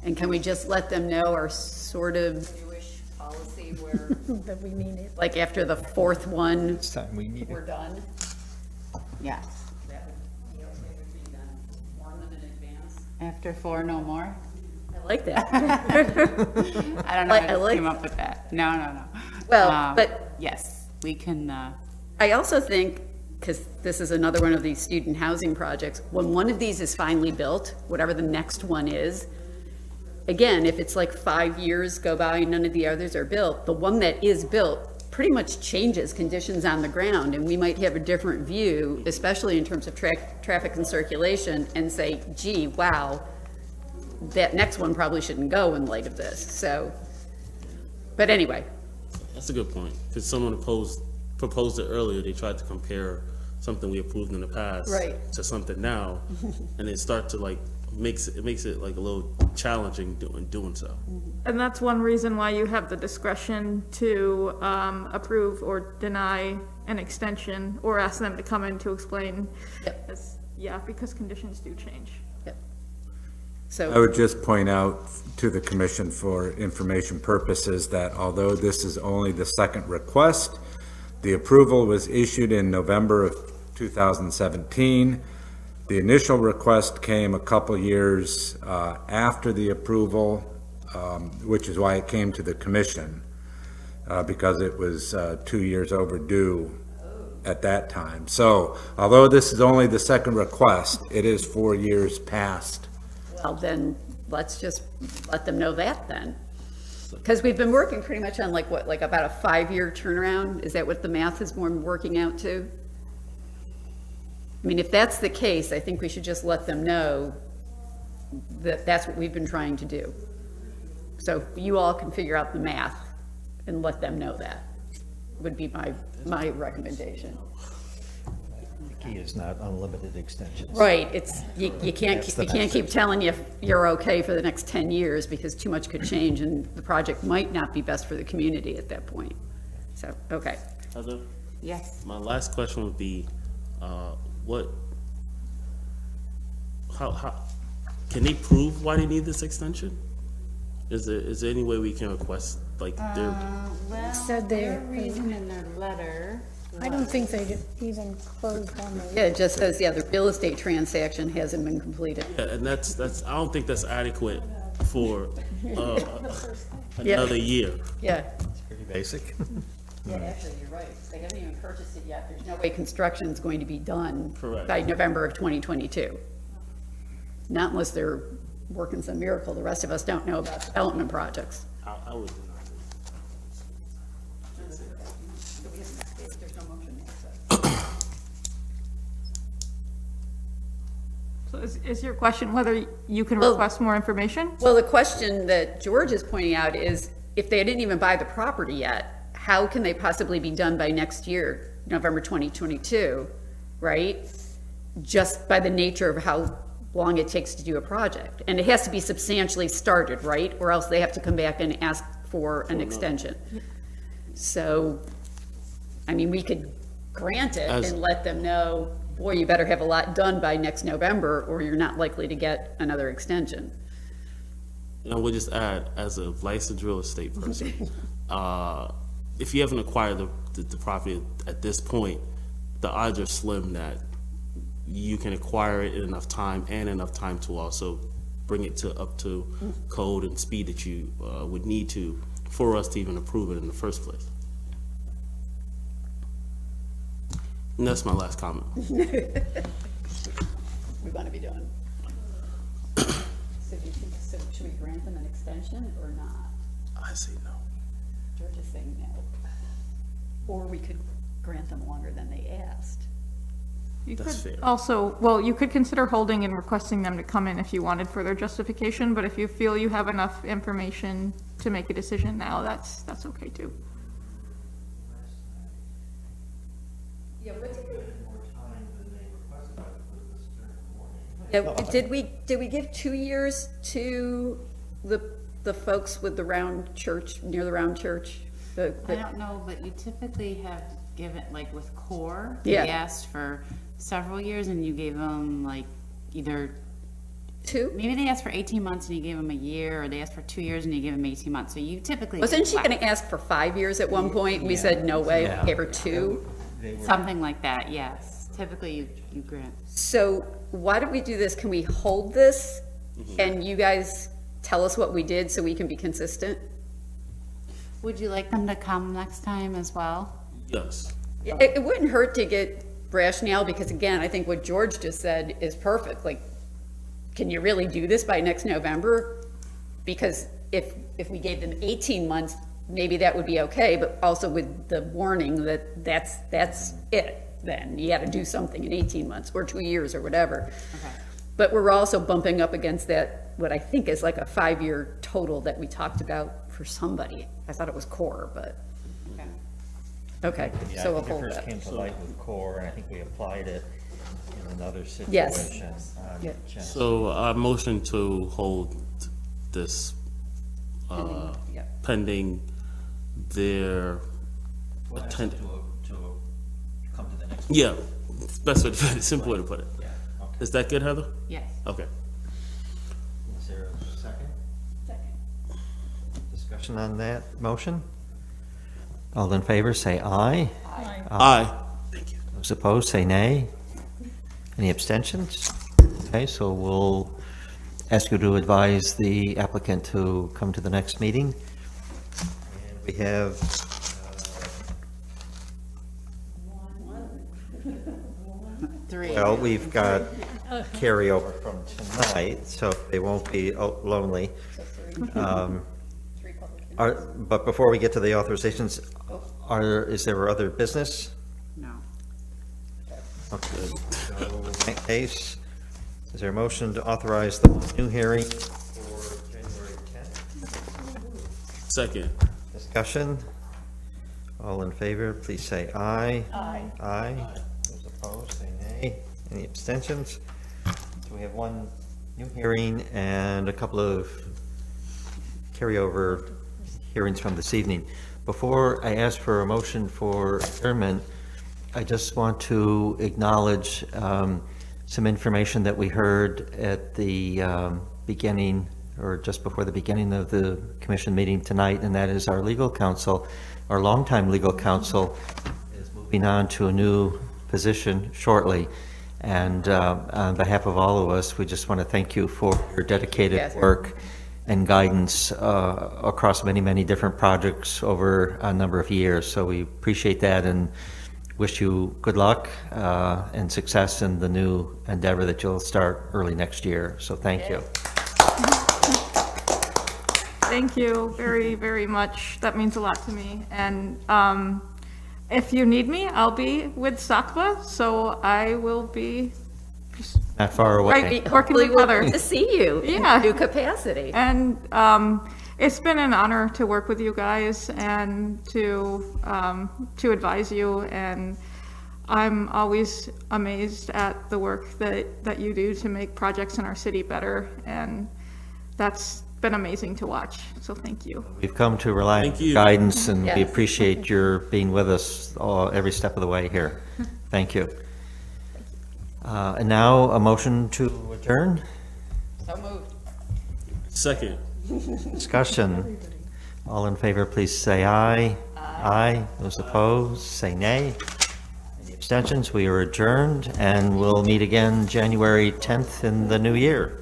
And can we just let them know our sort of newish policy where, That we mean it. like after the fourth one, we're done? Yes. That would be okay with me then. Warn them in advance. After 4, no more? I like that. I don't know I how like- to came up with that. No. Well, but yes, we can, I also think, because this is another one of these student housing projects, when one of these is finally built, whatever the next one is, again, if it's like 5 years go by and none of the others are built, the one that is built pretty much changes conditions on the ground, and we might have a different view, especially in terms of traffic and circulation, and say, gee, wow, that next one probably shouldn't go in light of this, so, but anyway. That's a good point, because someone proposed it earlier. They tried to compare something we approved in the past Right. to something now, and it starts to like makes it like a little challenging doing so. And that's one reason why you have the discretion to approve or deny an extension or ask them to come in to explain. Yep. Yeah, because conditions do change. Yep. I So, would just point out to the commission for information purposes that although this is only the second request, the approval was issued in November of 2017. The initial request came a couple years after the approval, which is why it came to the commission, because it was 2 years overdue at that time. So although this is only the second request, it is 4 years past. well, then, let's just let them know that then. Because we've been working pretty much on like what, like about a 5-year turnaround? Is that what the math has been working out to? I mean, if that's the case, I think we should just let them know that that's what we've been trying to do. So you all can figure out the math and let them know that, would be my recommendation. The key is not unlimited extensions. Right, it's, you can't That's the keep telling you you're okay for the next 10 years, because too much could change, and the project might not be best for the community at that point. So, okay. Heather? yes. My last question would be, how can they prove why they need this extension? Is there any way we can request, like, their, Well, Said they- their reason in their letter. I don't think they even closed on the. Yeah, it just says, yeah, the real estate transaction hasn't been completed. yeah, and that's, I don't think that's adequate for another year. Yeah. Pretty basic. Yeah, actually, you're right. They haven't even purchased it yet. There's no way construction's going to be done Correct. by November of 2022. Not unless they're working some miracle the rest of us don't know about development projects. I would deny So is your question whether you can Well- request more information? Well, the question that George is pointing out is, if they didn't even buy the property yet, how can they possibly be done by next year, November 2022, right? Just by the nature of how long it takes to do a project. And it has to be substantially started, right? Or else they have to come back and ask for an extension. So, I mean, we could grant it As- and let them know, boy, you better have a lot done by next November, or you're not likely to get another extension. And I would just add, as a licensed real estate person, if you haven't acquired the property at this point, the odds are slim that you can acquire it in enough time, and enough time to also bring it up to code and speed that you would need to, for us to even approve it in the first place. And that's my last comment. We want to be done. So do you think, so should we grant them an extension or not? I say no. George is saying no. Or we could grant them longer than they asked. You That's could fair. also, well, you could consider holding and requesting them to come in if you wanted further justification, but if you feel you have enough information to make a decision now, that's okay too. Yeah, did we give 2 years to the folks with the round church, near the round church? I don't know, but you typically have given, like with core, Yeah. they asked for several years and you gave them like either 2? maybe they asked for 18 months and you gave them a year, or they asked for 2 years and you gave them 18 months. So you typically. Wasn't she give going to ask for 5 years at one point? We said, no way, we gave her 2. something like that, yes. Typically you grant. So why don't we do this? Can we hold this and you guys tell us what we did so we can be consistent? Would you like them to come next time as well? Yes. It wouldn't hurt to get rationale, because again, I think what George just said is perfect. Like, can you really do this by next November? Because if we gave them 18 months, maybe that would be okay, but also with the warning that that's it. Then you got to do something in 18 months or 2 years or whatever. Okay. But we're also bumping up against that, what I think is like a 5-year total that we talked about for somebody. I thought it was core, but, okay, Yeah, so I we'll think hold it first that. came to light with core, and I think we applied it in another Yes. situation. Yeah. So I motion to hold this Yeah. pending their To come to the next. Yeah, best way to put it, simple way to put it. Yeah, okay. Is that good, Heather? Yes. Okay. Is there a second? Second. Discussion on that motion? All in favor, say aye. Aye. Those opposed, say nay. Any abstentions? Okay, so we'll ask you to advise the applicant to come to the next meeting. And we have Three. well, we've got carryover from tonight, so they won't be lonely. But before we get to the authorizations, is there other business? No. Okay, so in that case, is there a motion to authorize the new hearing for January 10th? Second. Discussion? All in favor, please say aye. Aye. Aye. Those opposed, say nay. Any abstentions? So we have one new hearing and a couple of carryover hearings from this evening. Before I ask for a motion for adjournment, I just want to acknowledge some information that we heard at the beginning, or just before the beginning of the commission meeting tonight, and that is our legal counsel, our longtime legal counsel, is moving on to a new position shortly. And on behalf of all of us, we just want to thank you for your dedicated work and guidance across many, many different projects over a number of years. So we appreciate that and wish you good luck and success in the new endeavor that you'll start early next year. So thank you. Thank you very, very much. That means a lot to me. And if you need me, I'll be with SACPA, so I will be Not far away. right, working with Heather. To see you Yeah. in new capacity. And it's been an honor to work with you guys and to advise you. And I'm always amazed at the work that you do to make projects in our city better. And that's been amazing to watch. So thank you. We've come to rely on Thank you. guidance, and we Yes. appreciate your being with us every step of the way here. Thank you. And now a motion to adjourn. So moved. Second. Discussion. All in favor, please say aye. Aye. Those opposed, say nay. Any abstentions? We are adjourned, and we'll meet again January 10th in the new year.